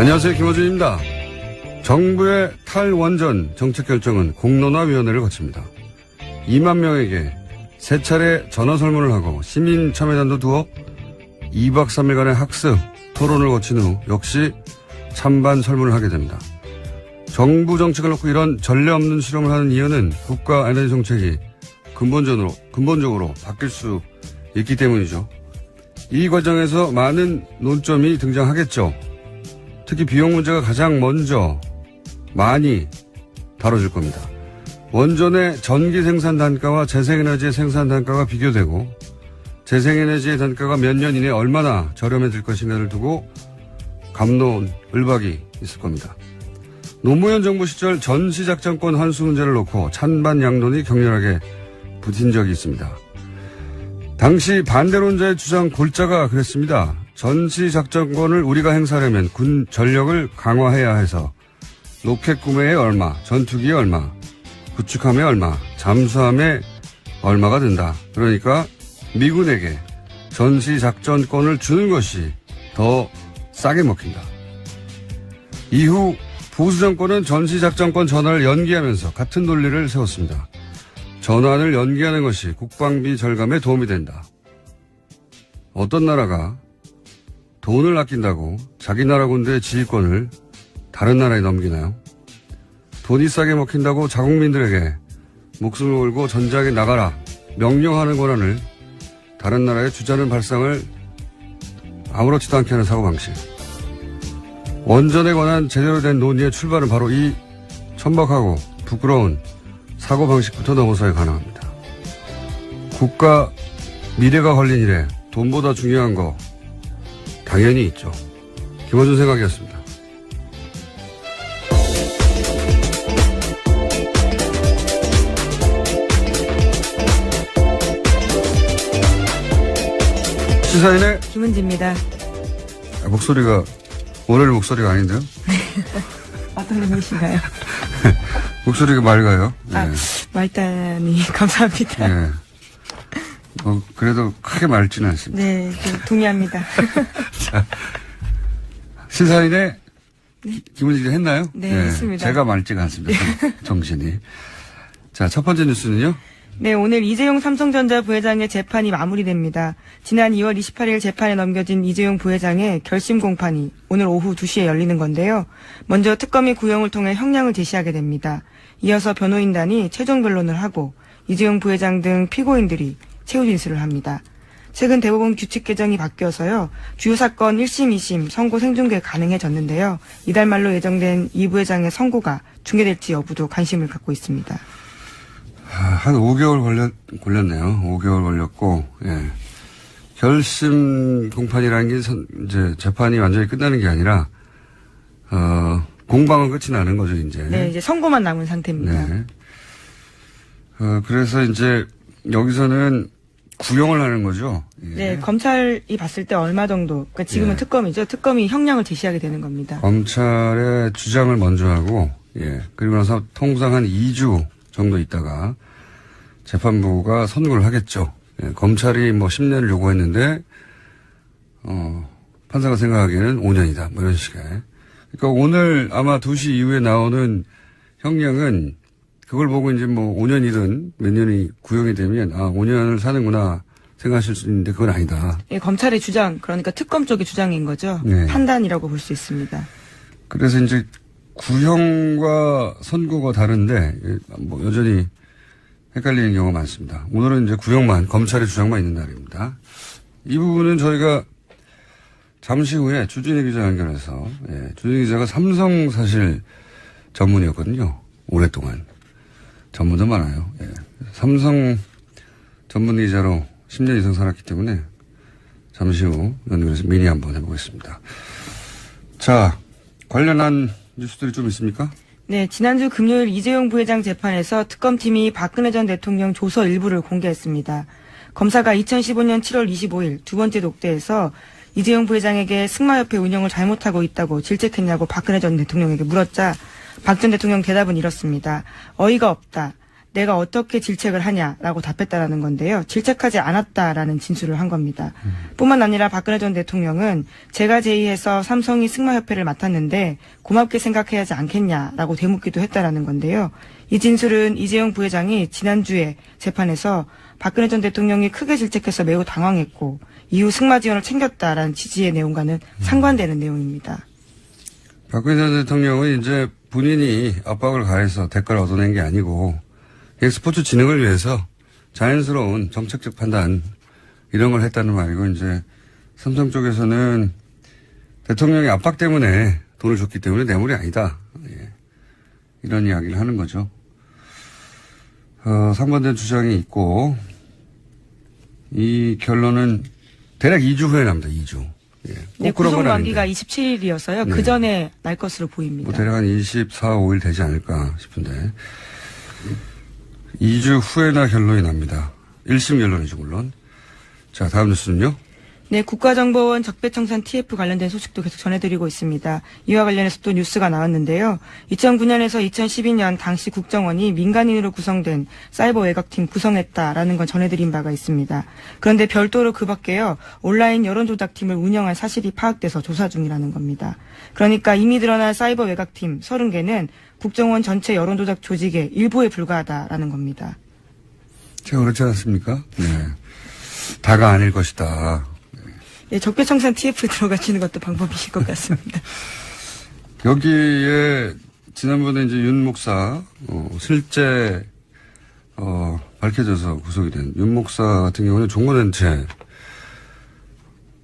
안녕하세요. 김어준입니다. 정부의 탈원전 정책 결정은 공론화위원회를 거칩니다. 2만 명에게 3차례 전화 설문을 하고 시민 참여단도 두어 2박 3일간의 학습, 토론을 거친 후 역시 찬반 설문을 하게 됩니다. 정부 정책을 놓고 이런 전례 없는 실험을 하는 이유는 국가 에너지 정책이 근본적으로 바뀔 수 있기 때문이죠. 이 과정에서 많은 논점이 등장하겠죠. 특히 비용 문제가 가장 먼저 많이 다뤄질 겁니다. 원전의 전기 생산 단가와 재생에너지의 생산 단가가 비교되고 재생에너지의 단가가 몇 년 이내에 얼마나 저렴해질 것인가를 두고 갑론을박이 있을 겁니다. 노무현 정부 시절 전시작전권 환수 문제를 놓고 찬반 양론이 격렬하게 붙은 적이 있습니다. 당시 반대론자의 주장 골자가 그랬습니다. 전시작전권을 우리가 행사하려면 군 전력을 강화해야 해서 로켓 구매에 얼마, 전투기에 얼마, 구축함에 얼마, 잠수함에 얼마가 든다. 그러니까 미군에게 전시작전권을 주는 것이 더 싸게 먹힌다. 이후 보수정권은 전시작전권 전환을 연기하면서 같은 논리를 세웠습니다. 전환을 연기하는 것이 국방비 절감에 도움이 된다. 어떤 나라가 돈을 아낀다고 자기 나라 군대의 지휘권을 다른 나라에 넘기나요? 돈이 싸게 먹힌다고 자국민들에게 목숨을 걸고 전장에 나가라 명령하는 권한을 다른 나라에 주자는 발상을 아무렇지도 않게 하는 사고방식. 원전에 관한 제대로 된 논의의 출발은 바로 이 천박하고 부끄러운 사고방식부터 넘어서야 가능합니다. 국가 미래가 걸린 일에 돈보다 중요한 거 당연히 있죠. 김어준 생각이었습니다. 시사인의 김은지입니다. 목소리가 오늘 목소리가 아닌데요? 어떤 의미신가요? 목소리가 맑아요. 아, 말단이 감사합니다. 네. 그래도 크게 맑지는 않습니다. 네, 동의합니다. 자, 시사인의 김은지 기자 했나요? 네, 했습니다. 제가 맑지가 않습니다. 정신이. 자, 첫 번째 뉴스는요? 네, 오늘 이재용 삼성전자 부회장의 재판이 마무리됩니다. 지난 2월 28일 재판에 넘겨진 이재용 부회장의 결심 공판이 오늘 오후 2시에 열리는 건데요. 먼저 특검이 구형을 통해 형량을 제시하게 됩니다. 이어서 변호인단이 최종 변론을 하고 이재용 부회장 등 피고인들이 최후 진술을 합니다. 최근 대법원 규칙 개정이 바뀌어서요. 주요 사건 1심, 2심 선고 생중계 가능해졌는데요. 이달 말로 예정된 이 부회장의 선고가 중계될지 여부도 관심을 갖고 있습니다. 한 5개월 걸렸네요. 5개월 걸렸고, 예. 결심 공판이라는 게 이제 재판이 완전히 끝나는 게 아니라, 공방은 끝이 나는 거죠, 이제. 네, 이제 선고만 남은 상태입니다. 네. 그래서 이제 여기서는 구형을 하는 거죠. 예. 네, 검찰이 봤을 때 얼마 정도, 그러니까 지금은 예. 특검이죠. 특검이 형량을 제시하게 되는 겁니다. 검찰의 주장을 먼저 하고, 예. 그리고 나서 통상 한 2주 정도 있다가 재판부가 선고를 하겠죠. 예. 검찰이 뭐 10년을 요구했는데, 판사가 생각하기에는 5년이다. 뭐 이런 식의. 그러니까 오늘 아마 2시 이후에 나오는 형량은 그걸 보고 이제 뭐 5년이든 몇 년이 구형이 되면 5년을 사는구나 생각하실 수 있는데 그건 아니다. 예, 검찰의 주장, 그러니까 특검 쪽의 주장인 거죠. 네. 판단이라고 볼 수 있습니다. 그래서 이제 구형과 선고가 다른데 뭐 여전히 헷갈리는 경우가 많습니다. 오늘은 이제 구형만, 검찰의 주장만 있는 날입니다. 이 부분은 저희가 잠시 후에 주진희 기자 연결해서, 예, 주진희 기자가 삼성 사실 전문이었거든요. 오랫동안. 전문도 많아요. 예. 삼성 전문 기자로 10년 이상 살았기 때문에 잠시 후 연결해서 미니 한번 해보겠습니다. 자, 관련한 뉴스들이 좀 있습니까? 네, 지난주 금요일 이재용 부회장 재판에서 특검팀이 박근혜 전 대통령 조서 일부를 공개했습니다. 검사가 2015년 7월 25일 두 번째 독대에서 이재용 부회장에게 승마협회 운영을 잘못하고 있다고 질책했냐고 박근혜 전 대통령에게 물었자 박 전 대통령 대답은 이렇습니다. 어이가 없다. 내가 어떻게 질책을 하냐라고 답했다라는 건데요. 질책하지 않았다라는 진술을 한 겁니다. 뿐만 아니라 박근혜 전 대통령은 제가 제의해서 삼성이 승마협회를 맡았는데 고맙게 생각해야 하지 않겠냐라고 되묻기도 했다라는 건데요. 이 진술은 이재용 부회장이 지난주에 재판에서 박근혜 전 대통령이 크게 질책해서 매우 당황했고 이후 승마 지원을 챙겼다라는 취지의 내용과는 상반되는 내용입니다. 박근혜 전 대통령은 이제 본인이 압박을 가해서 대가를 얻어낸 게 아니고 스포츠 진흥을 위해서 자연스러운 정책적 판단 이런 걸 했다는 말이고 이제 삼성 쪽에서는 대통령의 압박 때문에 돈을 줬기 때문에 뇌물이 아니다. 예. 이런 이야기를 하는 거죠. 상반된 주장이 있고 이 결론은 대략 2주 후에 납니다. 2주. 예. 네, 구속 만기가 27일이어서요. 그 전에 날 것으로 보입니다. 뭐 대략 한 24, 5일 되지 않을까 싶은데 2주 후에나 결론이 납니다. 1심 결론이죠 물론. 자, 다음 뉴스는요. 네, 국가정보원 적폐청산 TF 관련된 소식도 계속 전해드리고 있습니다. 이와 관련해서 또 뉴스가 나왔는데요. 2009년에서 2012년 당시 국정원이 민간인으로 구성된 사이버 외곽팀 구성했다라는 건 전해드린 바가 있습니다. 그런데 별도로 그 밖에요. 온라인 여론조작팀을 운영한 사실이 파악돼서 조사 중이라는 겁니다. 그러니까 이미 드러난 사이버 외곽팀 30개는 국정원 전체 여론조작 조직의 일부에 불과하다라는 겁니다. 제가 그렇지 않습니까? 네. 다가 아닐 것이다. 네, 적폐청산 TF 들어가시는 것도 방법이실 것 같습니다. 여기에 지난번에 이제 윤 목사 실제 밝혀져서 구속이 된 윤 목사 같은 경우는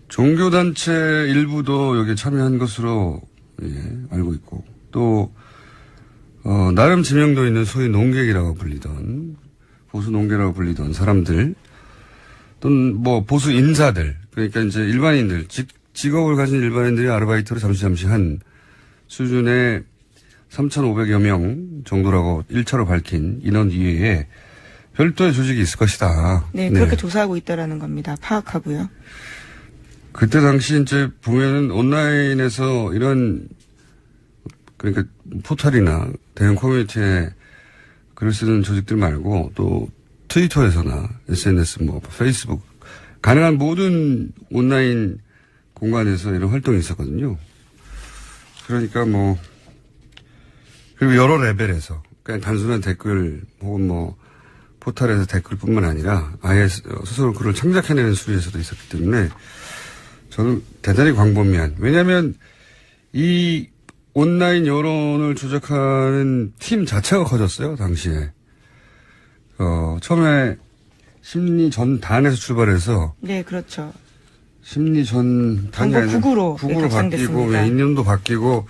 종교단체 일부도 여기에 참여한 것으로 알고 있고 또 나름 지명도 있는 소위 농객이라고 불리던 보수 농객이라고 불리던 사람들 또는 뭐 보수 인사들 그러니까 이제 일반인들 직업을 가진 일반인들이 아르바이트로 잠시 한 수준의 3,500여 명 정도라고 1차로 밝힌 인원 이외에 별도의 조직이 있을 것이다. 네, 그렇게 조사하고 있다라는 겁니다. 파악하고요. 그때 당시 이제 보면은 온라인에서 이런 그러니까 포털이나 대형 커뮤니티에 글을 쓰는 조직들 말고 또 트위터에서나 SNS 뭐 페이스북 가능한 모든 온라인 공간에서 이런 활동이 있었거든요. 그러니까 뭐 그리고 여러 레벨에서 그냥 단순한 댓글 혹은 뭐 포털에서 댓글뿐만 아니라 아예 스스로 글을 창작해내는 수리에서도 있었기 때문에 저는 대단히 광범위한 왜냐하면 이 온라인 여론을 조작하는 팀 자체가 커졌어요 당시에. 처음에 심리 전단에서 출발해서. 네, 그렇죠. 심리 전단이 아니라 국으로 바뀌고, 이념도 바뀌고,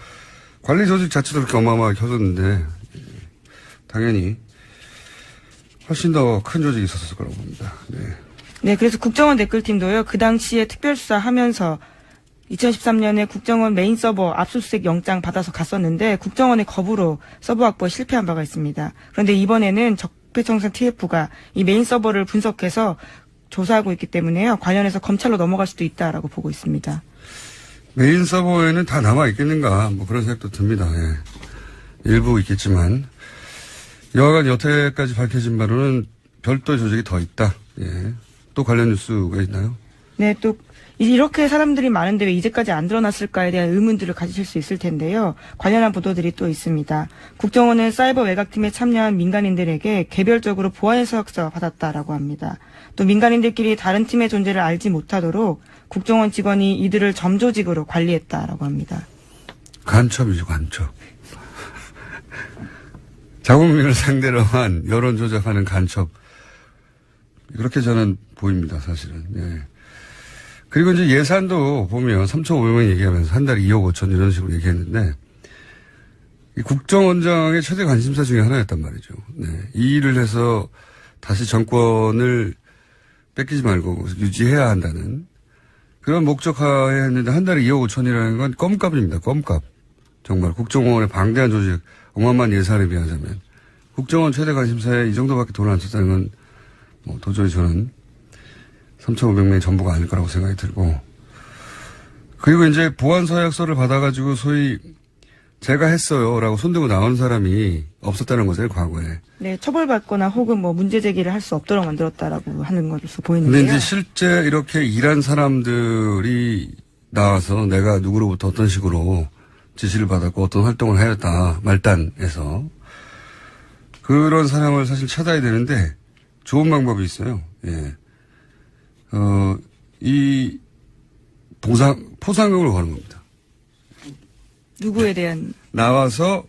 관리 조직 자체도 그렇게 어마어마하게 커졌는데, 당연히 훨씬 더 큰 조직이 있었을 거라고 봅니다. 네. 네, 그래서 국정원 댓글팀도요, 그 당시에 특별수사 하면서 2013년에 국정원 메인 서버 압수수색 영장 받아서 갔었는데, 국정원의 거부로 서버 확보에 실패한 바가 있습니다. 그런데 이번에는 적폐청산 TF가 이 메인 서버를 분석해서 조사하고 있기 때문에요. 관련해서 검찰로 넘어갈 수도 있다라고 보고 있습니다. 메인 서버에는 다 남아있겠는가 뭐 그런 생각도 듭니다. 예. 일부 있겠지만 여하간 여태까지 밝혀진 바로는 별도의 조직이 더 있다. 예. 또 관련 뉴스가 있나요? 네, 또 이렇게 사람들이 많은데 왜 이제까지 안 드러났을까에 대한 의문들을 가지실 수 있을 텐데요. 관련한 보도들이 또 있습니다. 국정원은 사이버 외곽팀에 참여한 민간인들에게 개별적으로 보안 서약서 받았다라고 합니다. 또 민간인들끼리 다른 팀의 존재를 알지 못하도록 국정원 직원이 이들을 점조직으로 관리했다라고 합니다. 간첩이죠, 간첩. 자국민을 상대로 한 여론 조작하는 간첩. 그렇게 저는 보입니다, 사실은. 예. 그리고 이제 예산도 보면 3,500원 얘기하면서 한 달에 2억 5천 이런 식으로 얘기했는데 이 국정원장의 최대 관심사 중에 하나였단 말이죠. 네. 이 일을 해서 다시 정권을 뺏기지 말고 유지해야 한다는 그런 목적하에 했는데 한 달에 2억 5천이라는 건 껌값입니다. 껌값. 정말 국정원의 방대한 조직 어마어마한 예산에 비하자면 국정원 최대 관심사에 이 정도밖에 돈을 안 썼다는 건 뭐 도저히 저는 3,500명이 전부가 아닐 거라고 생각이 들고. 그리고 이제 보안 서약서를 받아가지고 소위 제가 했어요라고 손들고 나온 사람이 없었다는 거죠, 과거에. 네, 처벌받거나 혹은 뭐 문제 제기를 할 수 없도록 만들었다라고 하는 것으로 근데 보이는데요. 이제 실제 이렇게 일한 사람들이 나와서 내가 누구로부터 어떤 식으로 지시를 받았고 어떤 활동을 하였다 말단에서 그런 사람을 사실 찾아야 되는데 좋은 방법이 있어요. 예. 이 포상금을 거는 겁니다. 누구에 대한 나와서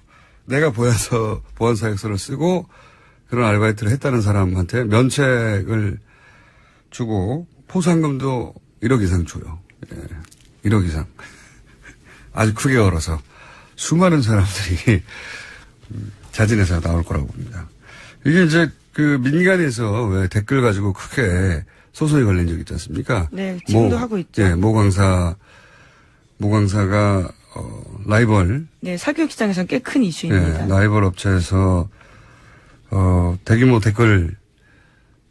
내가 보안사역서를 쓰고 그런 아르바이트를 했다는 사람한테 면책을 주고 포상금도 1억 이상 줘요. 예. 1억 이상. 아주 크게 걸어서 수많은 사람들이 자진해서 나올 거라고 봅니다. 이게 이제 그 민간에서 왜 댓글 가지고 크게 소송이 걸린 적 있지 않습니까? 네, 지금도 하고 있죠. 예, 모강사가 라이벌. 네, 사교육 시장에서는 꽤 큰 이슈입니다. 예, 라이벌 업체에서 대규모 댓글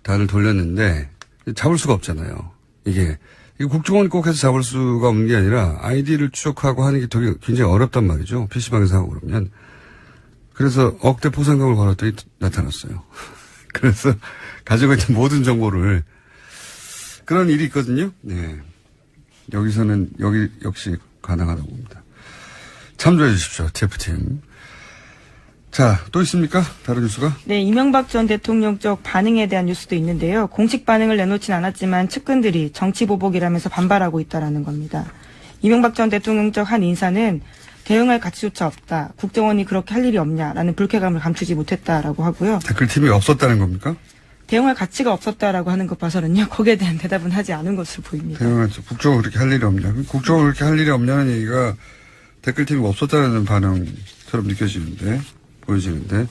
단을 돌렸는데 잡을 수가 없잖아요. 이게 국정원이 꼭 해서 잡을 수가 없는 게 아니라 아이디를 추적하고 하는 게 되게 굉장히 어렵단 말이죠. PC방에서 하고 그러면. 그래서 억대 포상금을 걸었더니 나타났어요. 그래서 가지고 있는 모든 정보를 그런 일이 있거든요. 네. 여기서는 여기 역시 가능하다고 봅니다. 참조해 주십시오. TF팀. 자, 또 있습니까? 다른 뉴스가? 네, 이명박 전 대통령 쪽 반응에 대한 뉴스도 있는데요. 공식 반응을 내놓진 않았지만 측근들이 정치 보복이라면서 반발하고 있다라는 겁니다. 이명박 전 대통령 쪽 한 인사는 대응할 가치조차 없다. 국정원이 그렇게 할 일이 없냐라는 불쾌감을 감추지 못했다라고 하고요. 댓글팀이 없었다는 겁니까? 대응할 가치가 없었다라고 하는 것 봐서는요. 거기에 대한 대답은 하지 않은 것으로 보입니다. 국정원 그렇게 할 일이 없냐. 국정원 그렇게 할 일이 없냐는 얘기가 댓글팀이 없었다는 반응처럼 느껴지는데, 보여지는데.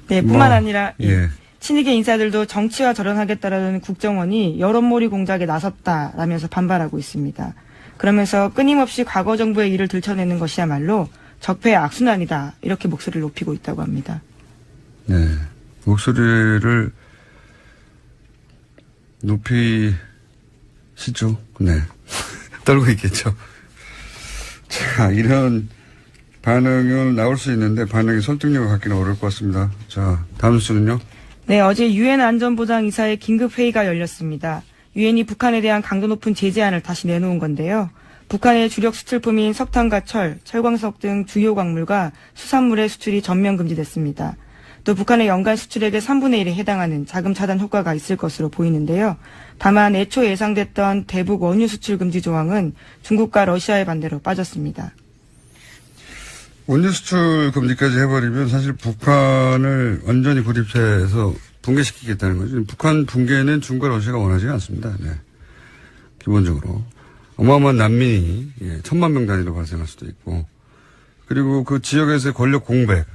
네, 뿐만 아니라 예. 친이계 인사들도 정치와 절연하겠다라는 국정원이 여론몰이 공작에 나섰다라면서 반발하고 있습니다. 그러면서 끊임없이 과거 정부의 일을 들춰내는 것이야말로 적폐의 악순환이다. 이렇게 목소리를 높이고 있다고 합니다. 네. 목소리를 높이시죠. 네. 떨고 있겠죠. 자, 이런 반응은 나올 수 있는데 반응이 설득력을 갖기는 어려울 것 같습니다. 자, 다음 뉴스는요. 네, 어제 유엔 안전보장이사의 긴급회의가 열렸습니다. 유엔이 북한에 대한 강도 높은 제재안을 다시 내놓은 건데요. 북한의 주력 수출품인 석탄과 철, 철광석 등 주요 광물과 수산물의 수출이 전면 금지됐습니다. 또 북한의 연간 수출액의 3분의 1에 해당하는 자금 차단 효과가 있을 것으로 보이는데요. 다만 애초 예상됐던 대북 원유 수출 금지 조항은 중국과 러시아의 반대로 빠졌습니다. 원유 수출 금지까지 해버리면 사실 북한을 완전히 고립해서 붕괴시키겠다는 거죠. 북한 붕괴는 중국과 러시아가 원하지 않습니다. 네. 기본적으로. 어마어마한 난민이 1,000만 명 단위로 발생할 수도 있고, 그리고 그 지역에서의 권력 공백,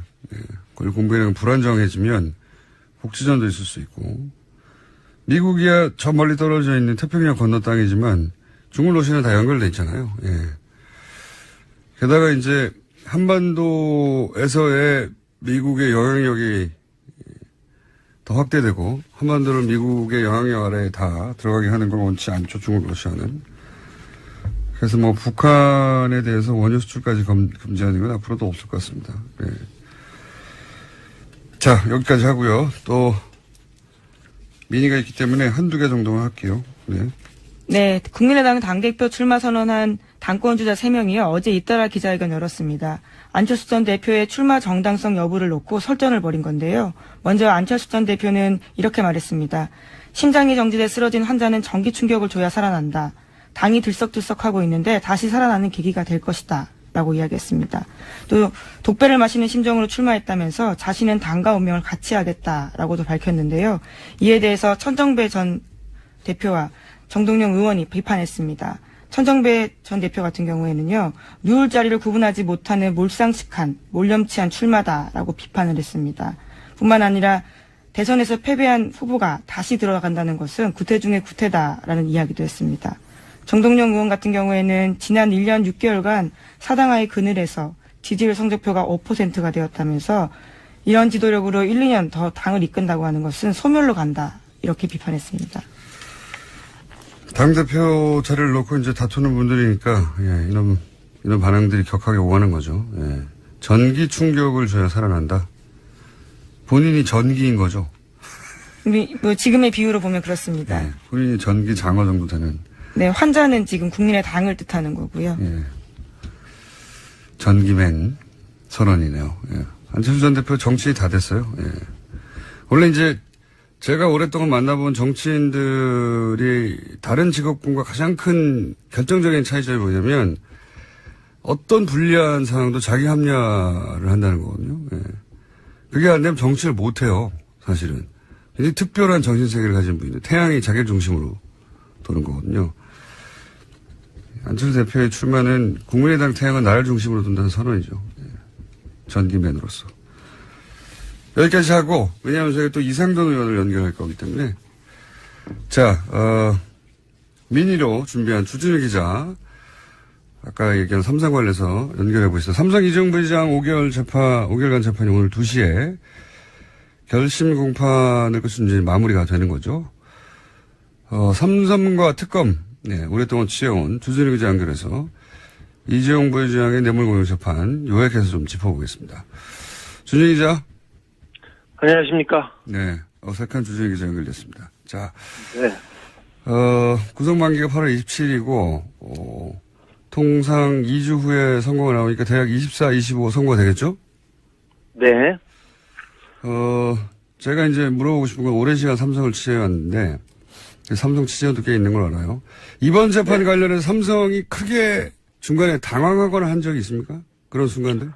권력 공백이랑 불안정해지면 복지전도 있을 수 있고, 미국이야 저 멀리 떨어져 있는 태평양 건너 땅이지만 중국 러시아는 다 연결돼 있잖아요. 예. 게다가 이제 한반도에서의 미국의 영향력이 더 확대되고 한반도를 미국의 영향력 아래에 다 들어가게 하는 걸 원치 않죠. 중국 러시아는. 그래서 뭐 북한에 대해서 원유 수출까지 금지하는 건 앞으로도 없을 것 같습니다. 네. 자, 여기까지 하고요. 또 민의가 있기 때문에 한두 개 정도만 할게요. 네. 네, 국민의당 당대표 출마 선언한 당권주자 3명이요. 어제 잇따라 기자회견 열었습니다. 안철수 전 대표의 출마 정당성 여부를 놓고 설전을 벌인 건데요. 먼저 안철수 전 대표는 이렇게 말했습니다. 심장이 정지돼 쓰러진 환자는 전기 충격을 줘야 살아난다. 당이 들썩들썩하고 있는데 다시 살아나는 계기가 될 것이다. 라고 이야기했습니다. 또 독배를 마시는 심정으로 출마했다면서 자신은 당과 운명을 같이 하겠다라고도 밝혔는데요. 이에 대해서 천정배 전 대표와 정동영 의원이 비판했습니다. 천정배 전 대표 같은 경우에는요. 누울 자리를 구분하지 못하는 몰상식한 몰염치한 출마다라고 비판을 했습니다. 뿐만 아니라 대선에서 패배한 후보가 다시 들어간다는 것은 구태 중의 구태다라는 이야기도 했습니다. 정동영 의원 같은 경우에는 지난 1년 6개월간 사당하의 그늘에서 지지율 성적표가 5%가 되었다면서 이런 지도력으로 1, 2년 더 당을 이끈다고 하는 것은 소멸로 간다. 이렇게 비판했습니다. 당대표 자리를 놓고 이제 다투는 분들이니까, 이놈 이런 반응들이 격하게 오가는 거죠. 예. 전기 충격을 줘야 살아난다. 본인이 전기인 거죠. 뭐 지금의 비유로 보면 그렇습니다. 예. 본인이 전기 장어 정도 되는. 네, 환자는 지금 국민의 당을 뜻하는 거고요. 예. 전기맨 선언이네요. 예. 안철수 전 대표 정치인이 다 됐어요. 예. 원래 이제 제가 오랫동안 만나본 정치인들이 다른 직업군과 가장 큰 결정적인 차이점이 뭐냐면 어떤 불리한 상황도 자기 합리화를 한다는 거거든요. 예. 그게 안 되면 정치를 못 해요. 사실은. 굉장히 특별한 정신세계를 가진 분인데 태양이 자기를 중심으로 도는 거거든요. 안철수 대표의 출마는 국민의당 태양은 나를 중심으로 둔다는 선언이죠. 예. 전기맨으로서. 여기까지 하고, 왜냐하면 저희가 또 이상돈 의원을 연결할 거기 때문에. 자, 민의로 준비한 주진우 기자. 아까 얘기한 삼성 관련해서 연결해 보겠습니다. 삼성 이재용 부회장 5개월간 재판이 오늘 2시에 결심 공판을 끝은 이제 마무리가 되는 거죠. 삼성과 특검, 네, 오랫동안 취해온 주진우 기자 연결해서 이재용 부회장의 뇌물공여 재판 요약해서 좀 짚어보겠습니다. 주진우 기자. 안녕하십니까. 네, 어색한 주진우 기자 연결됐습니다. 자, 네. 구속만기가 8월 27일이고, 통상 2주 후에 선고가 나오니까 대략 24, 25 선고가 되겠죠? 네. 제가 이제 물어보고 싶은 건 오랜 시간 삼성을 취재해왔는데, 삼성 취재원도 꽤 있는 걸 알아요. 이번 재판 관련해서 삼성이 크게 중간에 당황하거나 한 적이 있습니까? 그런 순간들?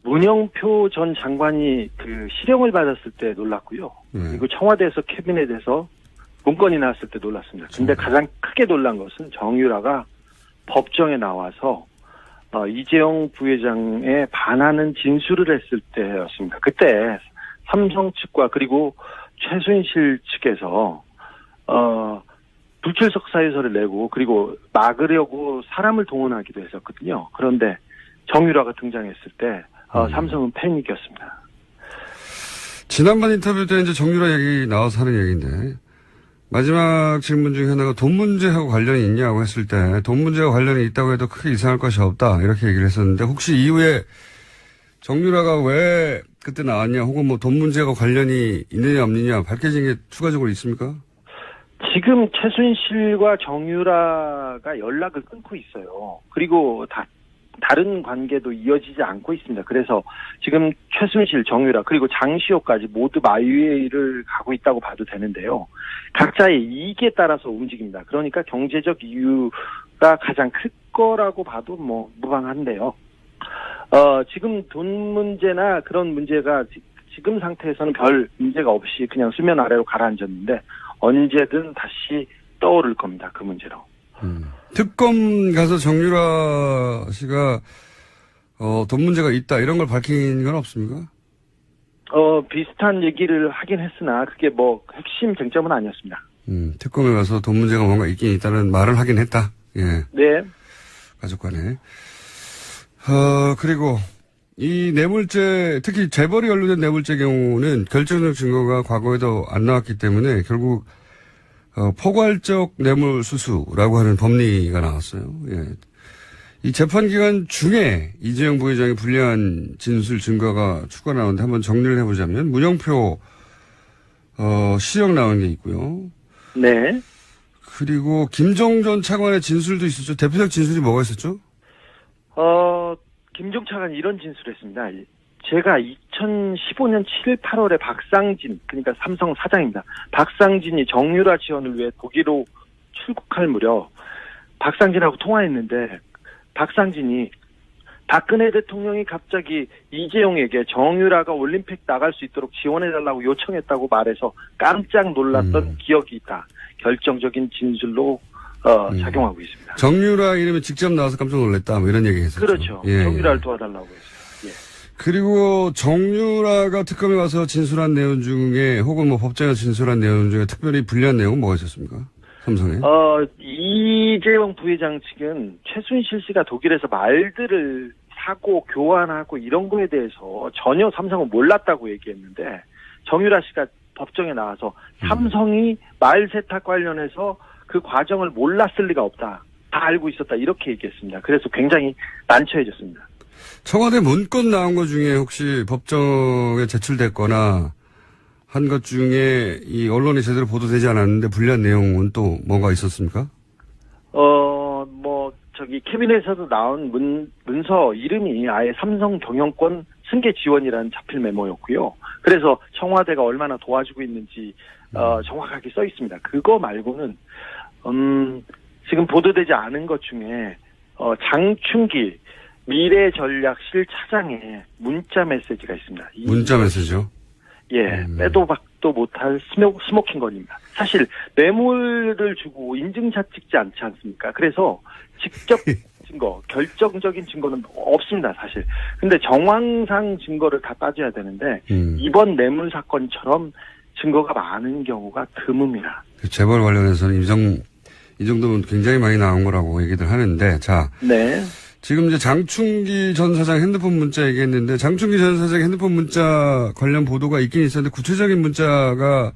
문영표 전 장관이 그 실형을 받았을 때 놀랐고요. 그리고 청와대에서 캐비넷에서 문건이 나왔을 때 놀랐습니다. 근데 가장 크게 놀란 것은 정유라가 법정에 나와서 이재용 부회장에 반하는 진술을 했을 때였습니다. 그때 삼성 측과 그리고 최순실 측에서 불출석 사유서를 내고 그리고 막으려고 사람을 동원하기도 했었거든요. 그런데 정유라가 등장했을 때 삼성은 패닉이었습니다. 지난번 인터뷰 때 이제 정유라 얘기 나와서 하는 얘기인데 마지막 질문 중에 하나가 돈 문제하고 관련이 있냐고 했을 때 돈 문제와 관련이 있다고 해도 크게 이상할 것이 없다 이렇게 얘기를 했었는데 혹시 이후에 정유라가 왜 그때 나왔냐 혹은 뭐 돈 문제와 관련이 있느냐 없느냐 밝혀진 게 추가적으로 있습니까? 지금 최순실과 정유라가 연락을 끊고 있어요. 그리고 다른 관계도 이어지지 않고 있습니다. 그래서 지금 최순실, 정유라 그리고 장시호까지 모두 마위를 가고 있다고 봐도 되는데요. 각자의 이익에 따라서 움직입니다. 그러니까 경제적 이유가 가장 클 거라고 봐도 뭐 무방한데요. 지금 돈 문제나 그런 문제가 지금 상태에서는 별 문제가 없이 그냥 수면 아래로 가라앉았는데 언제든 다시 떠오를 겁니다. 그 문제로. 특검 가서 정유라 씨가 돈 문제가 있다 이런 걸 밝힌 건 없습니까? 비슷한 얘기를 하긴 했으나 그게 뭐 핵심 쟁점은 아니었습니다. 특검에 가서 돈 문제가 뭔가 있긴 있다는 말을 하긴 했다. 예. 네. 가족 간에. 그리고 이 뇌물죄 특히 재벌이 연루된 뇌물죄 경우는 결정적 증거가 과거에도 안 나왔기 때문에 결국 포괄적 뇌물 수수라고 하는 법리가 나왔어요. 예. 이 재판 기간 중에 이재용 부회장의 불리한 진술 증거가 추가 나오는데 한번 정리를 해보자면 문영표 시형 나온 게 있고요. 네. 그리고 김종전 차관의 진술도 있었죠. 대표적 진술이 뭐가 있었죠? 김종 차관이 이런 진술을 했습니다. 제가 2015년 7월 8월에 박상진, 그러니까 삼성 사장입니다. 박상진이 정유라 지원을 위해 독일로 출국할 무렵 박상진하고 통화했는데 박상진이 박근혜 대통령이 갑자기 이재용에게 정유라가 올림픽 나갈 수 있도록 지원해달라고 요청했다고 말해서 깜짝 놀랐던 기억이 있다. 결정적인 진술로 작용하고 있습니다. 정유라 이름이 직접 나와서 깜짝 놀랐다. 뭐 이런 얘기 했었죠. 그렇죠. 예, 정유라를 도와달라고 했어요. 예. 그리고 정유라가 특검에 와서 진술한 내용 중에 혹은 뭐 법정에서 진술한 내용 중에 특별히 불리한 내용은 뭐가 있었습니까? 삼성에? 이재용 부회장 측은 최순실 씨가 독일에서 말들을 사고 교환하고 이런 거에 대해서 전혀 삼성은 몰랐다고 얘기했는데 정유라 씨가 법정에 나와서 삼성이 말 세탁 관련해서 그 과정을 몰랐을 리가 없다. 다 알고 있었다 이렇게 얘기했습니다. 그래서 굉장히 난처해졌습니다. 청와대 문건 나온 것 중에 혹시 법정에 제출됐거나 한 것 중에 이 언론에 제대로 보도되지 않았는데 불리한 내용은 또 뭐가 있었습니까? 캐비넷에서 나온 문서 이름이 아예 삼성 경영권 승계 지원이라는 자필 메모였고요. 그래서 청와대가 얼마나 도와주고 있는지 정확하게 써 있습니다. 그거 말고는 지금 보도되지 않은 것 중에 장충기 미래전략실 차장의 문자 메시지가 있습니다. 문자 메시지요? 예, 빼도 박도 못할 스모킹건입니다. 사실 뇌물을 주고 인증샷 찍지 않지 않습니까? 그래서 직접 증거, 결정적인 증거는 없습니다, 사실. 근데 정황상 증거를 다 따져야 되는데 이번 뇌물 사건처럼 증거가 많은 경우가 드뭅니다. 재벌 관련해서는 이 정도면 굉장히 많이 나온 거라고 얘기들 하는데, 자. 네. 지금 이제 장충기 전 사장 핸드폰 문자 얘기했는데, 장충기 전 사장 핸드폰 문자 관련 보도가 있긴 있었는데, 구체적인 문자가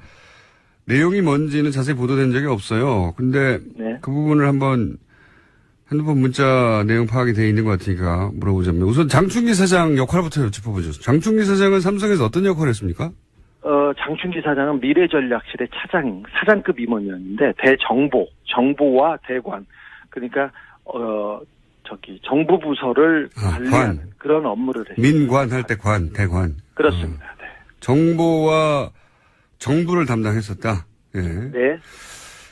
내용이 뭔지는 자세히 보도된 적이 없어요. 근데 네. 그 부분을 한번 핸드폰 문자 내용 파악이 돼 있는 것 같으니까 물어보자면, 우선 장충기 사장 역할부터 짚어보죠. 장충기 사장은 삼성에서 어떤 역할을 했습니까? 장충기 사장은 미래전략실의 사장급 임원이었는데, 정보와 대관, 그러니까, 정부 부서를 관리하는 그런 업무를 했습니다. 민관 할 때 대관. 그렇습니다. 네. 정보와 정부를 담당했었다. 예. 네.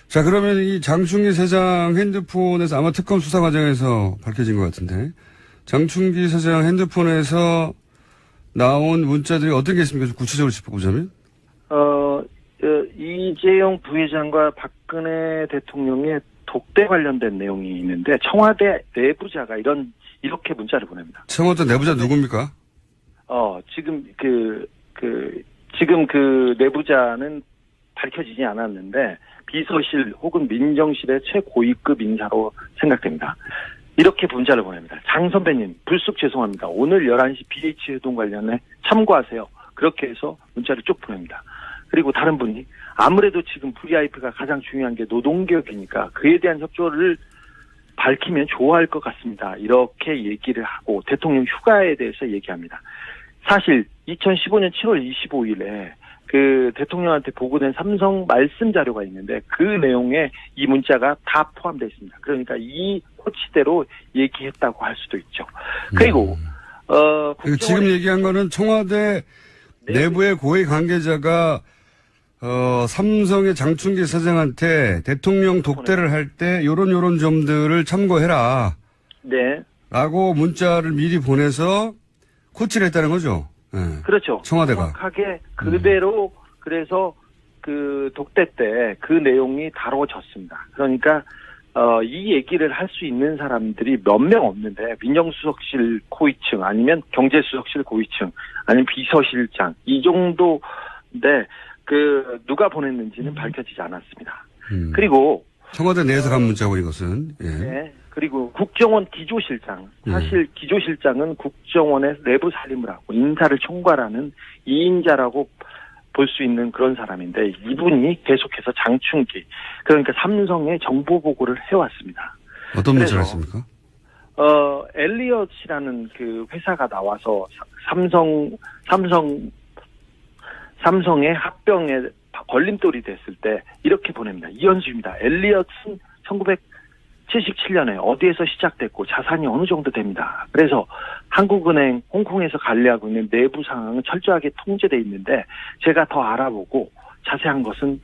자, 그러면 이 장충기 사장 핸드폰에서 아마 특검 수사 과정에서 밝혀진 것 같은데, 장충기 사장 핸드폰에서 나온 문자들이 어떤 게 있습니까? 좀 구체적으로 짚어보자면? 이재용 부회장과 박근혜 대통령의 독대 관련된 내용이 있는데, 청와대 내부자가 이렇게 문자를 보냅니다. 청와대 내부자 누굽니까? 지금 지금 그 내부자는 밝혀지지 않았는데, 비서실 혹은 민정실의 최고위급 인사로 생각됩니다. 이렇게 문자를 보냅니다. 장 선배님, 불쑥 죄송합니다. 오늘 11시 BH 회동 관련해 참고하세요. 그렇게 해서 문자를 쭉 보냅니다. 그리고 다른 분이 아무래도 지금 VIP가 가장 중요한 게 노동개혁이니까 그에 대한 협조를 밝히면 좋아할 것 같습니다. 이렇게 얘기를 하고 대통령 휴가에 대해서 얘기합니다. 사실 2015년 7월 25일에 그 대통령한테 보고된 삼성 말씀 자료가 있는데 그 내용에 이 문자가 다 포함되어 있습니다. 그러니까 이 코치대로 얘기했다고 할 수도 있죠. 그리고 지금 얘기한 거는 청와대 내부의 고위 관계자가 삼성의 장충기 사장한테 대통령 독대를 할 때 요런 점들을 참고해라. 네. 라고 문자를 미리 보내서 코치를 했다는 거죠. 네. 그렇죠. 청와대가. 정확하게 그대로 그래서 그 독대 때 그 내용이 다뤄졌습니다. 그러니까 이 얘기를 할 수 있는 사람들이 몇 명 없는데 민정수석실 고위층 아니면 경제수석실 고위층 아니면 비서실장 이 정도인데 그 누가 보냈는지는 밝혀지지 않았습니다. 그리고 청와대 내에서 간 문자고 이것은. 예. 네. 그리고 국정원 기조실장 사실 기조실장은 국정원의 내부 살림을 하고 인사를 총괄하는 2인자라고 볼 수 있는 그런 사람인데 이분이 계속해서 장충기 그러니까 삼성의 정보 보고를 해왔습니다. 어떤 문자를 했습니까? 엘리엇이라는 그 회사가 나와서 삼성의 합병에 걸림돌이 됐을 때 이렇게 보냅니다. 이현수입니다. 엘리엇은 1977년에 어디에서 시작됐고 자산이 어느 정도 됩니다. 그래서 한국은행 홍콩에서 관리하고 있는 내부 상황은 철저하게 통제돼 있는데 제가 더 알아보고 자세한 것은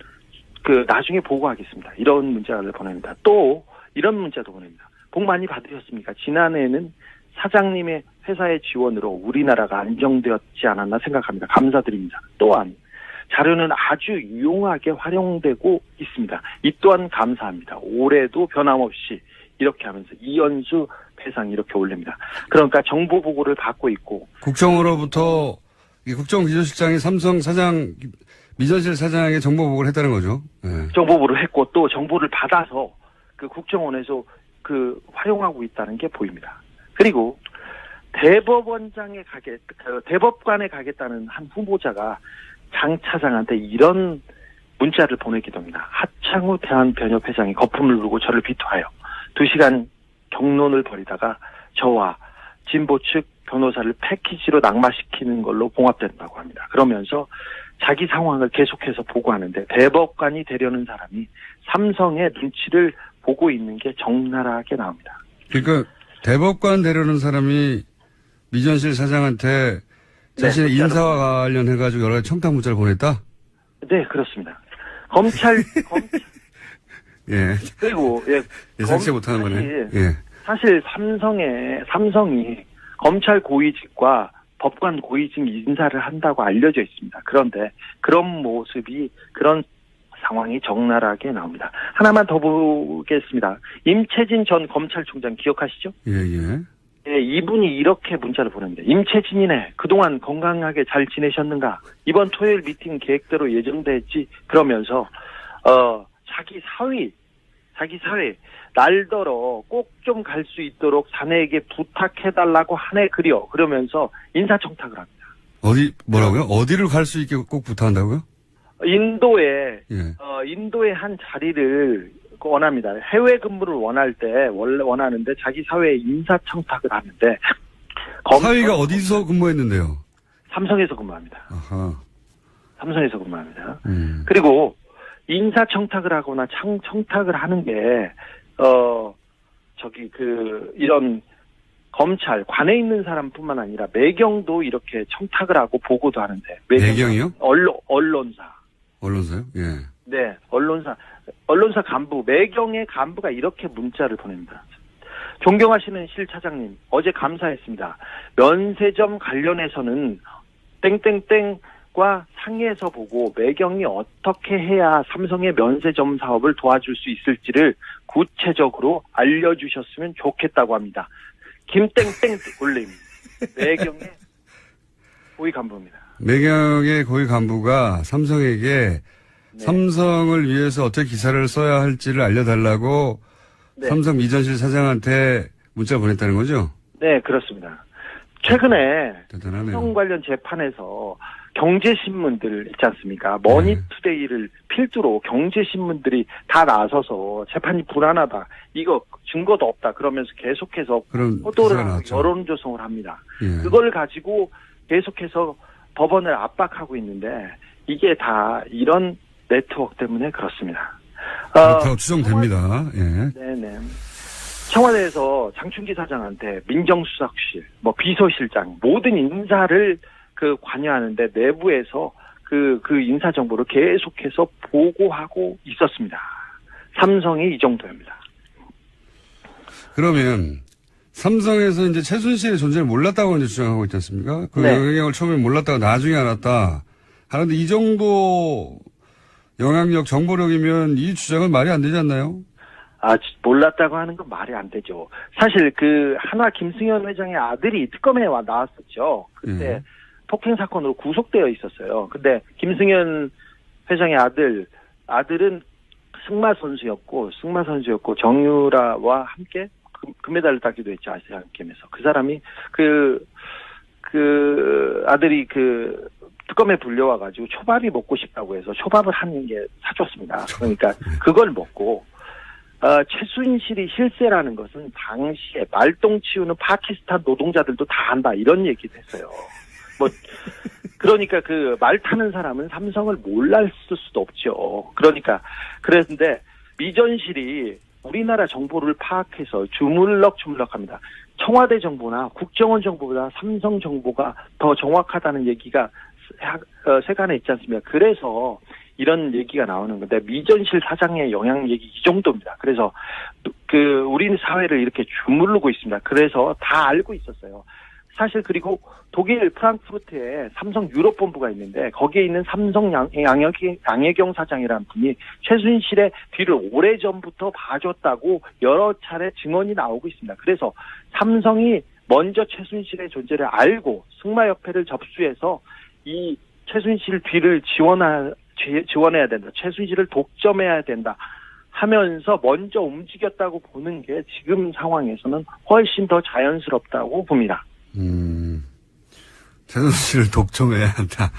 그 나중에 보고하겠습니다. 이런 문자를 보냅니다. 또 이런 문자도 보냅니다. 복 많이 받으셨습니까? 지난해에는 사장님의 회사의 지원으로 우리나라가 안정되었지 않았나 생각합니다. 감사드립니다. 또한 자료는 아주 유용하게 활용되고 있습니다. 이 또한 감사합니다. 올해도 변함없이 이렇게 하면서 이현수 배상 이렇게 올립니다. 그러니까 정보 보고를 받고 있고 국정으로부터 이 국정기조실장이 삼성 사장 미전실 사장에게 정보 보고를 했다는 거죠. 네. 정보 보고를 했고 또 정보를 받아서 그 국정원에서 그 활용하고 있다는 게 보입니다. 그리고 대법관에 가겠다는 한 후보자가 장 차장한테 이런 문자를 보내기도 합니다. 하창우 대한변협회장이 거품을 누르고 저를 비토하여 2시간 경론을 벌이다가 저와 진보 측 변호사를 패키지로 낙마시키는 걸로 봉합된다고 합니다. 그러면서 자기 상황을 계속해서 보고하는데 대법관이 되려는 사람이 삼성의 눈치를 보고 있는 게 적나라하게 나옵니다. 그러니까 대법관 되려는 사람이 미전실 사장한테 자신의 인사와 관련해가지고 여러 가지 청탁 문자를 보냈다? 네, 그렇습니다. 검찰 예. 그리고 예상치 못하는 거네. 예. 사실 삼성이 검찰 고위직과 법관 고위직 인사를 한다고 알려져 있습니다. 그런데 그런 모습이 그런 상황이 적나라하게 나옵니다. 하나만 더 보겠습니다. 임채진 전 검찰총장 기억하시죠? 예. 예, 이분이 이렇게 문자를 보냅니다. 임채진이네. 그동안 건강하게 잘 지내셨는가? 이번 토요일 미팅 계획대로 예정돼 있지? 그러면서 자기 사위 날더러 꼭 좀 갈 수 있도록 자네에게 부탁해달라고 하네 그려. 그러면서 인사청탁을 합니다. 뭐라고요? 어디를 갈 수 있게 꼭 부탁한다고요? 인도에 예. 인도의 한 자리를 원합니다. 해외 근무를 원래 원하는데 자기 사회에 인사청탁을 하는데 사위가 어디서 근무했는데요? 삼성에서 근무합니다. 아하. 삼성에서 근무합니다. 그리고 인사청탁을 하거나 청탁을 하는 게 이런 검찰 관에 있는 사람뿐만 아니라 매경도 이렇게 청탁을 하고 보고도 하는데 매경이요? 언론사요? 예. 네, 언론사 간부 매경의 간부가 이렇게 문자를 보냅니다. 존경하시는 실 차장님, 어제 감사했습니다. 면세점 관련해서는 땡땡땡과 상의해서 보고 매경이 어떻게 해야 삼성의 면세점 사업을 도와줄 수 있을지를 구체적으로 알려주셨으면 좋겠다고 합니다. 김땡땡 올림. 매경의 고위 간부입니다. 매경의 고위 간부가 삼성에게 네. 삼성을 위해서 어떻게 기사를 써야 할지를 알려달라고 네. 삼성 미전실 사장한테 문자를 보냈다는 거죠? 네, 그렇습니다. 최근에 대단하네요. 삼성 관련 재판에서 경제신문들 있지 않습니까? 머니투데이를 필두로 경제신문들이 다 나서서 재판이 불안하다. 이거 증거도 없다. 그러면서 계속해서 호도를 하고 여론 조성을 합니다. 예. 그걸 가지고 계속해서 법원을 압박하고 있는데 이게 다 이런 네트워크 때문에 그렇습니다. 그렇다고 추정됩니다. 예. 네네. 청와대에서 장충기 사장한테 민정수석실, 비서실장 모든 인사를 관여하는데 내부에서 그 인사 정보를 계속해서 보고하고 있었습니다. 삼성이 이 정도입니다. 그러면 삼성에서 이제 최순실의 존재를 몰랐다고 이제 주장하고 있지 않습니까? 그 네. 영향을 처음에 몰랐다가 나중에 알았다. 하는데 이 정도 영향력, 정보력이면 이 주장은 말이 안 되지 않나요? 몰랐다고 하는 건 말이 안 되죠. 사실 한화 김승현 회장의 아들이 특검에 나왔었죠. 그때 폭행 사건으로 구속되어 있었어요. 근데 김승현 회장의 아들은 승마 선수였고 정유라와 함께 금메달을 따기도 했죠. 아시안 게임에서. 그 사람이 아들이 특검에 불려와가지고 초밥이 먹고 싶다고 해서 초밥을 한 개 사줬습니다. 그러니까 그걸 먹고 최순실이 실세라는 것은 당시에 말똥 치우는 파키스탄 노동자들도 다 한다 이런 얘기도 했어요. 그러니까 말 타는 사람은 삼성을 몰랐을 수도 없죠. 그랬는데 미전실이 우리나라 정보를 파악해서 주물럭주물럭합니다. 청와대 정보나 국정원 정보보다 삼성 정보가 더 정확하다는 얘기가 세간에 있지 않습니까? 그래서 이런 얘기가 나오는 건데 미전실 사장의 영향 얘기 이 정도입니다. 그래서 우리 사회를 이렇게 주무르고 있습니다. 그래서 다 알고 있었어요. 사실 그리고 독일 프랑크푸르트에 삼성 유럽 본부가 있는데 거기에 있는 삼성 양혜경 사장이라는 분이 최순실의 뒤를 오래전부터 봐줬다고 여러 차례 증언이 나오고 있습니다. 그래서 삼성이 먼저 최순실의 존재를 알고 승마협회를 접수해서 이 최순실 뒤를 지원해야 된다. 최순실을 독점해야 된다. 하면서 먼저 움직였다고 보는 게 지금 상황에서는 훨씬 더 자연스럽다고 봅니다. 최순실을 독점해야 한다.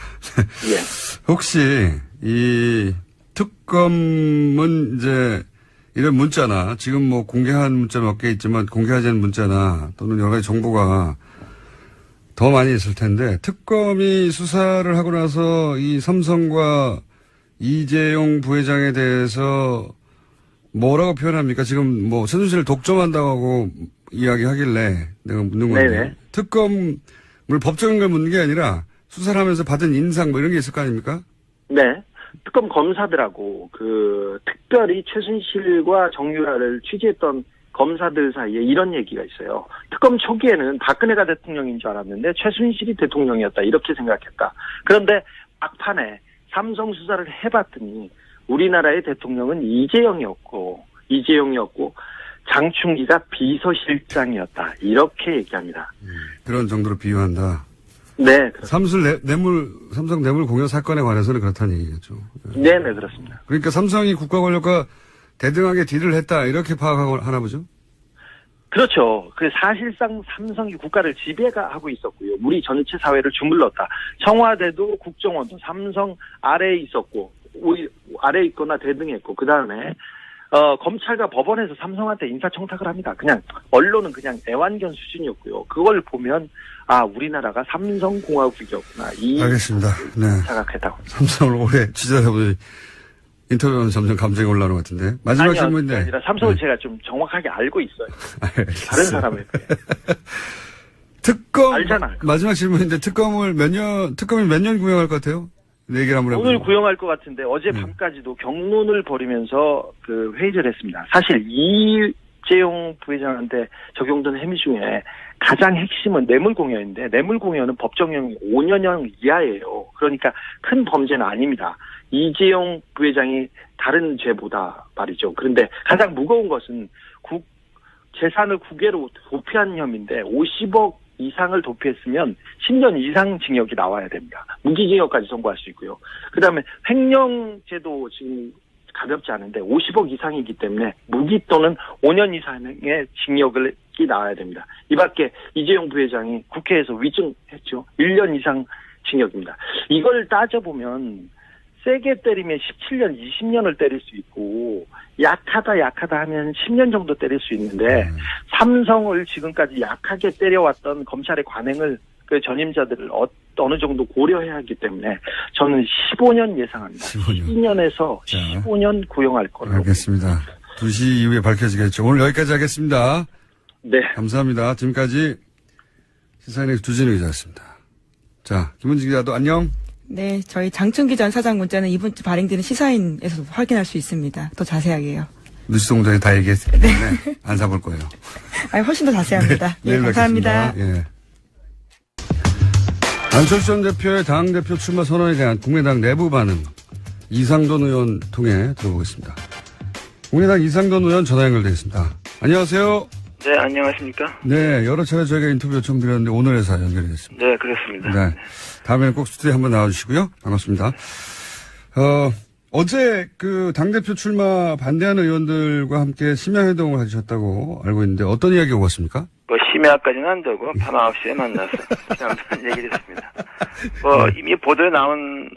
예. 혹시 이 특검은 이제 이런 문자나 지금 뭐 공개한 문자 몇 개 있지만 공개하지 않은 문자나 또는 여러 가지 정보가 더 많이 있을 텐데 특검이 수사를 하고 나서 이 삼성과 이재용 부회장에 대해서 뭐라고 표현합니까? 지금 뭐 최순실을 독점한다고 하고 이야기하길래 내가 묻는 건데 네네. 특검을 법적인 걸 묻는 게 아니라 수사를 하면서 받은 인상 뭐 이런 게 있을 거 아닙니까? 네. 특검 검사들하고 특별히 최순실과 정유라를 취재했던 검사들 사이에 이런 얘기가 있어요. 특검 초기에는 박근혜가 대통령인 줄 알았는데 최순실이 대통령이었다 이렇게 생각했다. 그런데 막판에 삼성 수사를 해봤더니 우리나라의 대통령은 이재용이었고 장충기가 비서실장이었다 이렇게 얘기합니다. 그런 정도로 비유한다. 네, 그렇습니다. 삼성 뇌물 공여 사건에 관해서는 그렇다는 얘기겠죠. 네, 그렇습니다. 그러니까 삼성이 국가 권력과 대등하게 딜을 했다 이렇게 파악하고 하나 보죠? 그렇죠. 사실상 삼성이 국가를 지배하고 있었고요. 우리 전체 사회를 주물렀다. 청와대도 국정원도 삼성 아래에 있었고, 아래에 있거나 대등했고, 그 다음에 검찰과 법원에서 삼성한테 인사청탁을 합니다. 그냥 언론은 그냥 애완견 수준이었고요. 그걸 보면 우리나라가 삼성공화국이었구나. 알겠습니다. 네. 생각했다고. 삼성을 오래 취재하다 보니 인터뷰하면 점점 감정이 올라오는 것 같은데. 마지막 질문인데. 아니라 삼성을 네. 제가 좀 정확하게 알고 있어요. 알겠어요. 다른 사람에 비해. 특검. 알잖아요. 마지막 질문인데 특검이 몇 년 구형할 것 같아요? 네 얘기를 한번 해보죠. 오늘 구형할 것 같은데 어제 밤까지도 경론을 벌이면서 회의를 했습니다. 사실 이재용 부회장한테 적용된 혐의 중에 가장 핵심은 뇌물공여인데 뇌물공여는 법정형이 5년형 이하예요. 그러니까 큰 범죄는 아닙니다. 이재용 부회장이 다른 죄보다 말이죠. 그런데 가장 무거운 것은 재산을 국외로 도피한 혐의인데 50억 이상을 도피했으면 10년 이상 징역이 나와야 됩니다. 무기징역까지 선고할 수 있고요. 그다음에 횡령죄도 지금 가볍지 않은데 50억 이상이기 때문에 무기 또는 5년 이상의 징역이 나와야 됩니다. 이 밖에 이재용 부회장이 국회에서 위증했죠. 1년 이상 징역입니다. 이걸 따져보면 세게 때리면 17년, 20년을 때릴 수 있고 약하다 하면 10년 정도 때릴 수 있는데 삼성을 지금까지 약하게 때려왔던 검찰의 관행을 전임자들을 어느 정도 고려해야 하기 때문에 저는 15년 예상합니다. 12년에서 15년 구형할 거라고. 알겠습니다. 2시 이후에 밝혀지겠죠. 오늘 여기까지 하겠습니다. 네. 감사합니다. 지금까지 시사인의 주진우 기자였습니다. 자, 김은지 기자도 안녕. 네, 저희 장충기 전 사장 문자는 이번 주 발행되는 시사인에서 확인할 수 있습니다. 더 자세하게요. 뉴스 동전에 다 얘기했기 때문에 안 사볼 거예요. 훨씬 더 자세합니다. 네, 감사합니다. 예. 안철수 전 대표의 당대표 출마 선언에 대한 국민의당 내부 반응 이상돈 의원 통해 들어보겠습니다. 국민의당 이상돈 의원 전화 연결되어 있습니다. 안녕하세요. 네, 안녕하십니까? 네, 여러 차례 저희가 인터뷰 요청드렸는데 오늘에서 연결이 됐습니다. 네, 그렇습니다. 네. 다음에는 꼭 스튜디오에 한번 나와주시고요. 반갑습니다. 어제 당대표 출마 반대하는 의원들과 함께 심야회동을 하셨다고 알고 있는데 어떤 이야기 오고 왔습니까? 심야까지는 안 되고 밤 9시에 만나서 그런 얘기를 했습니다. 이미 보도에 나온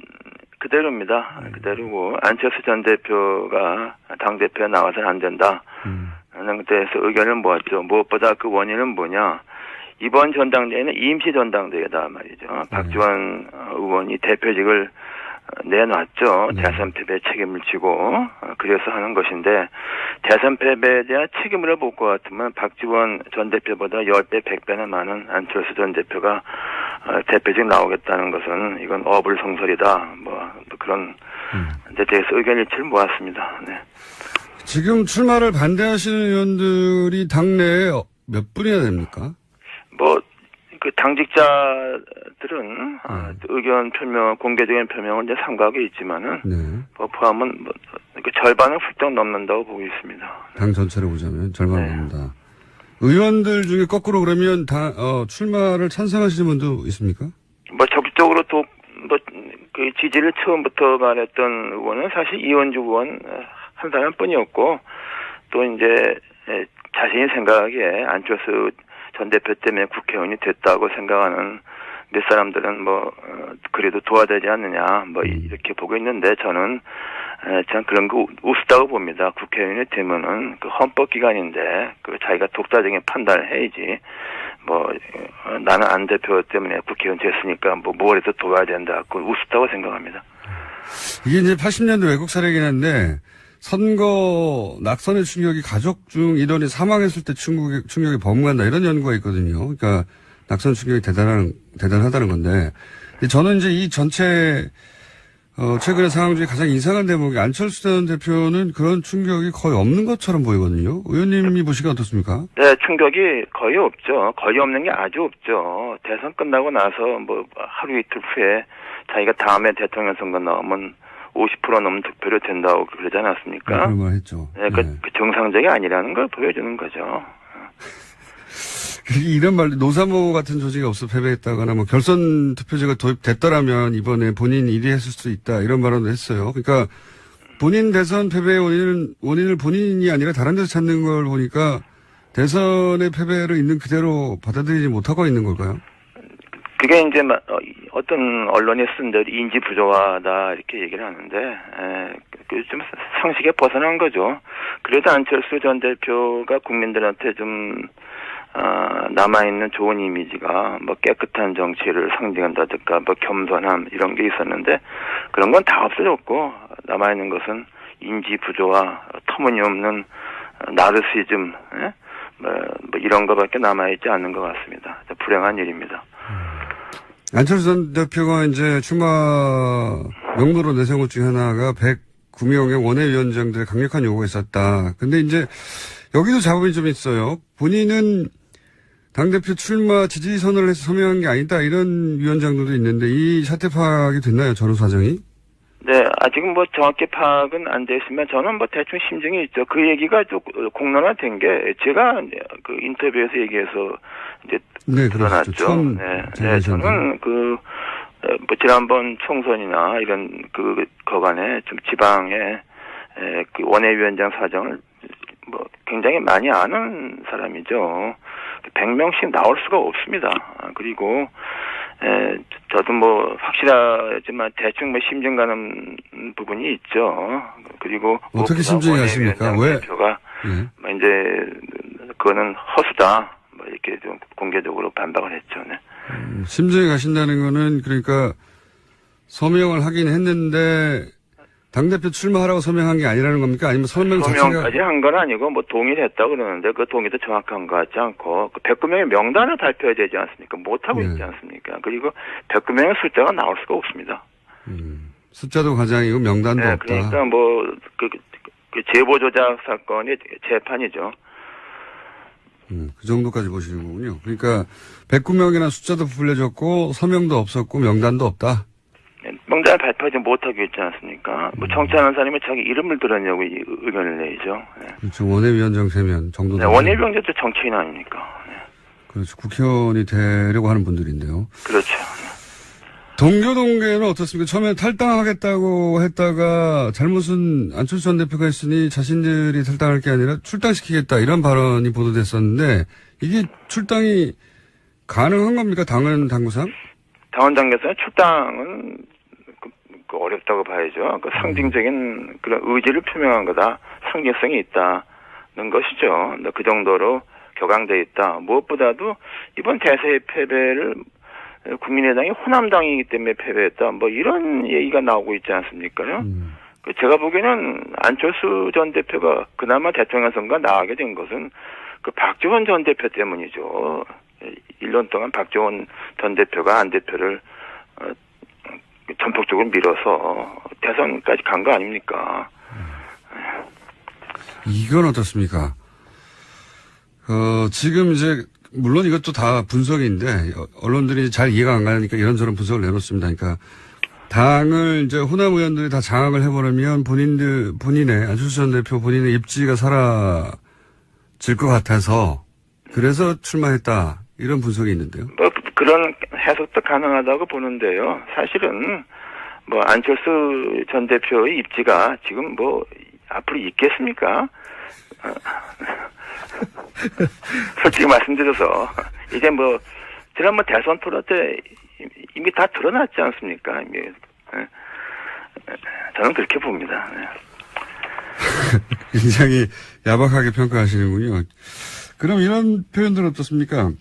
그대로입니다. 그대로고 안철수 전 대표가 당대표에 나와서는 안 된다. 하는 데에서 의견을 모았죠. 무엇보다 그 원인은 뭐냐. 이번 전당대회는 임시 전당대회다 말이죠. 박지원 의원이 대표직을 내놨죠. 대선 패배 책임을 지고 그래서 하는 것인데 대선 패배에 대한 책임을 볼 것 같으면 박지원 전 대표보다 10배, 100배나 많은 안철수 전 대표가 대표직 나오겠다는 것은 이건 어불성설이다. 그런 데 대해서 의견 일치를 모았습니다. 네. 지금 출마를 반대하시는 의원들이 당내에 몇 분이나 됩니까? 당직자들은 의견 표명, 공개적인 표명은 이제 삼가하고 있지만은 포함은 절반을 훌쩍 넘는다고 보고 있습니다. 당 전체를 보자면 절반을 넘는다. 의원들 중에 거꾸로 그러면 출마를 찬성하시는 분도 있습니까? 적극적으로 그 지지를 처음부터 말했던 의원은 사실 이원주 의원 한 사람뿐이었고 또 이제 자신이 생각하기에 안철수 전 대표 때문에 국회의원이 됐다고 생각하는 몇 사람들은 그래도 도와야 되지 않느냐 이렇게 보고 있는데 저는 전 그런 거 우습다고 봅니다. 국회의원이 되면은 그 헌법기관인데 그 자기가 독자적인 판단을 해야지. 나는 안 대표 때문에 국회의원 됐으니까 뭘 해도 도와야 된다. 그건 우습다고 생각합니다. 이게 이제 80년대 외국 사례긴 한데 선거 낙선의 충격이 가족 중 일원이 사망했을 때 충격이 범간다 이런 연구가 있거든요. 그러니까 낙선 충격이 대단하다는 건데 저는 이제 이 전체 최근의 상황 중에 가장 이상한 대목이 안철수 전 대표는 그런 충격이 거의 없는 것처럼 보이거든요. 의원님이 보시기에 어떻습니까? 네, 충격이 거의 없죠. 거의 없는 게 아주 없죠. 대선 끝나고 나서 하루 이틀 후에 자기가 다음에 대통령 선거 나오면 50% 넘는 득표를 된다고 그러지 않았습니까? 그런 말 했죠. 네, 그 정상적이 아니라는 걸 보여주는 거죠. 이런 말, 노사모 같은 조직이 없어 패배했다거나 결선 투표제가 도입됐더라면 이번에 본인 1위 했을 수 있다 이런 발언도 했어요. 그러니까 본인 대선 패배의 원인을 본인이 아니라 다른 데서 찾는 걸 보니까 대선의 패배를 있는 그대로 받아들이지 못하고 있는 걸까요? 그게 이제 어떤 언론이 쓴 대로 인지 부조화다 이렇게 얘기를 하는데 좀 상식에 벗어난 거죠. 그래도 안철수 전 대표가 국민들한테 좀 남아있는 좋은 이미지가 깨끗한 정치를 상징한다든가 겸손함 이런 게 있었는데 그런 건 다 없어졌고 남아있는 것은 인지 부조화, 터무니없는 나르시즘, 이런 거밖에 남아있지 않는 것 같습니다. 불행한 일입니다. 안철수 전 대표가 이제 출마 명부로 내세운 것 중에 하나가 109명의 원외위원장들의 강력한 요구가 있었다. 근데 이제 여기도 잡음이 좀 있어요. 본인은 당대표 출마 지지선언을 해서 서명한 게 아니다. 이런 위원장들도 있는데 이 사태 파악이 됐나요? 전후 사정이? 네, 아직은 정확히 파악은 안 돼 있으면 저는 대충 심증이 있죠. 그 얘기가 좀 공론화된 게 제가 그 인터뷰에서 얘기해서 이제 드러났죠. 저는 지난번 총선이나 이런 거간에 좀 지방의 그 원외위원장 사정을 굉장히 많이 아는 사람이죠. 100명씩 나올 수가 없습니다. 그리고 저도 확실하지만 대충 심증 가는 부분이 있죠. 그리고 어떻게 심증이 가십니까? 왜? 대표가 이제 그거는 허수다. 이렇게 좀 공개적으로 반박을 했죠. 네. 심증이 가신다는 거는 그러니까 서명을 하긴 했는데 당대표 출마하라고 서명한 게 아니라는 겁니까? 아니면 서명까지 한 건 아니고 동의를 했다고 그러는데 그 동의도 정확한 것 같지 않고 109명의 명단을 발표해야 되지 않습니까? 못하고 있지 않습니까? 그리고 109명의 숫자가 나올 수가 없습니다. 숫자도 가장이고 명단도 없다. 그러니까 그 제보 조작 사건이 재판이죠. 그 정도까지 보시는 거군요. 그러니까 109명이나 숫자도 불려졌고 서명도 없었고 명단도 없다. 명단을 발표하지 못하고 있지 않습니까? 정치하는 사람이 자기 이름을 들었냐고 의견을 내죠. 네. 그렇죠. 원외위원장 3명 정도. 네, 원외위원장도 정치인 아닙니까? 네. 그렇죠. 국회의원이 되려고 하는 분들인데요. 그렇죠. 동교동계는 어떻습니까? 처음에 탈당하겠다고 했다가 잘못은 안철수 전 대표가 했으니 자신들이 탈당할 게 아니라 출당시키겠다 이런 발언이 보도됐었는데 이게 출당이 가능한 겁니까? 당구상? 당원 당에서는 출당은 어렵다고 봐야죠. 상징적인 그런 의지를 표명한 거다. 상징성이 있다는 것이죠. 그 정도로 격앙돼 있다. 무엇보다도 이번 대세의 패배를 국민의당이 호남당이기 때문에 패배했다. 이런 얘기가 나오고 있지 않습니까요? 제가 보기에는 안철수 전 대표가 그나마 대통령 선거 나가게 된 것은 박지원 전 대표 때문이죠. 1년 동안 박지원 전 대표가 안 대표를 전폭적으로 밀어서 대선까지 간 거 아닙니까? 이건 어떻습니까? 지금 이제 물론 이것도 다 분석인데 언론들이 잘 이해가 안 가니까 이런저런 분석을 내놓습니다. 그러니까 당을 이제 호남 의원들이 다 장악을 해버리면 본인의 안철수 전 대표 본인의 입지가 사라질 것 같아서 그래서 출마했다 이런 분석이 있는데요. 그런 해석도 가능하다고 보는데요. 사실은 안철수 전 대표의 입지가 지금 앞으로 있겠습니까? 솔직히 말씀드려서 이제 지난번 대선 토론 때 이미 다 드러났지 않습니까? 이미 저는 그렇게 봅니다. 네. 굉장히 야박하게 평가하시는군요. 그럼 이런 표현들은 어떻습니까?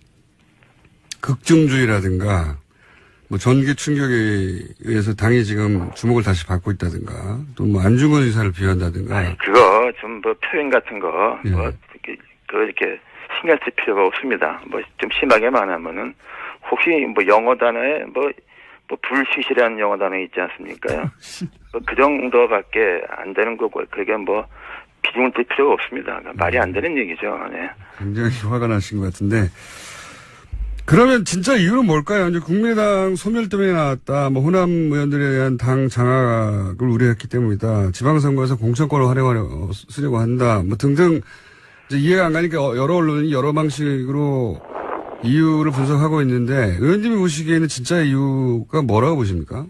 극중주의라든가, 뭐 전기 충격에 의해서 당이 지금 주목을 다시 받고 있다든가, 또 뭐 안중근 의사를 비유한다든가. 아니, 그거 좀 뭐 표현 같은 거, 예. 뭐 이렇게 신경 쓸 필요가 없습니다. 뭐 좀 심하게 말하면은 혹시 뭐 영어 단어에 뭐 불시시라는 영어 단어 있지 않습니까? 그 정도밖에 안 되는 거고, 그게 뭐 비중을 들 필요가 없습니다. 말이 안 되는 얘기죠. 네. 굉장히 화가 나신 것 같은데. 그러면 진짜 이유는 뭘까요? 이제 국민의당 소멸 때문에 나왔다. 뭐 호남 의원들에 대한 당 장악을 우려했기 때문이다. 지방선거에서 공천권을 쓰려고 한다. 뭐 등등 이제 이해가 안 가니까 여러 언론이 여러 방식으로 이유를 분석하고 있는데 의원님이 보시기에는 진짜 이유가 뭐라고 보십니까?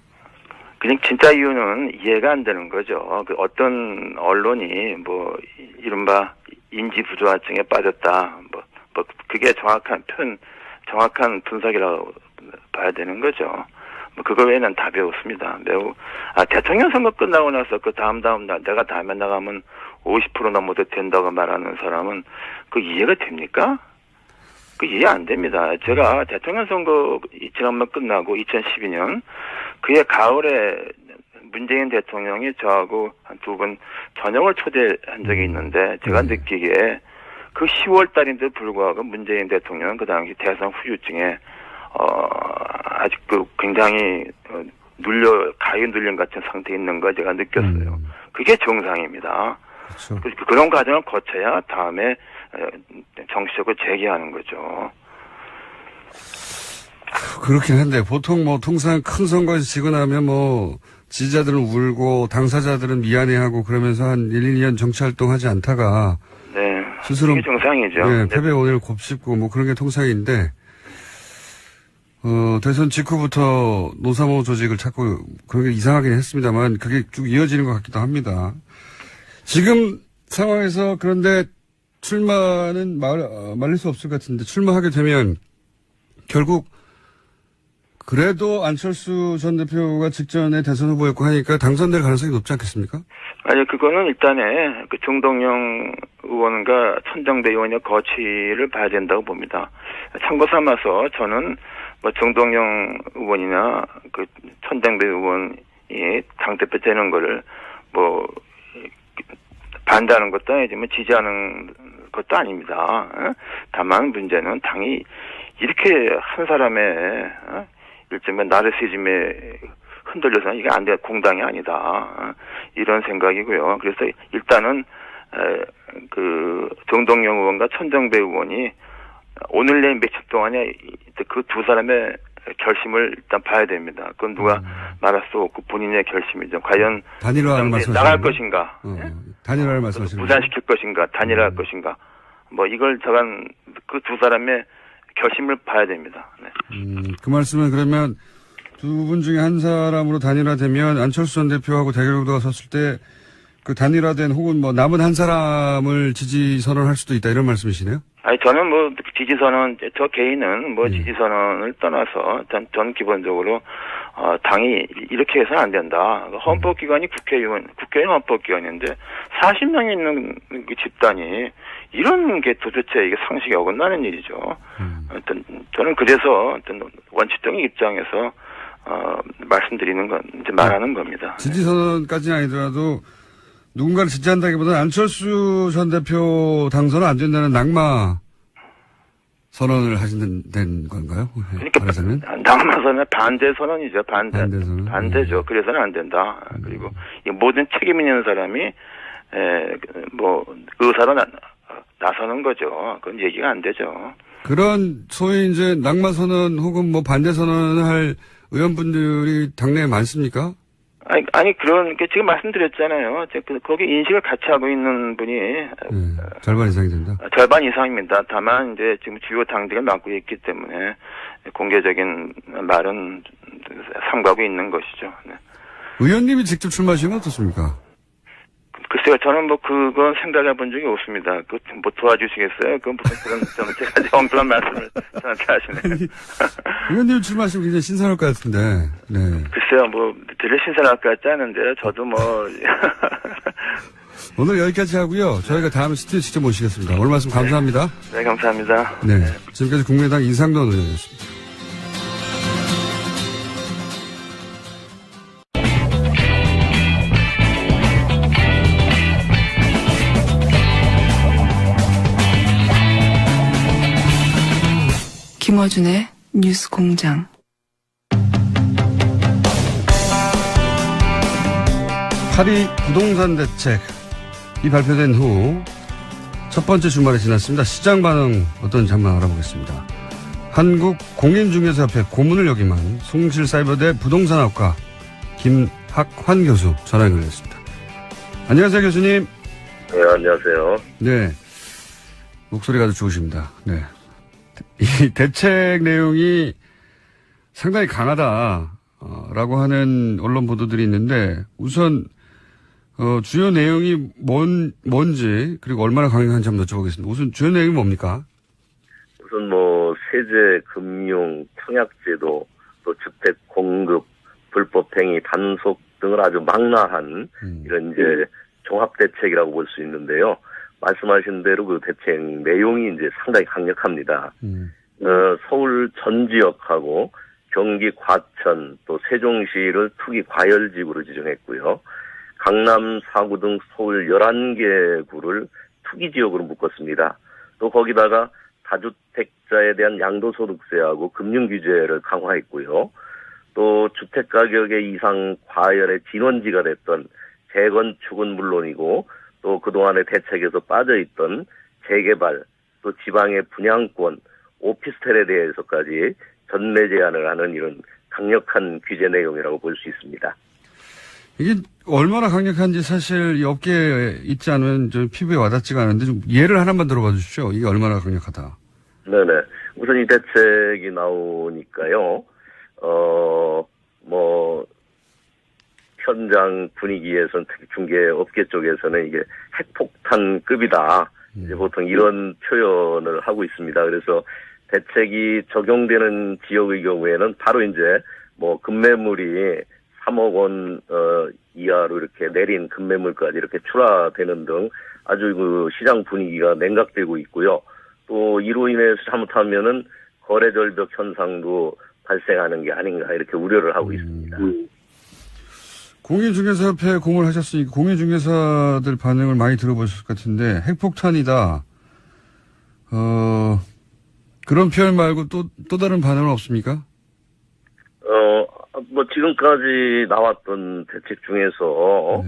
그냥 진짜 이유는 이해가 안 되는 거죠. 그 어떤 언론이 뭐 이른바 인지 부조화증에 빠졌다. 뭐 그게 정확한 분석이라고 봐야 되는 거죠. 뭐 그거 외에는 답이 없습니다. 대통령 선거 끝나고 나서 그 다음 날 내가 다음에 나가면 50% 넘어도 된다고 말하는 사람은 그 이해가 됩니까? 그 이해 안 됩니다. 제가 대통령 선거 지난번 끝나고 2012년 그해 가을에 문재인 대통령이 저하고 한 2번 저녁을 초대한 적이 있는데 제가 느끼기에 그 10월 달인데 불구하고 문재인 대통령은 그 당시 대선 후유증에 아직 그 굉장히 가위 눌림 같은 상태에 있는 거 제가 느꼈어요. 그게 정상입니다. 그렇죠. 그런 과정을 거쳐야 다음에 정치적으로 재개하는 거죠. 그렇긴 한데 보통 뭐 통상 큰 선거에서 지고 나면 뭐 지지자들은 울고 당사자들은 미안해하고 그러면서 한 1, 2년 정치활동하지 않다가 네, 스스로 그게 정상이죠. 네, 패배 원인을 곱씹고 뭐 그런 게 통상인데 대선 직후부터 노사모 조직을 찾고 그런 게 이상하긴 했습니다만 그게 쭉 이어지는 것 같기도 합니다. 지금 상황에서 그런데 출마는 말릴 수 없을 것 같은데 출마하게 되면 결국 그래도 안철수 전 대표가 직전에 대선 후보였고 하니까 당선될 가능성이 높지 않겠습니까? 아니, 그거는 일단에 그 정동영 의원과 천정배 의원의 거취를 봐야 된다고 봅니다. 참고 삼아서 저는 뭐 정동영 의원이나 그 천정배 의원이 당대표 되는 거를 뭐 반대하는 것도 아니지만 지지하는 것도 아닙니다. 다만 문제는 당이 이렇게 한 사람의 일종의 나르시즘에 흔들려서는 이게 안 돼, 공당이 아니다. 이런 생각이고요. 그래서 일단은 그 정동영 의원과 천정배 의원이 오늘 내일 며칠 동안에 그 두 사람의 결심을 일단 봐야 됩니다. 그건 누가 말할 수 없고 본인의 결심이죠. 과연 단일화를 나갈 것인가, 단일화를 말씀하시는 부산시킬 것인가, 단일화할 것인가, 뭐 이걸 저간 그 두 사람의 결심을 봐야 됩니다. 네. 그 말씀은 그러면 두 분 중에 한 사람으로 단일화되면 안철수 전 대표하고 대결 구도가 섰을 때 그 단일화된 혹은 뭐 남은 한 사람을 지지 선언할 수도 있다 이런 말씀이시네요? 아니 저는 뭐 지지 선언 저 개인은 뭐 지지 선언을 떠나서 전 기본적으로 당이 이렇게 해서는 안 된다. 헌법기관이 국회의원 헌법기관인데 40명이 있는 그 집단이 이런 게 도대체 이게 상식에 어긋나는 일이죠. 하여튼 저는 그래서 어떤 원칙적인 입장에서 말씀드리는 건 이제 말하는 겁니다. 지지 선언까지는 아니더라도 누군가를 지지한다기보다는 안철수 전 대표 당선은 안 된다는 낙마 선언을 하시는 건가요? 그러니까 말하자면? 낙마 선언은 반대 선언이죠. 반대선언. 반대죠. 그래서는 안 된다. 그리고 이 모든 책임 있는 사람이 뭐 의사로 나서는 거죠. 그건 얘기가 안 되죠. 그런 소위 이제 낙마 선언 혹은 뭐 반대 선언을 할 의원분들이 당내에 많습니까? 아니 그런 게 지금 말씀드렸잖아요. 거기 인식을 같이 하고 있는 분이 절반 이상이 된다. 절반 이상입니다. 다만 이제 지금 주요 당직을 맡고 있기 때문에 공개적인 말은 삼가고 있는 것이죠. 네. 의원님이 직접 출마하시는 건 어떻습니까? 글쎄요, 저는 뭐 그건 생각해 본 적이 없습니다. 그 뭐 도와주시겠어요? 그건 무슨 그런 정책까지 엄청난 말씀을 저한테 하시네요. 의원님 출마하시면 굉장히 신선할 것 같은데. 네. 글쎄요, 뭐 되게 신선할 것 같지 않은데요. 저도 뭐 오늘 여기까지 하고요. 저희가 다음에 스튜디오 직접 모시겠습니다. 오늘 말씀 감사합니다. 네, 감사합니다. 네. 지금까지 국민의당 이상돈 의원이었습니다. 김어준의 뉴스 공장. 파리 부동산 대책이 발표된 후 첫 번째 주말이 지났습니다. 시장 반응 어떤지 한번 알아보겠습니다. 한국공인중개사협회 고문을 역임한 숭실사이버대 부동산학과 김학환 교수 전화 연결했습니다. 안녕하세요, 교수님. 네, 안녕하세요. 네. 목소리가 아주 좋으십니다. 네. 이 대책 내용이 상당히 강하다라고 하는 언론 보도들이 있는데 우선 주요 내용이 뭔지 그리고 얼마나 강력한지 한번 여쭤보겠습니다. 우선 주요 내용이 뭡니까? 우선 뭐 세제, 금융, 청약제도, 또 주택 공급, 불법행위, 단속 등을 아주 망라한 이런 이제 종합 대책이라고 볼 수 있는데요. 말씀하신 대로 그 대책 내용이 이제 상당히 강력합니다. 서울 전 지역하고 경기 과천 또 세종시를 투기 과열지구로 지정했고요. 강남 4구 등 서울 11개 구를 투기 지역으로 묶었습니다. 또 거기다가 다주택자에 대한 양도소득세하고 금융 규제를 강화했고요. 또 주택 가격의 이상 과열의 진원지가 됐던 재건축은 물론이고 또 그동안의 대책에서 빠져있던 재개발, 또 지방의 분양권, 오피스텔에 대해서까지 전매 제한을 하는 이런 강력한 규제 내용이라고 볼 수 있습니다. 이게 얼마나 강력한지 사실 이 업계에 있지 않으면 좀 피부에 와닿지가 않은데 좀 예를 하나만 들어봐 주십시오. 이게 얼마나 강력하다. 네네. 우선 이 대책이 나오니까요. 현장 분위기에서는 특히 중개업계 쪽에서는 이게 핵폭탄급이다. 이제 보통 이런 표현을 하고 있습니다. 그래서 대책이 적용되는 지역의 경우에는 바로 이제 뭐 급매물이 3억 원 이하로 이렇게 내린 급매물까지 이렇게 출하되는 등 아주 그 시장 분위기가 냉각되고 있고요. 또 이로 인해서 잘못하면은 거래 절벽 현상도 발생하는 게 아닌가 이렇게 우려를 하고 있습니다. 공인중개사협회에 공을 하셨으니까 공인중개사들 반응을 많이 들어보셨을 것 같은데 핵폭탄이다. 그런 표현 말고 또 다른 반응은 없습니까? 지금까지 나왔던 대책 중에서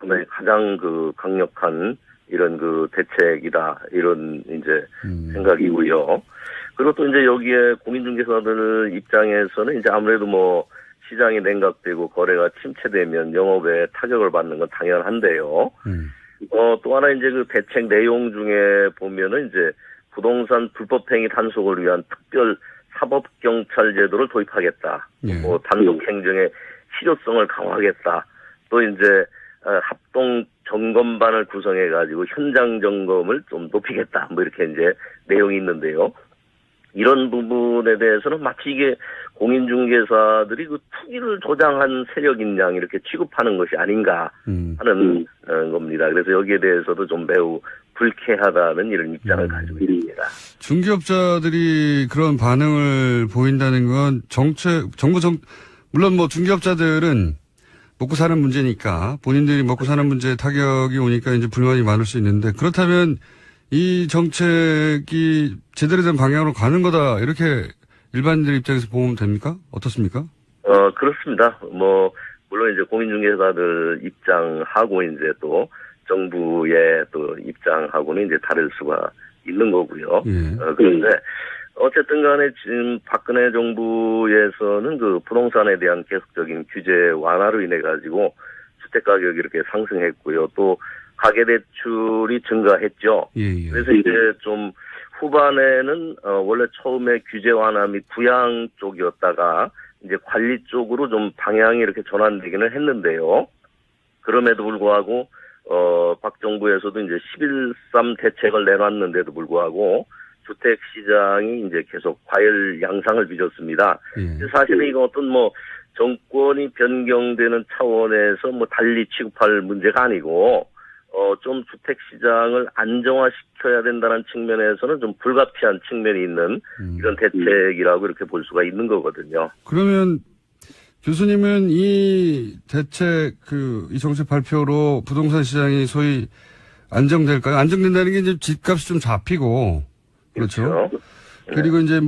네. 가장 그 강력한 이런 그 대책이다. 이런 이제 생각이고요. 그리고 또 이제 여기에 공인중개사들 입장에서는 이제 아무래도 뭐 시장이 냉각되고 거래가 침체되면 영업에 타격을 받는 건 당연한데요. 또 하나 이제 그 대책 내용 중에 보면은 이제 부동산 불법행위 단속을 위한 특별 사법경찰 제도를 도입하겠다. 예. 뭐 단속 행정의 실효성을 강화하겠다. 또 이제 합동 점검반을 구성해가지고 현장 점검을 좀 높이겠다. 뭐 이렇게 이제 내용이 있는데요. 이런 부분에 대해서는 마치 이게 공인중개사들이 그 투기를 조장한 세력인 양 이렇게 취급하는 것이 아닌가 하는 겁니다. 그래서 여기에 대해서도 좀 매우 불쾌하다는 이런 입장을 가지고 있습니다. 중개업자들이 그런 반응을 보인다는 건 물론 뭐 중개업자들은 먹고 사는 문제니까 본인들이 먹고 사는 문제에 타격이 오니까 이제 불만이 많을 수 있는데 그렇다면 이 정책이 제대로 된 방향으로 가는 거다 이렇게 일반인들 입장에서 보면 됩니까? 어떻습니까? 그렇습니다. 뭐 물론 이제 공인중개사들 입장하고 이제 또 정부의 또 입장하고는 이제 다를 수가 있는 거고요. 예. 그런데 어쨌든 간에 지금 박근혜 정부에서는 그 부동산에 대한 계속적인 규제 완화로 인해 가지고 주택 가격이 이렇게 상승했고요. 또 가계대출이 증가했죠. 예. 그래서 이제 좀 후반에는 원래 처음에 규제 완화 및 부양 쪽이었다가 이제 관리 쪽으로 좀 방향이 이렇게 전환되기는 했는데요. 그럼에도 불구하고 박 정부에서도 이제 11.3 대책을 내놨는데도 불구하고 주택 시장이 이제 계속 과열 양상을 빚었습니다. 예. 사실은 이거 어떤 뭐 정권이 변경되는 차원에서 뭐 달리 취급할 문제가 아니고 좀 주택 시장을 안정화시켜야 된다는 측면에서는 좀 불가피한 측면이 있는 이런 대책이라고 이렇게 볼 수가 있는 거거든요. 그러면 교수님은 이 대책 이 정책 발표로 부동산 시장이 소위 안정될까요? 안정된다는 게 이제 집값이 좀 잡히고 그렇죠. 그리고 이제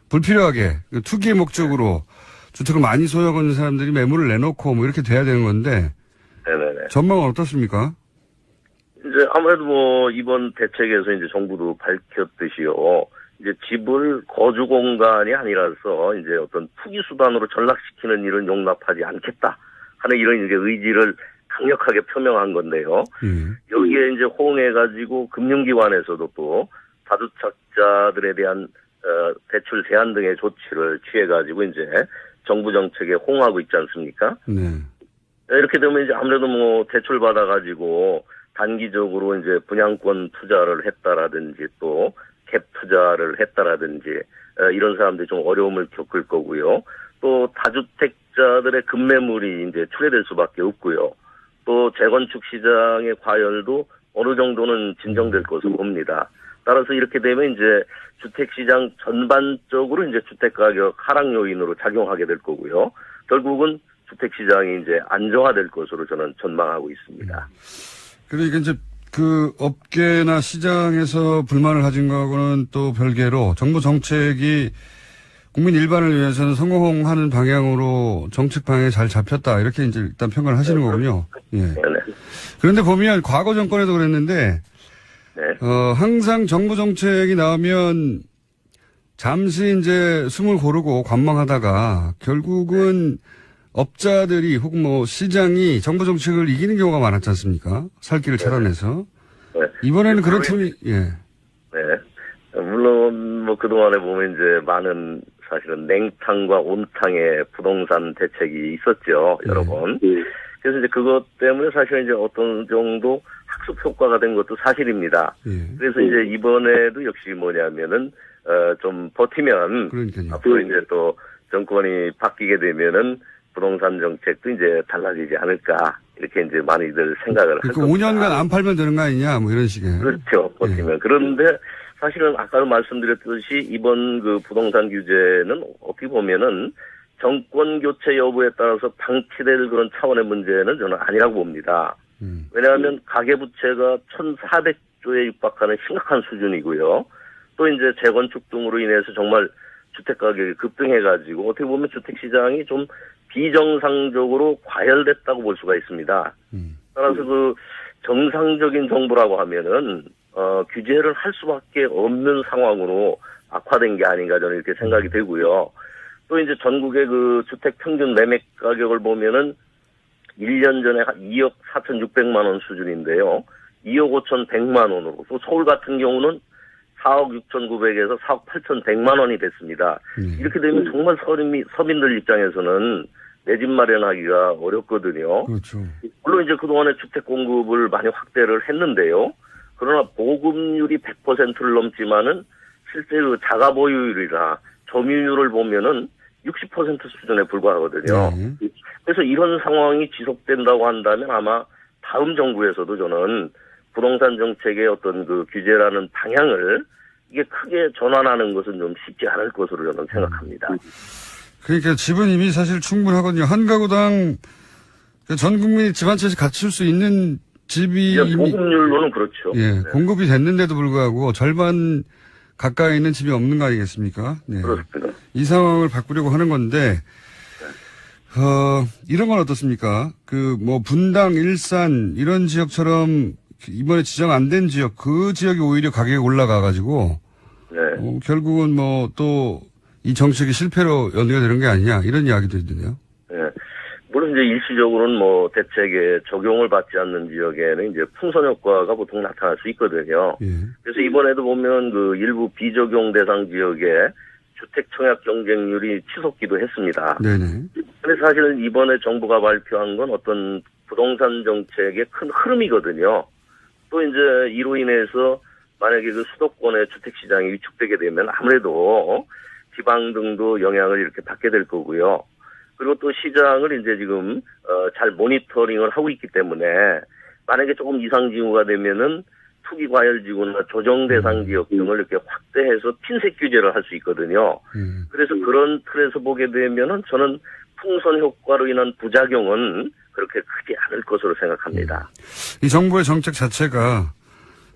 불필요하게 투기의 목적으로 주택을 많이 소유하고 있는 사람들이 매물을 내놓고 뭐 이렇게 돼야 되는 건데 네네네. 전망은 어떻습니까? 이제 아무래도 뭐 이번 대책에서 이제 정부도 밝혔듯이요. 이제 집을 거주 공간이 아니라서 이제 어떤 투기 수단으로 전락시키는 일은 용납하지 않겠다 하는 이런 이제 의지를 강력하게 표명한 건데요. 여기에 이제 호응해가지고 금융기관에서도 또 다주택자들에 대한 대출 제한 등의 조치를 취해가지고 이제 정부 정책에 호응하고 있지 않습니까? 네. 이렇게 되면 이제 아무래도 뭐 대출 받아가지고 단기적으로 이제 분양권 투자를 했다라든지 또 갭 투자를 했다라든지 이런 사람들이 좀 어려움을 겪을 거고요. 또 다주택자들의 급매물이 이제 출회될 수밖에 없고요. 또 재건축 시장의 과열도 어느 정도는 진정될 것으로 봅니다. 따라서 이렇게 되면 이제 주택 시장 전반적으로 이제 주택 가격 하락 요인으로 작용하게 될 거고요. 결국은 주택 시장이 이제 안정화될 것으로 저는 전망하고 있습니다. 그러니까 이제 업계나 시장에서 불만을 가진 거하고는 또 별개로 정부 정책이 국민 일반을 위해서는 성공하는 방향으로 정책 방향이 잘 잡혔다. 이렇게 이제 일단 평가를 하시는 거군요. 예. 네네. 그런데 보면 과거 정권에도 그랬는데, 네. 항상 정부 정책이 나오면 잠시 이제 숨을 고르고 관망하다가 결국은 업자들이 혹은 뭐 시장이 정부 정책을 이기는 경우가 많았지 않습니까? 살 길을 차단해서. 네. 이번에는 그런 틈이, 예. 네. 물론 뭐 그동안에 보면 이제 많은 사실은 냉탕과 온탕의 부동산 대책이 있었죠. 여러 번. 그래서 이제 그것 때문에 사실 이제 어떤 정도 학습 효과가 된 것도 사실입니다. 예. 그래서 이제 이번에도 역시 뭐냐면은 좀 버티면 그러니까요. 앞으로 이제 또 정권이 바뀌게 되면은 부동산 정책도 이제 달라지지 않을까 이렇게 이제 많이들 생각을 할 그러니까 겁니다. 5년간 안 팔면 되는 거 아니냐 뭐 이런 식의. 그렇죠. 버티면. 예. 그런데 사실은 아까도 말씀드렸듯이 이번 그 부동산 규제는 어떻게 보면은 정권 교체 여부에 따라서 방치될 그런 차원의 문제는 저는 아니라고 봅니다. 왜냐하면 가계부채가 1,400조에 육박하는 심각한 수준이고요. 또 이제 재건축 등으로 인해서 정말 주택 가격이 급등해가지고 어떻게 보면 주택 시장이 좀 비정상적으로 과열됐다고 볼 수가 있습니다. 따라서 그 정상적인 정부라고 하면은 규제를 할 수밖에 없는 상황으로 악화된 게 아닌가 저는 이렇게 생각이 되고요. 또 이제 전국의 그 주택 평균 매매 가격을 보면은 1년 전에 한 2억 4,600만 원 수준인데요. 2억 5,100만 원으로 또 서울 같은 경우는 4억 6,900에서 4억 8,100만 원이 됐습니다. 이렇게 되면 정말 서민들 입장에서는 내 집 마련하기가 어렵거든요. 그렇죠. 물론 이제 그동안에 주택 공급을 많이 확대를 했는데요. 그러나 보급률이 100%를 넘지만은 실제 그 자가 보유율이나 점유율을 보면은 60% 수준에 불과하거든요. 그래서 이런 상황이 지속된다고 한다면 아마 다음 정부에서도 저는 부동산 정책의 어떤 그 규제라는 방향을 이게 크게 전환하는 것은 좀 쉽지 않을 것으로 저는 생각합니다. 그러니까 집은 이미 사실 충분하거든요. 한 가구당 전 국민이 집 한 채씩 갖출 수 있는 집이 이미 보급률로는 그렇죠. 예, 네. 공급이 됐는데도 불구하고 절반 가까이 있는 집이 없는 거 아니겠습니까? 네. 그렇습니다. 이 상황을 바꾸려고 하는 건데 이런 건 어떻습니까? 뭐 분당, 일산 이런 지역처럼 이번에 지정 안 된 지역 그 지역이 오히려 가격이 올라가가지고 네. 결국은 뭐 또 이 정책이 실패로 연결되는 게 아니냐 이런 이야기도 있는데요. 네. 물론 이제 일시적으로는 뭐 대책에 적용을 받지 않는 지역에는 이제 풍선 효과가 보통 나타날 수 있거든요. 예. 그래서 이번에도 보면 그 일부 비적용 대상 지역에 주택 청약 경쟁률이 치솟기도 했습니다. 네네. 근데 사실은 이번에 정부가 발표한 건 어떤 부동산 정책의 큰 흐름이거든요. 또 이제 이로 인해서 만약에 그 수도권의 주택시장이 위축되게 되면 아무래도 지방 등도 영향을 이렇게 받게 될 거고요. 그리고 또 시장을 이제 지금 잘 모니터링을 하고 있기 때문에 만약에 조금 이상 징후가 되면은 투기 과열 지구나 조정 대상 지역 등을 이렇게 확대해서 핀셋 규제를 할 수 있거든요. 그래서 그런 틀에서 보게 되면은 저는 풍선 효과로 인한 부작용은 그렇게 크지 않을 것으로 생각합니다. 이 정부의 정책 자체가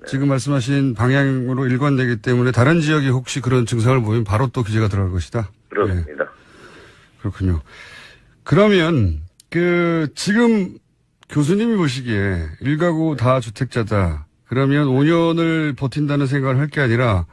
지금 말씀하신 방향으로 일관되기 때문에 다른 지역이 혹시 그런 증상을 보이면 바로 또 규제가 들어갈 것이다. 그렇습니다. 네. 그렇군요. 그러면 지금 교수님이 보시기에 1가구 다 주택자다. 그러면 5년을 버틴다는 생각을 할 게 아니라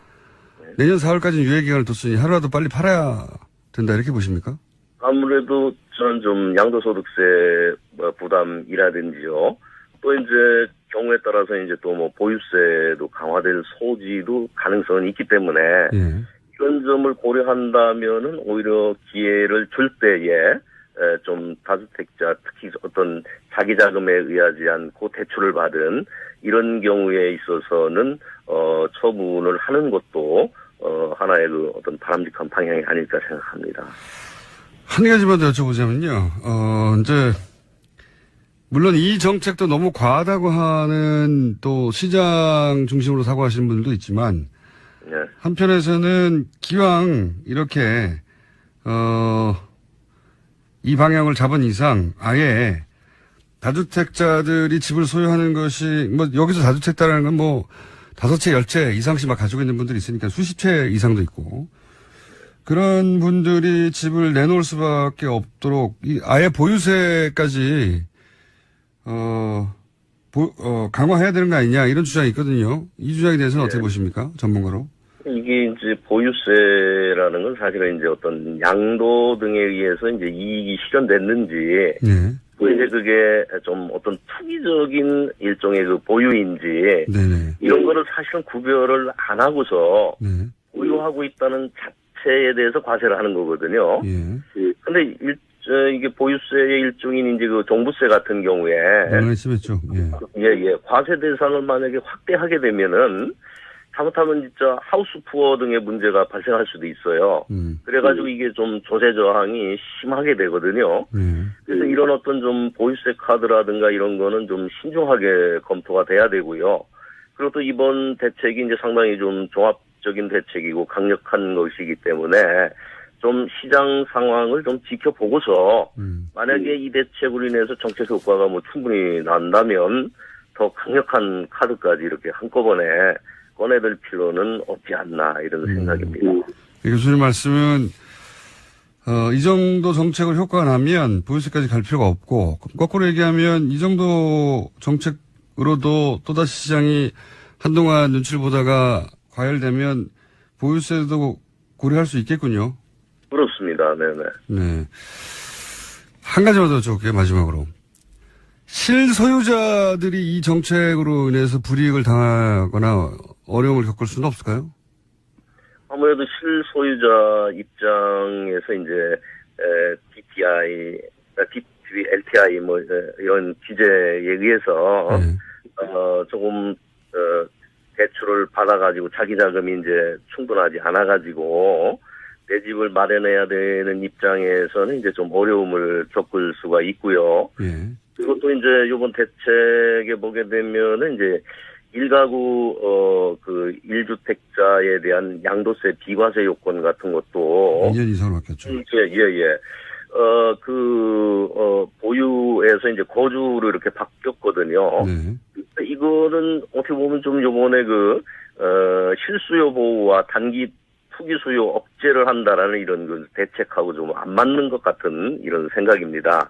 내년 4월까지는 유예 기간을 뒀으니 하루라도 빨리 팔아야 된다 이렇게 보십니까? 아무래도 저는 좀 양도소득세 부담이라든지요. 또 이제 경우에 따라서 이제 또 뭐 보유세도 강화될 소지도 가능성이 있기 때문에 예. 이런 점을 고려한다면은 오히려 기회를 줄 때에 좀 다주택자 특히 어떤 자기 자금에 의하지 않고 대출을 받은 이런 경우에 있어서는 처분을 하는 것도 하나의 그 어떤 바람직한 방향이 아닐까 생각합니다. 한 가지만 더 여쭤보자면요. 이제 물론 이 정책도 너무 과하다고 하는 또 시장 중심으로 사고하시는 분들도 있지만 네. 한편에서는 기왕 이렇게 이 방향을 잡은 이상 아예 다주택자들이 집을 소유하는 것이 뭐 여기서 다주택자라는 건 뭐 5채, 10채 이상씩 막 가지고 있는 분들이 있으니까 수십 채 이상도 있고 그런 분들이 집을 내놓을 수밖에 없도록 아예 보유세까지 강화해야 되는 거 아니냐 이런 주장이 있거든요. 이 주장에 대해서는 어떻게 보십니까? 전문가로. 이게 이제 보유세라는 건 사실은 이제 어떤 양도 등에 의해서 이제 이익이 실현됐는지, 네. 또 이제 그게 좀 어떤 투기적인 일종의 그 보유인지, 네네. 이런 거를 사실은 구별을 안 하고서 네. 보유하고 있다는 자체에 대해서 과세를 하는 거거든요. 예. 근데 이게 보유세의 일종인 이제 그 종부세 같은 경우에, 논란이 심했죠. 예. 과세 대상을 만약에 확대하게 되면은 잘못하면 진짜 하우스 푸어 등의 문제가 발생할 수도 있어요. 그래가지고 이게 좀 조세 저항이 심하게 되거든요. 그래서 이런 어떤 좀 보유세 카드라든가 이런 거는 좀 신중하게 검토가 돼야 되고요. 그리고 또 이번 대책이 이제 상당히 좀 종합적인 대책이고 강력한 것이기 때문에 좀 시장 상황을 좀 지켜보고서 만약에 이 대책으로 인해서 정책 효과가 뭐 충분히 난다면 더 강력한 카드까지 이렇게 한꺼번에 꺼내들 필요는 없지 않나 이런 생각입니다. 교수님 말씀은 이 정도 정책을 효과가 나면 보유세까지 갈 필요가 없고 거꾸로 얘기하면 이 정도 정책으로도 또다시 시장이 한동안 눈치를 보다가 과열되면 보유세도 고려할 수 있겠군요. 그렇습니다. 네네. 네. 한 가지만 더 여쭤볼게요. 마지막으로. 실소유자들이 이 정책으로 인해서 불이익을 당하거나 어려움을 겪을 수는 없을까요? 아무래도 실소유자 입장에서 이제 DTI, LTI 뭐 이런 규제에 의해서 조금 대출을 받아가지고 자기 자금이 이제 충분하지 않아가지고 내 집을 마련해야 되는 입장에서는 이제 좀 어려움을 겪을 수가 있고요. 그리고 또 이제 이번 대책에 보게 되면은 이제 1가구, 1주택자에 대한 양도세 비과세 요건 같은 것도. 2년 이상으로 바뀌었죠. 보유에서 이제 거주로 이렇게 바뀌었거든요. 이거는 어떻게 보면 좀 요번에 실수요 보호와 단기 투기 수요 억제를 한다라는 이런 그 대책하고 좀 안 맞는 것 같은 이런 생각입니다.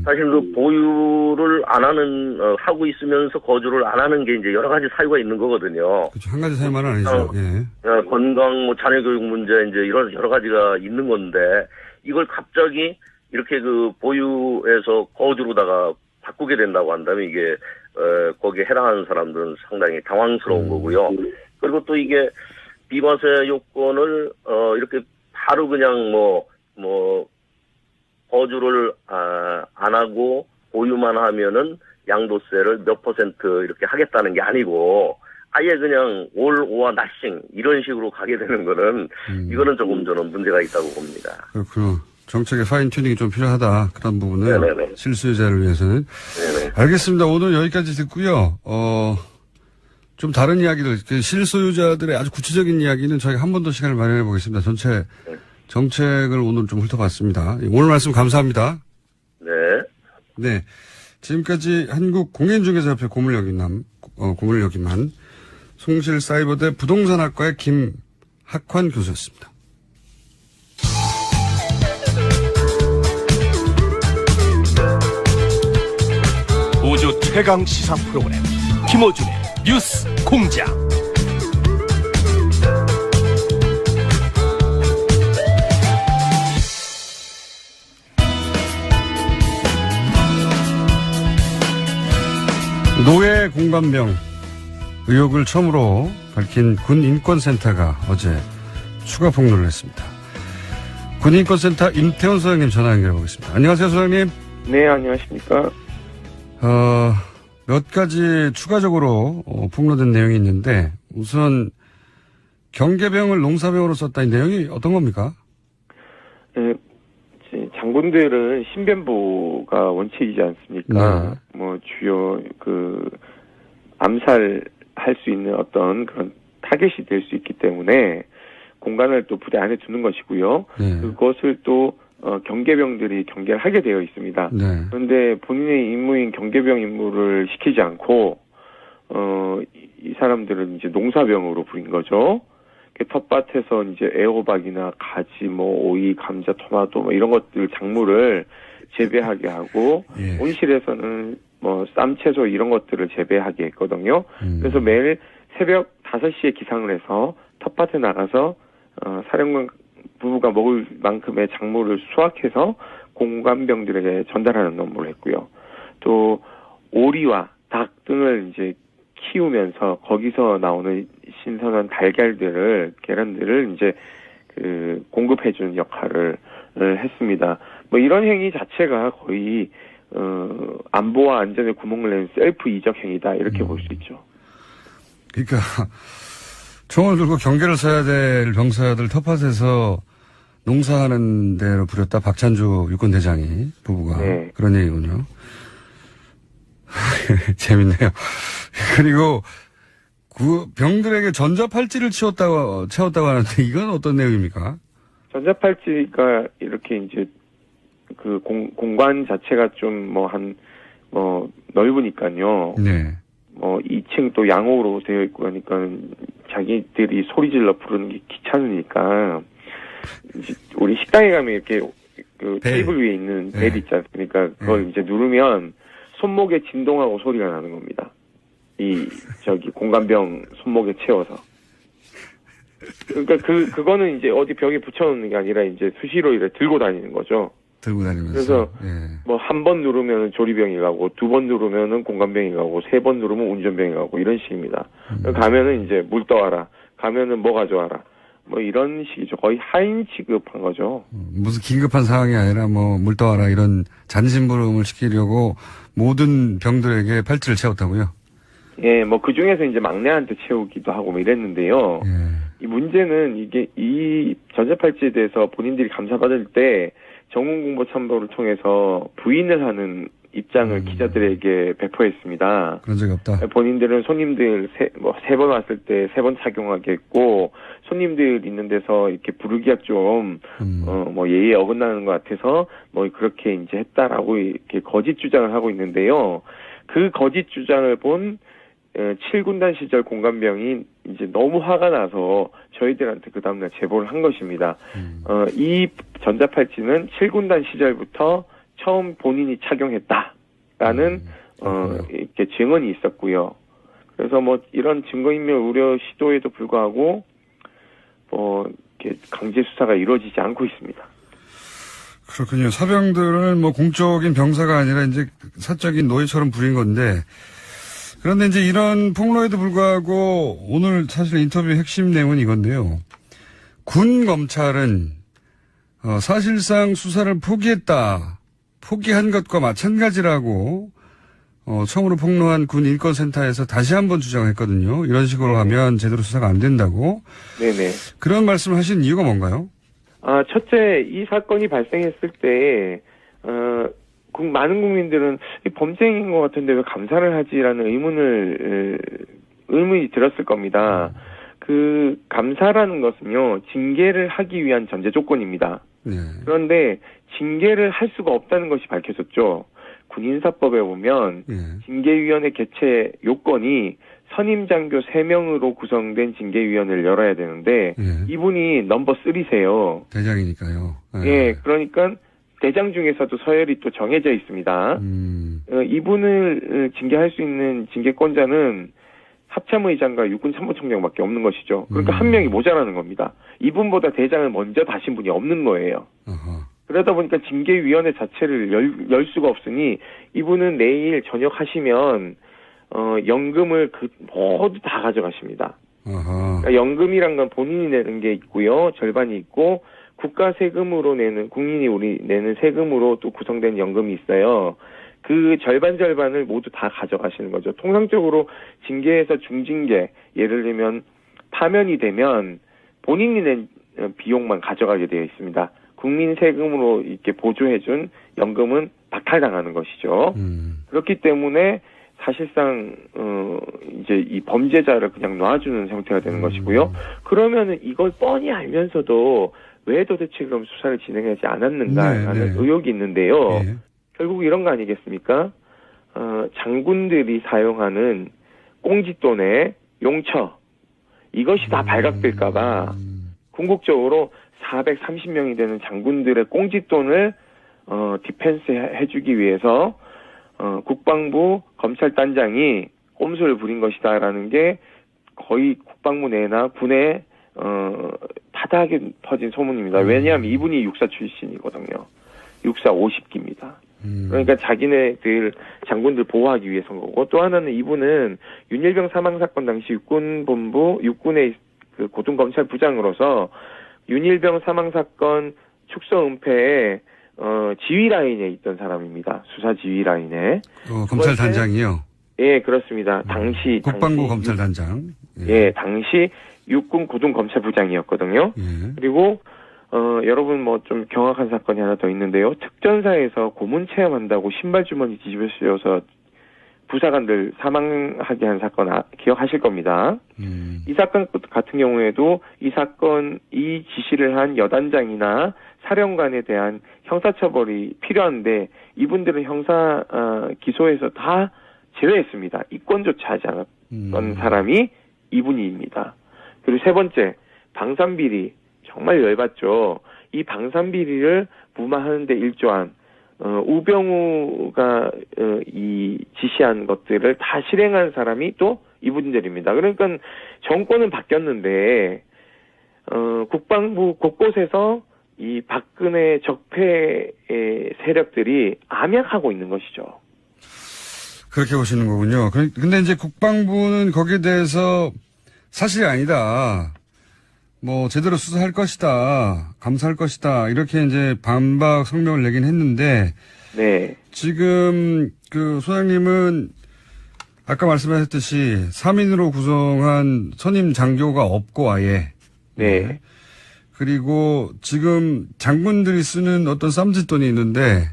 사실 그 보유를 안 하는, 하고 있으면서 거주를 안 하는 게 이제 여러 가지 사유가 있는 거거든요. 그렇죠. 한 가지 사유만은 아니죠. 건강, 뭐 자녀교육 문제 이제 이런 여러 가지가 있는 건데 이걸 갑자기 이렇게 보유해서 거주로다가 바꾸게 된다고 한다면 이게, 거기에 해당하는 사람들은 상당히 당황스러운 거고요. 그리고 또 이게 비과세 요건을, 이렇게 바로 그냥 거주를 안 하고 보유만 하면은 양도세를 몇 퍼센트 이렇게 하겠다는 게 아니고 아예 그냥 all or nothing 이런 식으로 가게 되는 거는 이거는 조금 저는 문제가 있다고 봅니다. 그렇군요. 정책의 파인 튜닝이 좀 필요하다. 그런 부분은 네네네. 실수요자를 위해서는. 네네. 알겠습니다. 오늘 여기까지 듣고요. 좀 다른 이야기들, 실소유자들의 아주 구체적인 이야기는 저희가 한 번 더 시간을 마련해 보겠습니다. 전체 정책을 오늘 좀 훑어봤습니다. 오늘 말씀 감사합니다. 네. 네. 지금까지 한국공인중개사협회 고문을 역임한 송실사이버대 부동산학과의 김학환 교수였습니다. 우주 최강 시사 프로그램 김어준의 뉴스 공장. 노예 공감병 의혹을 처음으로 밝힌 군인권센터가 어제 추가 폭로를 했습니다. 군인권센터 임태원 소장님 전화 연결해 보겠습니다. 안녕하세요, 소장님. 네, 안녕하십니까. 몇 가지 추가적으로 폭로된 내용이 있는데 우선 경계병을 농사병으로 썼다 이 내용이 어떤 겁니까? 장군들은 신변보가 원칙이지 않습니까? 네. 뭐 주요 암살할 수 있는 어떤 그런 타겟이 될 수 있기 때문에 공간을 또 부대 안에 두는 것이고요. 네. 그것을 또 경계병들이 경계를 하게 되어 있습니다. 네. 그런데 본인의 임무인 경계병 임무를 시키지 않고 이 사람들은 이제 농사병으로 부린 거죠. 텃밭에서 이제 애호박이나 가지, 뭐 오이, 감자, 토마토 뭐 이런 것들 작물을 재배하게 하고 예. 온실에서는 뭐 쌈채소 이런 것들을 재배하게 했거든요. 그래서 매일 새벽 5시에 기상을 해서 텃밭에 나가서 사령관 부부가 먹을 만큼의 작물을 수확해서 공관병들에게 전달하는 업무를 했고요. 또 오리와 닭 등을 이제 키우면서 거기서 나오는 신선한 계란들을 이제 공급해주는 역할을 했습니다. 뭐 이런 행위 자체가 거의 안보와 안전에 구멍을 내는 셀프 이적 행위다 이렇게 볼 수 있죠. 그러니까 총을 들고 경계를 서야 될 병사들 텃밭에서 농사하는 데로 부렸다. 박찬주 육군대장이 부부가 네. 그런 얘기군요. 재밌네요. 그리고 그 병들에게 전자팔찌를 채웠다고 하는데 이건 어떤 내용입니까? 전자팔찌가 이렇게 이제 그 공간 자체가 좀 넓으니까요. 네. 2층 또 양호로 되어 있고 하니까 자기들이 소리 질러 부르는 게 귀찮으니까 이제 우리 식당에 가면 이렇게 그 테이블 위에 있는 벨 있지 않습니까? 그걸 이제 누르면 손목에 진동하고 소리가 나는 겁니다. 공간병 손목에 채워서. 그러니까 그거는 이제 어디 벽에 붙여놓는 게 아니라 이제 수시로 이렇게 들고 다니는 거죠. 들고 다니면서. 그래서 예. 뭐 한 번 누르면 조리병이 가고 2번 누르면은 공간병이 가고 3번 누르면 운전병이 가고 이런 식입니다. 가면은 이제 물 떠와라. 가면은 뭐 가져와라. 뭐 이런 식이죠. 거의 하인 취급한 거죠. 무슨 긴급한 상황이 아니라 뭐 물 떠와라 이런 잔심부름을 시키려고 모든 병들에게 팔찌를 채웠다고요? 예, 뭐 그 중에서 이제 막내한테 채우기도 하고 뭐 이랬는데요. 예. 이 문제는 이게 이 전자팔찌에 대해서 본인들이 감사받을 때 정문공보참모를 통해서 부인을 하는 입장을 기자들에게 배포했습니다. 그런 적이 없다. 본인들은 손님들 세 번 왔을 때 3번 착용하게 했고 손님들 있는 데서 이렇게 부르기가 좀 예의에 어긋나는 것 같아서 뭐 그렇게 이제 했다라고 이렇게 거짓 주장을 하고 있는데요. 그 거짓 주장을 본 7군단 시절 공관병이 이제 너무 화가 나서 저희들한테 그 다음날 제보를 한 것입니다. 이 전자팔찌는 7군단 시절부터 처음 본인이 착용했다라는 이렇게 증언이 있었고요. 그래서 뭐 이런 증거인멸 우려 시도에도 불구하고 이렇게 강제 수사가 이루어지지 않고 있습니다. 그렇군요. 사병들은 뭐 공적인 병사가 아니라 이제 사적인 노예처럼 부린 건데, 그런데 이제 이런 폭로에도 불구하고 오늘 사실 인터뷰의 핵심 내용은 이건데요. 군 검찰은 사실상 수사를 포기한 것과 마찬가지라고 처음으로 폭로한 군 인권센터에서 다시 한번 주장했거든요. 이런 식으로 하면 제대로 수사가 안 된다고. 네네. 그런 말씀을 하신 이유가 뭔가요? 첫째, 이 사건이 발생했을 때, 많은 국민들은 범죄인 것 같은데 왜 감사를 하지라는 의문이 들었을 겁니다. 그 감사라는 것은요, 징계를 하기 위한 전제 조건입니다. 네. 그런데 징계를 할 수가 없다는 것이 밝혀졌죠. 군인사법에 보면 예. 징계위원회 개최 요건이 선임장교 3명으로 구성된 징계위원회를 열어야 되는데 예. 이분이 넘버 3세요. 대장이니까요. 예, 그러니까 대장 중에서도 서열이 또 정해져 있습니다. 이분을 징계할 수 있는 징계권자는 합참의장과 육군참모총장밖에 없는 것이죠. 그러니까 한 명이 모자라는 겁니다. 이분보다 대장을 먼저 다신 분이 없는 거예요. 어허. 그러다 보니까 징계위원회 자체를 열 수가 없으니 이분은 내일 저녁 하시면 연금을 모두 다 가져가십니다. 그러니까 연금이란 건 본인이 내는 게 있고요. 절반이 있고 국가 세금으로 국민이 내는 세금으로 또 구성된 연금이 있어요. 그 절반을 모두 다 가져가시는 거죠. 통상적으로 징계에서 중징계, 예를 들면 파면이 되면 본인이 낸 비용만 가져가게 되어 있습니다. 국민 세금으로 이렇게 보조해준 연금은 박탈당하는 것이죠. 그렇기 때문에 사실상 이제 이 범죄자를 그냥 놔주는 형태가 되는 것이고요. 그러면은 이걸 뻔히 알면서도 왜 도대체 그럼 수사를 진행하지 않았는가라는 의혹이 있는데요. 네. 결국 이런 거 아니겠습니까? 장군들이 사용하는 꽁짓돈의 용처 이것이 다 발각될까봐 궁극적으로 430명이 되는 장군들의 꽁짓돈을 디펜스 해주기 위해서 국방부 검찰단장이 꼼수를 부린 것이다라는 게 거의 국방부 내나 군에 타다하게 퍼진 소문입니다. 왜냐하면 이분이 육사 출신이거든요. 육사 50기입니다. 그러니까 자기네들 장군들 보호하기 위해서인 거고, 또 하나는 이분은 윤일병 사망 사건 당시 육군의 그 고등검찰부장으로서 윤일병 사망 사건 축소 은폐에 지휘 라인에 있던 사람입니다. 수사 지휘 라인에. 검찰단장이요? 예, 그렇습니다. 당시 국방부 검찰단장. 예, 당시 육군 고등검찰부장이었거든요. 예. 그리고 여러분 뭐 좀 경악한 사건이 하나 더 있는데요. 특전사에서 고문 체험한다고 신발 주머니 뒤집어씌워서 부사관들 사망하게 한 사건 기억하실 겁니다. 이 사건 같은 경우에도 이 지시를 한 여단장이나 사령관에 대한 형사처벌이 필요한데 이분들은 형사 기소에서 다 제외했습니다. 입건조차 하지 않았던 사람이 이분입니다. 그리고 세 번째, 방산비리. 정말 열받죠. 이 방산비리를 무마하는 데 일조한 우병우가 이 지시한 것들을 다 실행한 사람이 또 이분들입니다. 그러니까 정권은 바뀌었는데 국방부 곳곳에서 이 박근혜 적폐 세력들이 암약하고 있는 것이죠. 그렇게 보시는 거군요. 근데 이제 국방부는 거기에 대해서 사실이 아니다. 뭐 제대로 수사할 것이다. 감사할 것이다. 이렇게 이제 반박 성명을 내긴 했는데 네. 지금 그 소장님은 아까 말씀하셨듯이 3인으로 구성한 선임 장교가 없고 아예. 네. 그리고 지금 장군들이 쓰는 어떤 쌈짓돈이 있는데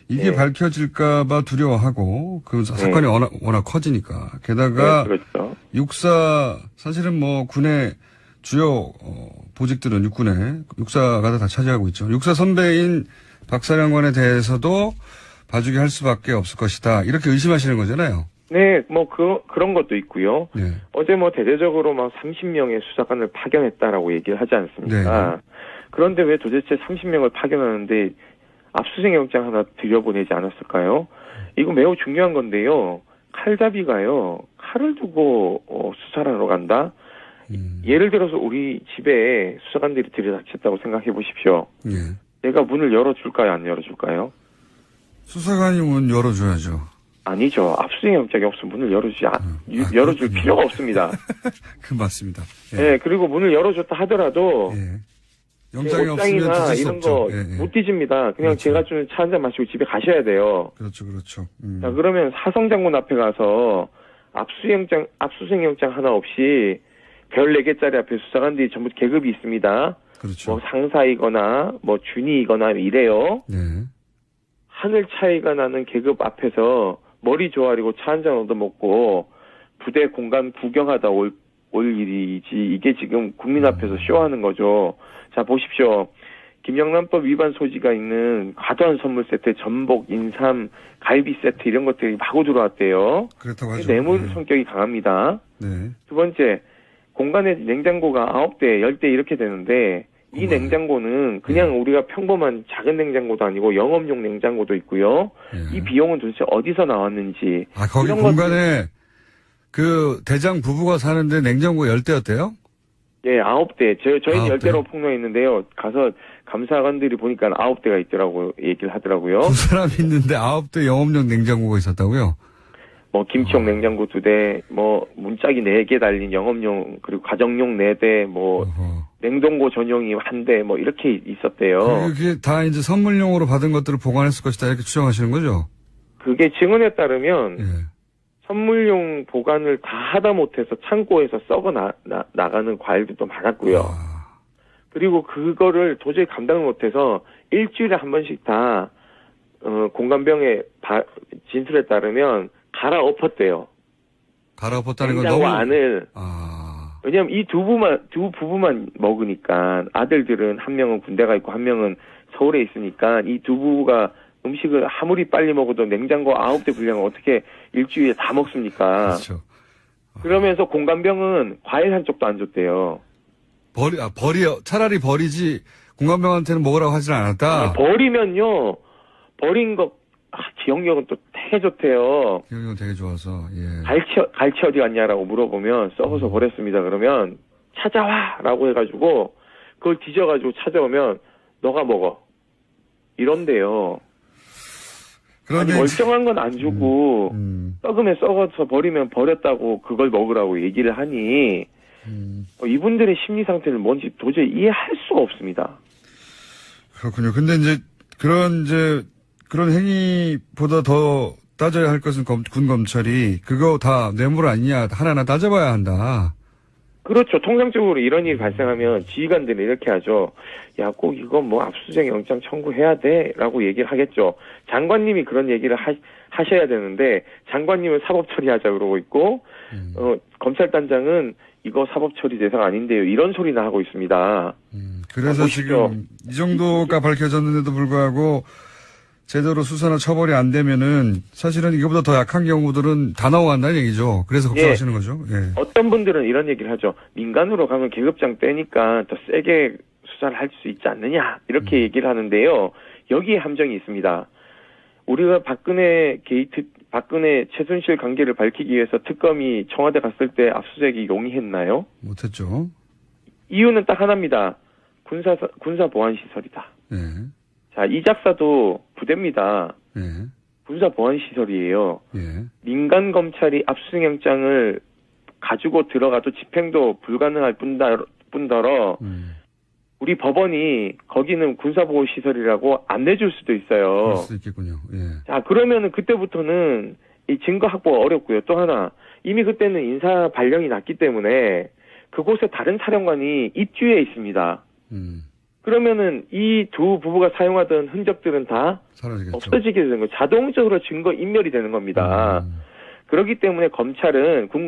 이게 네. 밝혀질까봐 두려워하고 그 사건이 워낙 커지니까. 게다가 네, 그렇죠. 육사 사실은 뭐 군의 주요 보직들은 육사가 다 차지하고 있죠. 육사 선배인 박사령관에 대해서도 봐주게 할 수밖에 없을 것이다. 이렇게 의심하시는 거잖아요. 네, 뭐 그런 것도 있고요. 네. 어제 뭐 대대적으로 막 30명의 수사관을 파견했다라고 얘기를 하지 않습니까? 네. 그런데 왜 도대체 30명을 파견하는데 압수수색 영장 하나 들여보내지 않았을까요? 이거 매우 중요한 건데요. 칼잡이가요. 칼을 두고 수사를 하러 간다? 예를 들어서 우리 집에 수사관들이 들이닥쳤다고 생각해 보십시오. 예. 내가 문을 열어줄까요? 안 열어줄까요? 수사관이 문 열어줘야죠. 아니죠. 압수수색 영장이 없으면 문을 열어줄 필요가 없습니다. 그 맞습니다. 예. 네, 그리고 문을 열어줬다 하더라도 예. 영장이 없으면 옷장이나 뒤질 수 이런 없죠. 거 예, 예. 못 뒤집니다. 그냥 그렇죠. 제가 주는 차 한잔 마시고 집에 가셔야 돼요. 그렇죠, 그렇죠. 자, 그러면 사성장군 앞에 가서 압수수색영장 하나 없이 별 4개짜리 앞에 수사관들이 전부 계급이 있습니다. 그렇죠. 뭐 상사이거나 뭐 준이거나 이래요. 네. 하늘 차이가 나는 계급 앞에서 머리 조아리고 차 한잔 얻어먹고 부대 공간 구경하다 올 일이지 이게 지금 국민 앞에서 쇼하는 거죠. 자, 보십시오. 김영란법 위반 소지가 있는 과도한 선물 세트, 전복, 인삼, 갈비 세트 이런 것들이 마구 들어왔대요. 그렇다고 하죠. 뇌물 네. 성격이 강합니다. 네. 두 번째, 공간에 냉장고가 9대, 10대 이렇게 되는데 이 냉장고는 그냥 우리가 평범한 작은 냉장고도 아니고 영업용 냉장고도 있고요. 예. 이 비용은 도대체 어디서 나왔는지. 아, 거기 이런 공간에 그 대장 부부가 사는데 냉장고 10대였대요? 예, 9대. 저희는 9대. 10대로 폭로했는데요. 가서 감사관들이 보니까 9대가 있더라고 얘기를 하더라고요. 두 사람이 있는데 9대 영업용 냉장고가 있었다고요? 뭐 김치용 냉장고 2대, 뭐 문짝이 4개 달린 영업용 그리고 가정용 4대, 뭐 어허. 냉동고 전용이 1대, 뭐 이렇게 있었대요. 그게 다 이제 선물용으로 받은 것들을 보관했을 것이다 이렇게 추정하시는 거죠? 그게 증언에 따르면 예. 선물용 보관을 다 하다 못해서 창고에서 썩어 나가는 과일도 많았고요. 아, 그리고 그거를 도저히 감당을 못해서 일주일에 한 번씩 다 공관병의 진술에 따르면 갈아엎었대요. 갈아엎었다는 건 냉장고 너무 안을. 아, 왜냐면 이 두 부부만 먹으니까 아들들은 한 명은 군대가 있고 한 명은 서울에 있으니까 이 두 부부가 음식을 아무리 빨리 먹어도 냉장고 9대 분량을 어떻게 일주일에 다 먹습니까? 그렇죠. 그러면서 공관병은 과일 한 쪽도 안 줬대요. 차라리 버리지 공감병한테는 먹으라고 하진 않았다. 버리면요, 버린 거, 기억력은 또 되게 좋대요. 기억력은 되게 좋아서, 예. 갈치 어디 갔냐라고 물어보면 썩어서 버렸습니다. 그러면 찾아와! 라고 해가지고 그걸 뒤져가지고 찾아오면 너가 먹어. 이런데요. 그런데 아니, 멀쩡한 건 안 주고 썩으면 썩어서 버리면 버렸다고 그걸 먹으라고 얘기를 하니 이분들의 심리 상태는 뭔지 도저히 이해할 수가 없습니다. 그렇군요. 근데 이제 그런 행위보다 더 따져야 할 것은 군 검찰이 그거 다 뇌물 아니냐 하나하나 따져봐야 한다. 그렇죠. 통상적으로 이런 일이 발생하면 지휘관들은 이렇게 하죠. 야, 꼭 이거 뭐 압수수색 영장 청구해야 돼? 라고 얘기를 하겠죠. 장관님이 그런 얘기를 하셔야 되는데 장관님은 사법 처리하자 그러고 있고 검찰단장은 이거 사법 처리 대상 아닌데요. 이런 소리나 하고 있습니다. 그래서 지금 이 정도가 밝혀졌는데도 불구하고 제대로 수사나 처벌이 안 되면은 사실은 이거보다 더 약한 경우들은 다 나와간다는 얘기죠. 그래서 걱정하시는 거죠. 예. 어떤 분들은 이런 얘기를 하죠. 민간으로 가면 계급장 떼니까 더 세게 수사를 할 수 있지 않느냐 이렇게 얘기를 하는데요. 여기에 함정이 있습니다. 우리가 박근혜 최순실 관계를 밝히기 위해서 특검이 청와대 갔을 때 압수수색이 용이했나요? 못했죠. 이유는 딱 하나입니다. 군사 보안 시설이다. 예. 자, 이 작사도 부대입니다. 예. 군사 보안 시설이에요. 예. 민간 검찰이 압수수색영장을 가지고 들어가도 집행도 불가능할 뿐더러 우리 법원이 거기는 군사보호 시설이라고 안 내줄 수도 있어요. 그럴 수도 있겠군요. 예. 자, 그러면은 그때부터는 이 증거 확보가 어렵고요. 또 하나, 이미 그때는 인사 발령이 났기 때문에 그곳에 다른 사령관이 입주해 있습니다. 그러면은 이 두 부부가 사용하던 흔적들은 다 사라지겠죠. 없어지게 되는 거예요. 자동적으로 증거 인멸이 되는 겁니다. 그렇기 때문에 군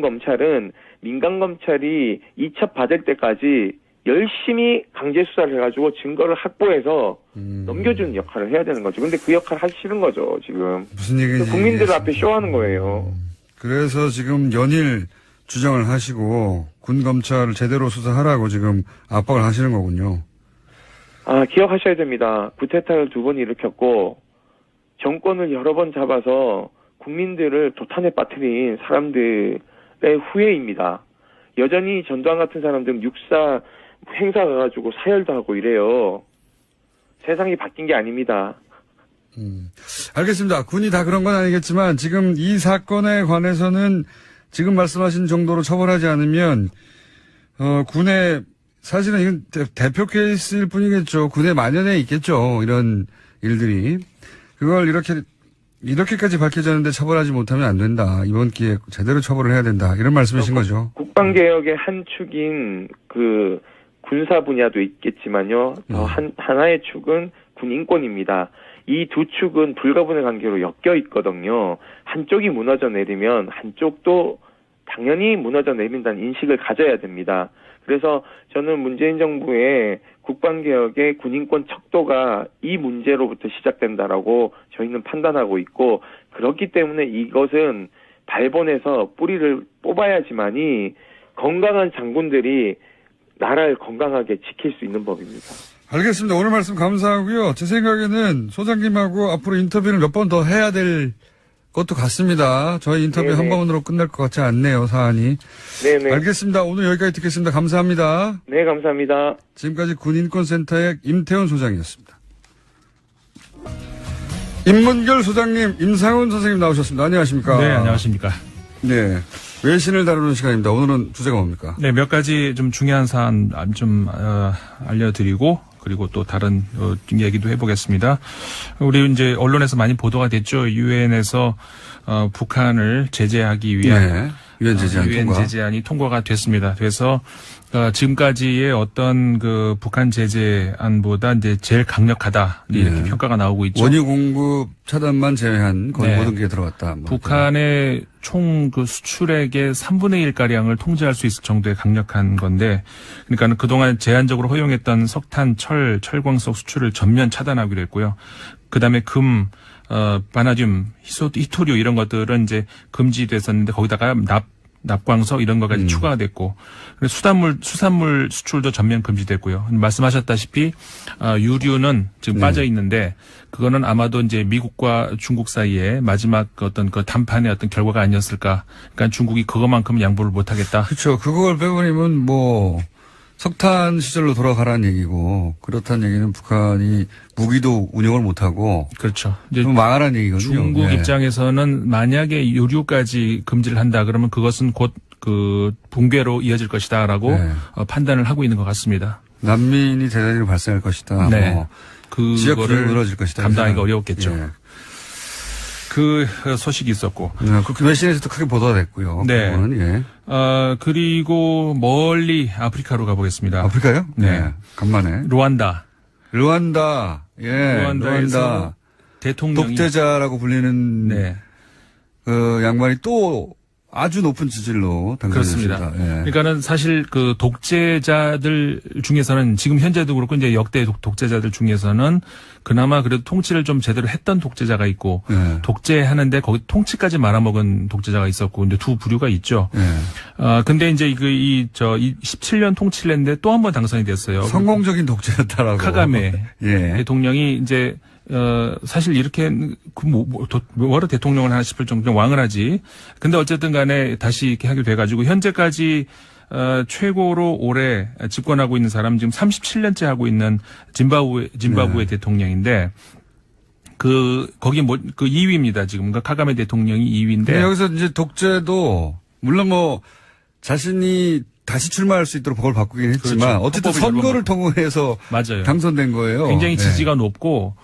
검찰은 민간 검찰이 이첩 받을 때까지 열심히 강제 수사를 해가지고 증거를 확보해서 넘겨주는 역할을 해야 되는 거죠. 근데 그 역할을 하기 싫은 거죠, 지금. 무슨 얘기인지. 국민들 앞에 쇼하는 거예요. 그래서 지금 연일 주장을 하시고 군 검찰을 제대로 수사하라고 지금 압박을 하시는 거군요. 아, 기억하셔야 됩니다. 구테타를 2번 일으켰고 정권을 여러 번 잡아서 국민들을 도탄에 빠뜨린 사람들의 후예입니다. 여전히 전두환 같은 사람들은 육사 행사 가가지고 사열도 하고 이래요. 세상이 바뀐 게 아닙니다. 알겠습니다. 군이 다 그런 건 아니겠지만 지금 이 사건에 관해서는 지금 말씀하신 정도로 처벌하지 않으면 군의 사실은 이건 대표 케이스일 뿐이겠죠. 군에 만연해 있겠죠. 이런 일들이. 그걸 이렇게까지 밝혀졌는데 처벌하지 못하면 안 된다. 이번 기회에 제대로 처벌을 해야 된다. 이런 말씀이신 거죠. 국방개혁의 한 축인 그 군사 분야도 있겠지만요. 하나의 축은 군 인권입니다. 이 두 축은 불가분의 관계로 엮여 있거든요. 한쪽이 무너져 내리면 한쪽도 당연히 무너져 내린다는 인식을 가져야 됩니다. 그래서 저는 문재인 정부의 국방개혁의 군인권 척도가 이 문제로부터 시작된다라고 저희는 판단하고 있고, 그렇기 때문에 이것은 발본에서 뿌리를 뽑아야지만이 건강한 장군들이 나라를 건강하게 지킬 수 있는 법입니다. 알겠습니다. 오늘 말씀 감사하고요. 제 생각에는 소장님하고 앞으로 인터뷰를 몇 번 더 해야 될 것도 같습니다. 저희 인터뷰 네네. 한 번으로 끝날 것 같지 않네요, 사안이. 네네. 알겠습니다. 오늘 여기까지 듣겠습니다. 감사합니다. 네, 감사합니다. 지금까지 군인권센터의 임태훈 소장이었습니다. 인문결 소장님, 임상훈 선생님 나오셨습니다. 안녕하십니까? 네, 안녕하십니까. 네. 외신을 다루는 시간입니다. 오늘은 주제가 뭡니까? 네, 몇 가지 좀 중요한 사안 좀 알려드리고, 그리고 또 다른 얘기도 해보겠습니다. 우리 이제 언론에서 많이 보도가 됐죠. 유엔에서 북한을 제재하기 위한 유엔 제재안이 통과가 됐습니다. 그래서 지금까지의 어떤 그 북한 제재안보다 이제 제일 강력하다 이렇게 평가가 나오고 있죠. 원유 공급 차단만 제외한 거의 모든 게 들어갔다. 북한의 총 그 수출액의 3분의 1 가량을 통제할 수 있을 정도의 강력한 건데, 그러니까 그동안 제한적으로 허용했던 석탄, 철광석 수출을 전면 차단하기로 했고요. 그다음에 금, 바나듐, 히토류 이런 것들은 이제 금지됐었는데 거기다가 납광석 이런 것까지 추가가 됐고, 수산물 수출도 전면 금지됐고요. 말씀하셨다시피 유류는 지금 빠져 있는데 그거는 아마도 이제 미국과 중국 사이에 마지막 어떤 그談판의 어떤 결과가 아니었을까. 그러니까 중국이 그것만큼 양보를 못하겠다. 그렇죠. 그걸 빼버리면 뭐 석탄 시절로 돌아가라는 얘기고, 그렇다는 얘기는 북한이 무기도 운영을 못하고. 그렇죠. 이제 좀 망하라는 얘기거든요. 중국 입장에서는 만약에 유류까지 금지를 한다 그러면 그것은 곧 그 붕괴로 이어질 것이다라고 판단을 하고 있는 것 같습니다. 난민이 대단히 발생할 것이다. 네. 뭐 그거를 무너질 것이다. 감당하기가 어려웠겠죠. 그 소식이 있었고. 그 외신에서도 크게 보도가 됐고요. 네. 그거는, 그리고 멀리 아프리카로 가보겠습니다. 아프리카요? 네. 간만에. 루안다. 루안다. 대통령이 독재자라고 불리는 그 양반이 또 아주 높은 지지로 당선됐습니다. 그렇습니다. 그러니까는 사실 그 독재자들 중에서는 지금 현재도 그렇고 이제 역대 독재자들 중에서는 그나마 그래도 통치를 좀 제대로 했던 독재자가 있고 독재하는데 거기 통치까지 말아먹은 독재자가 있었고 이제 두 부류가 있죠. 근데 이제 이 17년 통치를 했는데 또 한 번 당선이 됐어요. 성공적인 독재였다라고. 카가메 대통령이 이제 사실 이렇게, 뭐로 대통령을 하나 싶을 정도로 왕을 하지. 근데 어쨌든 간에 다시 이렇게 하게 돼가지고, 현재까지, 최고로 오래 집권하고 있는 사람, 지금 37년째 하고 있는 짐바브웨 대통령인데, 거기 그 2위입니다, 지금. 그러니까 카가메 대통령이 2위인데. 여기서 이제 독재도, 물론 뭐, 자신이 다시 출마할 수 있도록 그걸 바꾸긴 했지만, 그렇죠. 어쨌든 선거를 통해서 맞아요. 당선된 거예요. 굉장히 지지가 높고,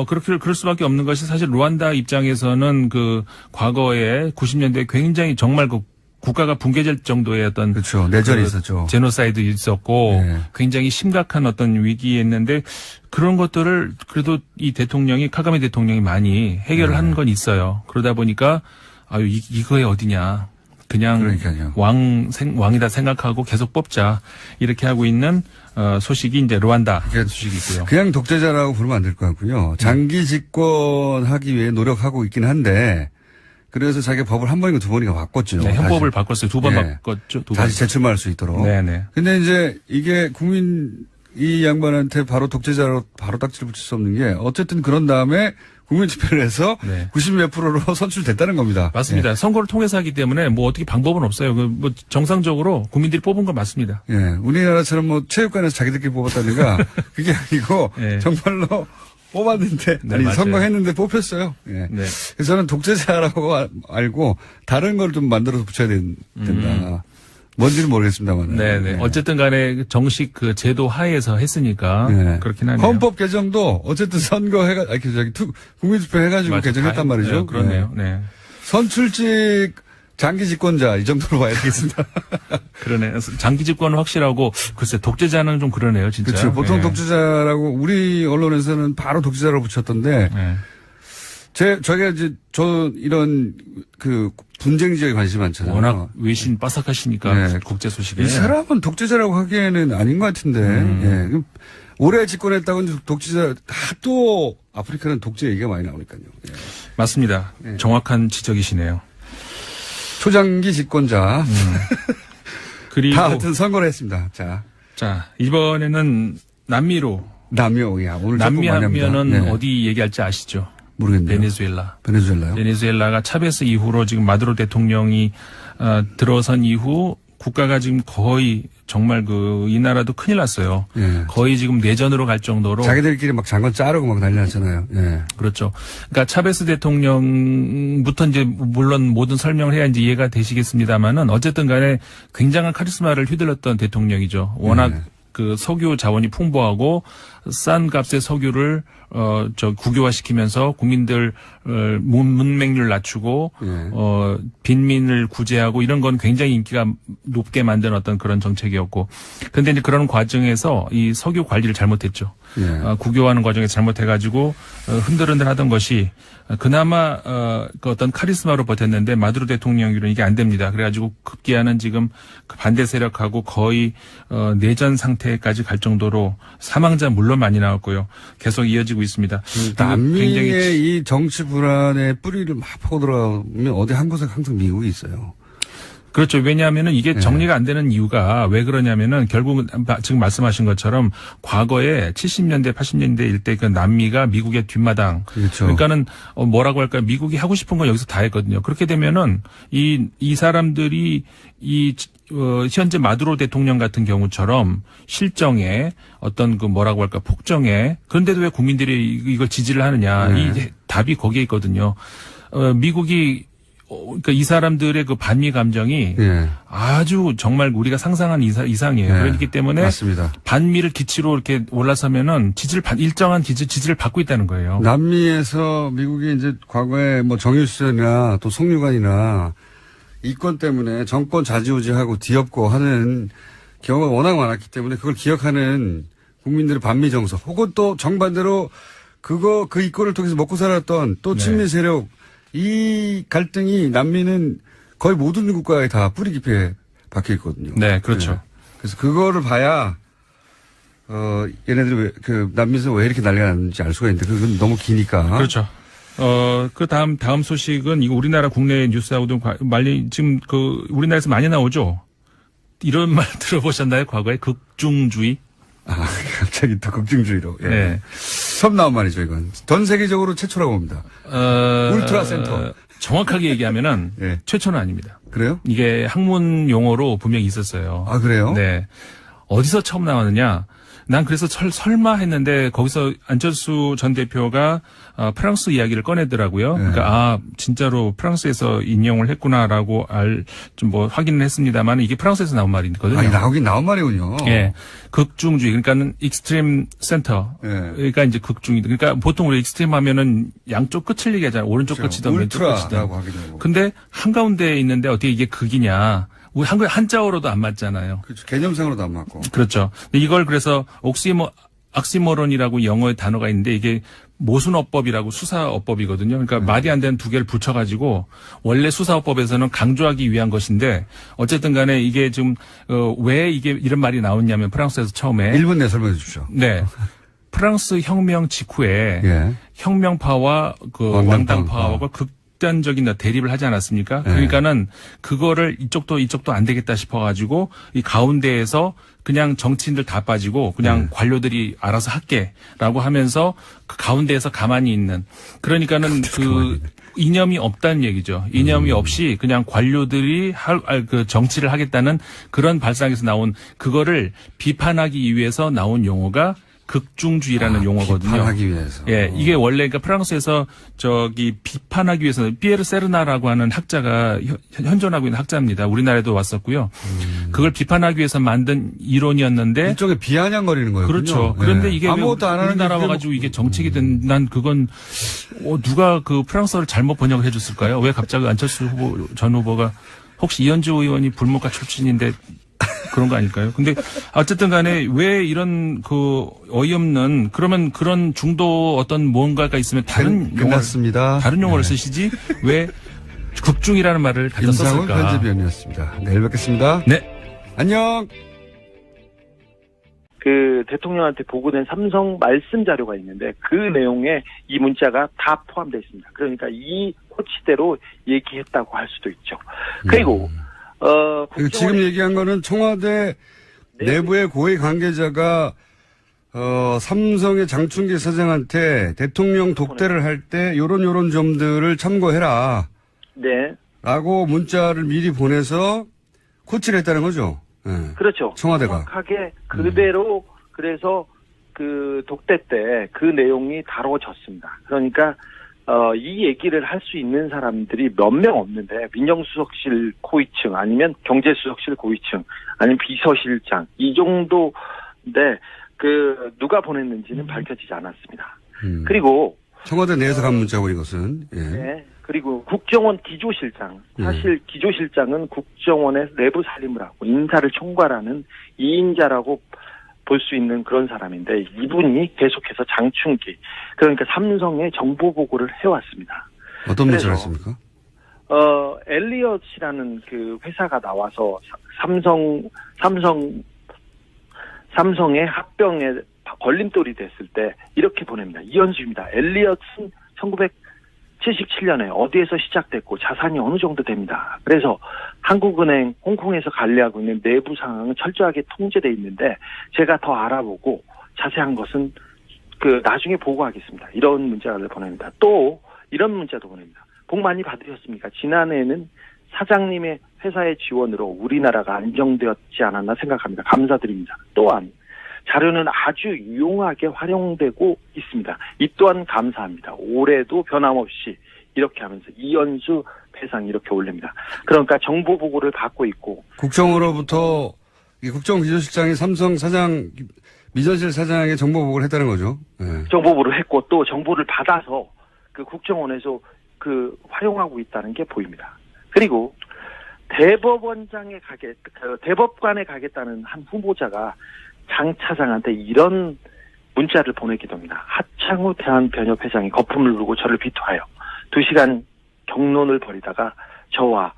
그럴 수밖에 없는 것이 사실 루안다 입장에서는 그 과거에 90년대에 굉장히 정말 그 국가가 붕괴될 정도의 어떤. 그렇죠. 내전이 있었죠. 제노사이드 있었고 굉장히 심각한 어떤 위기였는데 그런 것들을 그래도 이 대통령이 카가메 대통령이 많이 해결을 한 건 있어요. 그러다 보니까 이거에 어디냐. 그냥 그러니까요. 왕이다 생각하고 계속 뽑자. 이렇게 하고 있는 소식이 이제 루안다 소식이 있고요. 그냥 독재자라고 부르면 안 될 것 같고요. 장기 집권하기 위해 노력하고 있긴 한데, 그래서 자기가 법을 한 번인가 두 번인가 바꿨죠. 네, 현법을 바꿨어요. 두 번 바꿨죠. 다시 재출마할 수 있도록. 네네. 근데 이제 이게 이 양반한테 바로 독재자로 바로 딱지를 붙일 수 없는 게, 어쨌든 그런 다음에 국민투표를 해서 90몇 프로로 선출됐다는 겁니다. 맞습니다. 선거를 통해서 하기 때문에 뭐 어떻게 방법은 없어요. 뭐 정상적으로 국민들이 뽑은 건 맞습니다. 우리나라처럼 뭐 체육관에서 자기들끼리 뽑았다든가 그게 아니고 정말로 뽑았는데 선거했는데 뽑혔어요. 그래서 저는 독재자라고 알고 다른 걸 좀 만들어서 붙여야 된다. 뭔지는 모르겠습니다만. 네네. 어쨌든 간에 정식 그 제도 하에서 했으니까. 네. 그렇긴 하네요. 헌법 개정도 어쨌든 국민투표 해가지고 맞아, 개정했단 말이죠. 네, 그렇네요. 네. 선출직 장기 집권자 이 정도로 봐야 되겠습니다. 그러네. 장기 집권은 확실하고 글쎄 독재자는 좀 그러네요, 진짜. 그렇죠. 보통 네. 독재자라고 우리 언론에서는 바로 독재자라고 붙였던데 네. 저희가 이제 이런 그 분쟁 지역에 관심이 많잖아요. 워낙 외신 빠삭하시니까 네. 국제 소식에. 이 사람은 독재자라고 하기에는 아닌 것 같은데. 예. 올해 집권했다고 독재자 또 아프리카는 독재 얘기가 많이 나오니까요. 예. 맞습니다. 네. 정확한 지적이시네요. 초장기 집권자. 그리고 다 하여튼 선거를 했습니다. 자, 이번에는 남미로. 남미야. 오늘 남미 많이 합니다. 하면은 네. 어디 얘기할지 아시죠? 모르겠네요. 베네수엘라. 베네수엘라요? 베네수엘라가 차베스 이후로 지금 마두로 대통령이 들어선 이후 국가가 지금 거의 정말 이 나라도 큰일 났어요. 예. 거의 지금 내전으로 갈 정도로. 자기들끼리 막 장관 자르고 막 난리 났잖아요. 예. 그렇죠. 그러니까 차베스 대통령부터 이제 물론 모든 설명을 해야 이제 이해가 되시겠습니다만은 어쨌든 간에 굉장한 카리스마를 휘둘렀던 대통령이죠. 워낙 네. 그 석유 자원이 풍부하고 싼 값의 석유를 국유화시키면서 국민들 문맹률 낮추고 예. 빈민을 구제하고 이런 건 굉장히 인기가 높게 만든 어떤 그런 정책이었고, 그런데 이제 그런 과정에서 이 석유 관리를 잘못했죠. 예. 국유화하는 과정에서 잘못해가지고 흔들흔들하던 것이 그나마 그 어떤 카리스마로 버텼는데 마두로 대통령으로는 이게 안 됩니다. 그래가지고 급기야는 지금 그 반대 세력하고 거의 내전 상태까지 갈 정도로 사망자 물론 많이 나왔고요. 계속 이어지고 있습니다. 남미의 이 정치 불안의 뿌리를 막 파고 들어가면 어디 한 곳에 항상 미국이 있어요. 그렇죠. 왜냐하면은 이게 정리가 안 되는 이유가 왜 그러냐면은 결국은 지금 말씀하신 것처럼 과거에 70년대, 80년대 일대 그 남미가 미국의 뒷마당. 그렇죠. 그러니까는 뭐라고 할까요? 미국이 하고 싶은 건 여기서 다 했거든요. 그렇게 되면은 이 사람들이 현재 마두로 대통령 같은 경우처럼 실정에 어떤 뭐라고 할까 폭정에 그런데도 왜 국민들이 이걸 지지를 하느냐. 네. 이 답이 거기에 있거든요. 미국이 그러니까 이 사람들의 그 반미 감정이 예. 아주 정말 우리가 상상한 이상이에요. 네. 그렇기 때문에 맞습니다. 반미를 기치로 이렇게 올라서면은 일정한 지지를 받고 있다는 거예요. 남미에서 미국이 이제 과거에 정유수련이나 또 송유관이나 이권 때문에 정권 좌지우지하고 뒤엎고 하는 경우가 워낙 많았기 때문에 그걸 기억하는 국민들의 반미 정서 혹은 또 정반대로 그 이권을 통해서 먹고 살았던 또 친미 세력 이 갈등이 남미는 거의 모든 국가에 다 뿌리 깊이 박혀 있거든요. 네, 그렇죠. 네. 그래서 그거를 봐야 얘네들이 남미에서 왜 이렇게 난리가 났는지 알 수가 있는데 그건 너무 기니까. 그렇죠. 그 다음 소식은 이거 우리나라 국내 뉴스하고도 지금 우리나라에서 많이 나오죠. 이런 말 들어보셨나요? 과거에 극중주의? 갑자기 또 극중주의로. 예. 네. 처음 나온 말이죠, 이건. 전 세계적으로 최초라고 봅니다. 울트라 센터. 정확하게 얘기하면은 예. 최초는 아닙니다. 그래요? 이게 학문 용어로 분명히 있었어요. 아, 그래요? 네. 어디서 처음 나왔느냐? 난 그래서 설마 했는데 거기서 안철수 전 대표가 프랑스 이야기를 꺼내더라고요. 네. 그러니까 진짜로 프랑스에서 인용을 했구나라고 좀 확인을 했습니다만 이게 프랑스에서 나온 말이거든요. 아니, 나온 말이군요. 예. 극중주의. 그러니까는 익스트림 센터. 예. 그러니까 이제 극중이. 그러니까 보통 우리 익스트림 하면은 양쪽 끝을 얘기하잖아요. 오른쪽 그렇죠. 끝이든 왼쪽 끝이든. 울트라라고 하기도 하고. 근데 한가운데에 있는데 어떻게 이게 극이냐. 우리 한자어로도 안 맞잖아요. 그렇죠. 개념상으로도 안 맞고. 그렇죠. 근데 이걸 그래서 악시모론이라고 영어의 단어가 있는데 이게 모순어법이라고 수사어법이거든요. 그러니까 말이 안 되는 두 개를 붙여가지고 원래 수사어법에서는 강조하기 위한 것인데 어쨌든 간에 이게 지금 왜 이게 이런 말이 나왔냐면 프랑스에서 처음에 1분 내 설명해 주십시오. 네. 프랑스 혁명 직후에 예. 혁명파와 왕당파와 극단적인 대립을 하지 않았습니까? 네. 그러니까는 그거를 이쪽도 안 되겠다 싶어가지고 이 가운데에서 그냥 정치인들 다 빠지고 그냥 관료들이 알아서 할게라고 하면서 그 가운데에서 가만히 있는 그러니까는 이념이 없다는 얘기죠. 이념이 없이 그냥 관료들이 정치를 하겠다는 그런 발상에서 나온 그거를 비판하기 위해서 나온 용어가 극중주의라는 용어거든요. 비판하기 위해서. 예, 이게 원래 그러니까 프랑스에서 비판하기 위해서 피에르 세르나라고 하는 학자가 현존하고 있는 학자입니다. 우리나라에도 왔었고요. 그걸 비판하기 위해서 만든 이론이었는데 이쪽에 비아냥거리는 거예요. 그렇죠. 그런데 이게 아무것도 안 하는 우리나라 와가지고 이게 정책이 된 난 그건 누가 그 프랑스어를 잘못 번역을 해줬을까요? 왜 갑자기 안철수 전 후보가 혹시 이현주 의원이 불문과 출신인데 그런 거 아닐까요? 근데 어쨌든 간에 왜 이런 그 어이없는 그러면 그런 중도 어떤 무언가가 있으면 끝났습니다. 다른 용어를 쓰시지 왜 극중이라는 말을 갖다 임상훈 썼을까? 편집위원이었습니다. 내일 뵙겠습니다. 네. 안녕. 그 대통령한테 보고된 삼성 말씀 자료가 있는데 그 내용에 이 문자가 다 포함되어 있습니다. 그러니까 이 코치대로 얘기했다고 할 수도 있죠. 그리고 그리고 지금 얘기한 거는 청와대 내부의 고위 관계자가 삼성의 장충기 사장한테 대통령 독대를 할 때 요런 점들을 참고해라. 네. 라고 문자를 미리 보내서 코치를 했다는 거죠. 네. 그렇죠. 청와대가. 정확하게 그대로 그래서 그 독대 때 그 내용이 다뤄졌습니다. 그러니까 이 얘기를 할 수 있는 사람들이 몇 명 없는데 민정수석실 고위층 아니면 경제수석실 고위층 아니면 비서실장 이 정도인데 그 누가 보냈는지는 밝혀지지 않았습니다. 그리고 청와대 내에서 간 문자고 이것은. 예. 네. 그리고 국정원 기조실장 사실 기조실장은 국정원의 내부 살림을 하고 인사를 총괄하는 2인자라고 볼 수 있는 그런 사람인데 이분이 계속해서 장충기 그러니까 삼성의 정보 보고를 해왔습의 어떤 문자를 했습니까? 엘리엇이라는 그 회사가 나와서 삼성의 합병에 걸림돌이 됐을 때 이렇게 보냅니다. 이현수입니다. 엘리엇은 1977년에 어디에서 시작됐고 자산이 어느 정도 됩니다. 그래서 한국은행 홍콩에서 관리하고 있는 내부 상황은 철저하게 통제돼 있는데 제가 더 알아보고 자세한 것은 그 나중에 보고하겠습니다. 이런 문자를 보냅니다. 또 이런 문자도 보냅니다. 복 많이 받으셨습니까? 지난해에는 사장님의 회사의 지원으로 우리나라가 안정되었지 않았나 생각합니다. 감사드립니다. 또한 자료는 아주 유용하게 활용되고 있습니다. 이 또한 감사합니다. 올해도 변함없이 이렇게 하면서 이현수 배상 이렇게 올립니다. 그러니까 정보 보고를 받고 있고 국정으로부터 이 국정기조실장이 삼성 사장 미전실 사장에게 정보 보고를 했다는 거죠. 네. 정보 보고를 했고 또 정보를 받아서 그 국정원에서 그 활용하고 있다는 게 보입니다. 그리고 대법관에 가겠다는 한 후보자가 장 차장한테 이런 문자를 보내기도 합니다. 하창우 대한변협회장이 거품을 누르고 저를 비토하여 2시간 경론을 벌이다가 저와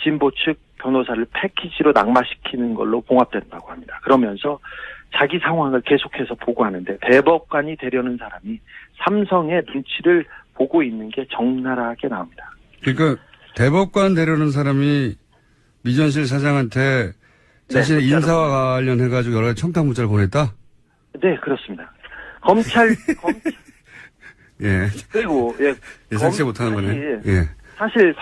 진보 측 변호사를 패키지로 낙마시키는 걸로 봉합된다고 합니다. 그러면서 자기 상황을 계속해서 보고하는데 대법관이 되려는 사람이 삼성의 눈치를 보고 있는 게 적나라하게 나옵니다. 그러니까 대법관 되려는 사람이 미전실 사장한테 자신의 인사와 관련해가지고 여러 가지 청탁 문자를 보냈다? 네, 그렇습니다. 검찰. 예. 그리고, 예상치 못하는 거네. 예. 사실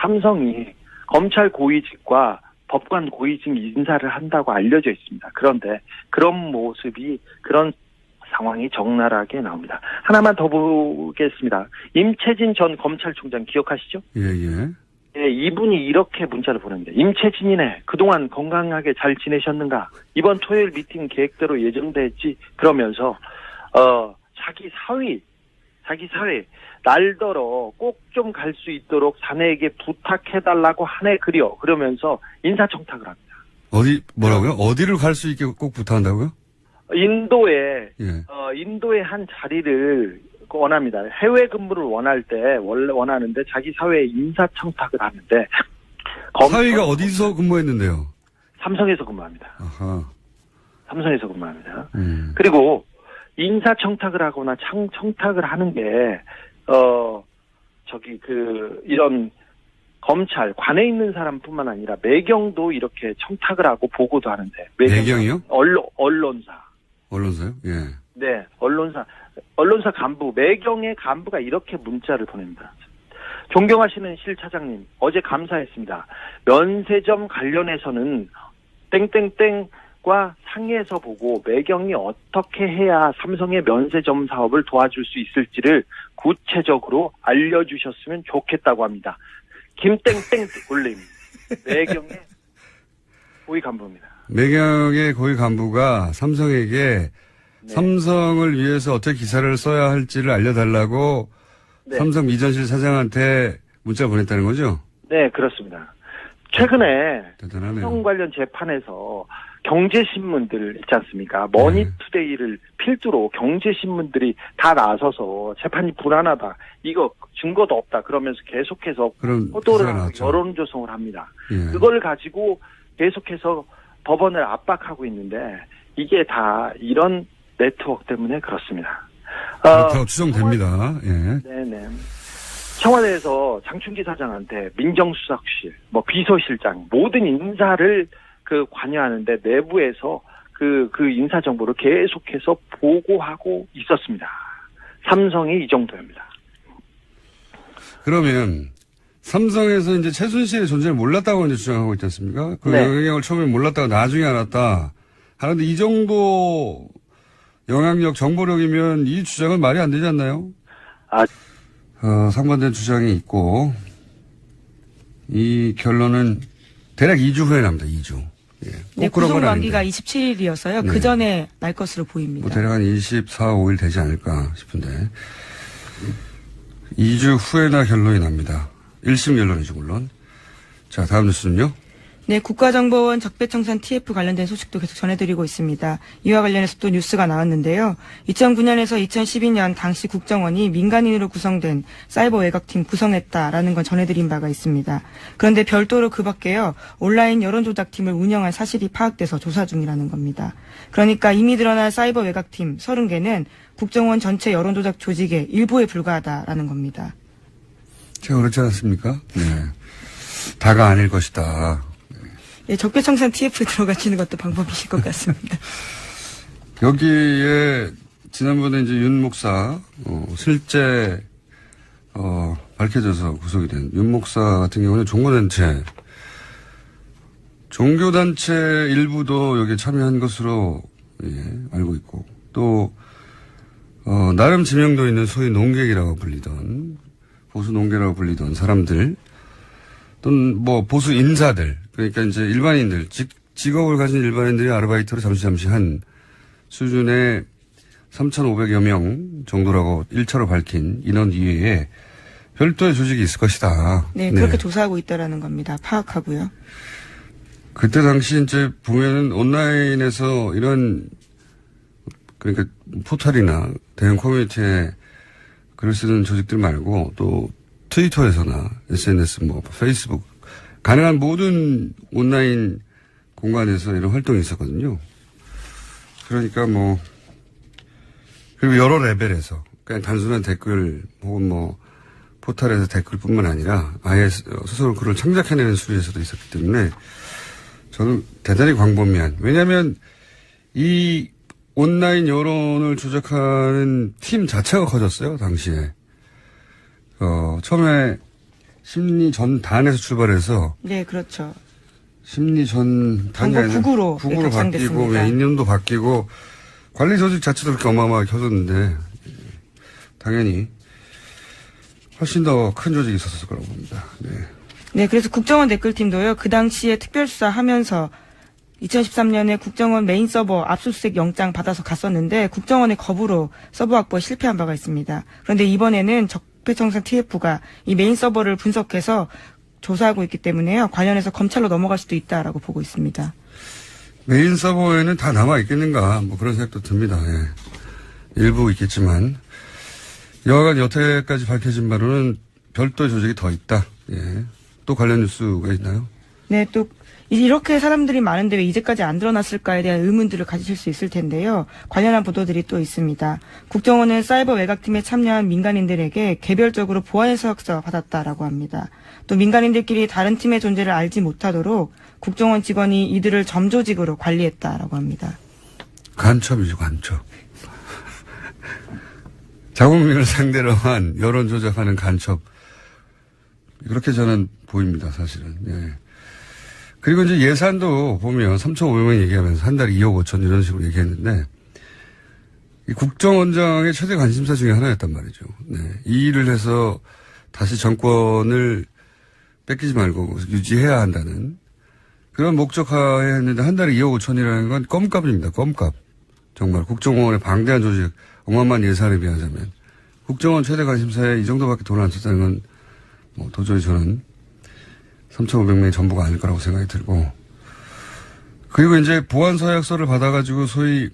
삼성이 검찰 고위직과 법관 고위직 인사를 한다고 알려져 있습니다. 그런데 그런 모습이, 그런 상황이 적나라하게 나옵니다. 하나만 더 보겠습니다. 임채진 전 검찰총장 기억하시죠? 예. 네, 이분이 이렇게 문자를 보냅니다. 임채진이네. 그동안 건강하게 잘 지내셨는가? 이번 토요일 미팅 계획대로 예정돼 있지? 그러면서 자기 사위 날더러 꼭 좀 갈 수 있도록 자네에게 부탁해달라고 하네 그려. 그러면서 인사청탁을 합니다. 뭐라고요? 어디를 갈 수 있게 꼭 부탁한다고요? 인도에 한 자리를 원합니다. 해외 근무를 원할 때 원래 원하는데 자기 사회에 인사청탁을 하는데 사위가 어디서 근무했는데요? 삼성에서 근무합니다. 아하. 삼성에서 근무합니다. 그리고 인사청탁을 하거나 청탁을 하는 게 이런 검찰 관에 있는 사람뿐만 아니라 매경도 이렇게 청탁을 하고 보고도 하는데 매경이요? 언론사요? 예. 네, 언론사 간부, 매경의 간부가 이렇게 문자를 보냅니다. 존경하시는 실 차장님, 어제 감사했습니다. 면세점 관련해서는 땡땡땡 매경과 상의해서 보고 매경이 어떻게 해야 삼성의 면세점 사업을 도와줄 수 있을지를 구체적으로 알려주셨으면 좋겠다고 합니다. 김땡땡 올림. 매경의 고위 간부입니다. 매경의 고위 간부가 삼성에게 네. 삼성을 위해서 어떻게 기사를 써야 할지를 알려달라고 네. 삼성 미전실 사장한테 문자 보냈다는 거죠? 네, 그렇습니다. 최근에 대단하네요. 삼성 관련 재판에서 경제신문들 있지 않습니까? 머니투데이를 필두로 경제신문들이 다 나서서 재판이 불안하다. 이거 증거도 없다. 그러면서 계속해서 그런 호도를 기사가 하고 나왔죠. 여론 조성을 합니다. 예. 그걸 가지고 계속해서 법원을 압박하고 있는데 이게 다 이런 네트워크 때문에 그렇습니다. 그렇다고 추정됩니다. 예. 네네. 청와대에서 장충기 사장한테 민정수석실, 비서실장 모든 인사를 관여하는데 내부에서 그 인사 정보를 계속해서 보고하고 있었습니다. 삼성이 이 정도입니다. 그러면 삼성에서 이제 최순실의 존재를 몰랐다고 이제 주장하고 있지 않습니까? 그 네. 영향력을 처음에 몰랐다가 나중에 알았다. 하는데 이 정도 영향력, 정보력이면 이 주장은 말이 안 되지 않나요? 상반된 주장이 있고, 이 결론은 대략 2주 후에 납니다, 2주. 예. 네, 그런 건 구속만기가 아닌데. 27일이어서요. 네. 그 전에 날 것으로 보입니다. 대략 한 24, 5일 되지 않을까 싶은데. 2주 후에나 결론이 납니다. 1심 결론이죠, 물론. 자, 다음 뉴스는요. 네, 국가정보원 적폐청산 TF 관련된 소식도 계속 전해드리고 있습니다. 이와 관련해서 또 뉴스가 나왔는데요. 2009년에서 2012년 당시 국정원이 민간인으로 구성된 사이버 외곽팀 구성했다라는 건 전해드린 바가 있습니다. 그런데 별도로 그 밖에요. 온라인 여론조작팀을 운영한 사실이 파악돼서 조사 중이라는 겁니다. 그러니까 이미 드러난 사이버 외곽팀 30개는 국정원 전체 여론조작 조직의 일부에 불과하다라는 겁니다. 제가 그렇지 않습니까? 네. 다가 아닐 것이다. 네, 적폐청산 TF에 들어가시는 것도 방법이실 것 같습니다. 여기에 지난번에 이제 윤 목사 실제 밝혀져서 구속이 된 윤 목사 같은 경우는 종교단체 일부도 여기에 참여한 것으로 알고 있고 또 나름 지명도 있는 소위 농객이라고 불리던 보수 농객이라고 불리던 사람들 또는 보수 인사들 그러니까 이제 일반인들 직업을 가진 일반인들이 아르바이트로 잠시 한 수준의 3,500여 명 정도라고 1차로 밝힌 인원 이외에 별도의 조직이 있을 것이다. 네, 그렇게 조사하고 있다라는 겁니다. 파악하고요. 그때 당시 이제 보면은 온라인에서 이런 그러니까 포털이나 대형 커뮤니티에 글을 쓰는 조직들 말고 또 트위터에서나 SNS 페이스북 가능한 모든 온라인 공간에서 이런 활동이 있었거든요. 그러니까 그리고 여러 레벨에서 그냥 단순한 댓글 혹은 포털에서 댓글뿐만 아니라 아예 스스로 글을 창작해내는 수리에서도 있었기 때문에 저는 대단히 광범위한 왜냐하면 이 온라인 여론을 조작하는 팀 자체가 커졌어요 당시에. 처음에 심리 전단에서 출발해서. 네, 그렇죠. 심리 전단이 아니라 국으로 바뀌고, 인연도 바뀌고, 관리 조직 자체도 그렇게 어마어마하게 커졌는데, 당연히 훨씬 더 큰 조직이 있었을 거라고 봅니다. 네. 네, 그래서 국정원 댓글팀도요, 그 당시에 특별수사 하면서 2013년에 국정원 메인 서버 압수수색 영장 받아서 갔었는데, 국정원의 거부로 서버 확보에 실패한 바가 있습니다. 그런데 이번에는 적폐청산 TF가 이 메인 서버를 분석해서 조사하고 있기 때문에요. 관련해서 검찰로 넘어갈 수도 있다라고 보고 있습니다. 메인 서버에는 다 남아있겠는가, 그런 생각도 듭니다. 예. 일부 있겠지만, 여하간 여태까지 밝혀진 바로는 별도의 조직이 더 있다. 예. 또 관련 뉴스가 있나요? 네, 또 이렇게 사람들이 많은데 왜 이제까지 안 드러났을까에 대한 의문들을 가지실 수 있을 텐데요. 관련한 보도들이 또 있습니다. 국정원은 사이버 외곽팀에 참여한 민간인들에게 개별적으로 보안 서약서 받았다라고 합니다. 또 민간인들끼리 다른 팀의 존재를 알지 못하도록 국정원 직원이 이들을 점조직으로 관리했다라고 합니다. 간첩이죠, 간첩. 자국민을 상대로 한 여론 조작하는 간첩. 그렇게 저는 보입니다, 사실은. 예. 그리고 이제 예산도 보면 3,500만 얘기하면서 한 달에 2억 5천 이런 식으로 얘기했는데 이 국정원장의 최대 관심사 중에 하나였단 말이죠. 네. 이 일을 해서 다시 정권을 뺏기지 말고 유지해야 한다는 그런 목적하에 했는데 한 달에 2억 5천이라는 건 껌값입니다. 껌값. 정말 국정원의 방대한 조직 어마어마한 예산에 비하자면 국정원 최대 관심사에 이 정도밖에 돈을 안 썼다는 건 뭐 도저히 저는 3,500명이 전부가 아닐 거라고 생각이 들고 그리고 이제 보안서약서를 받아가지고 소위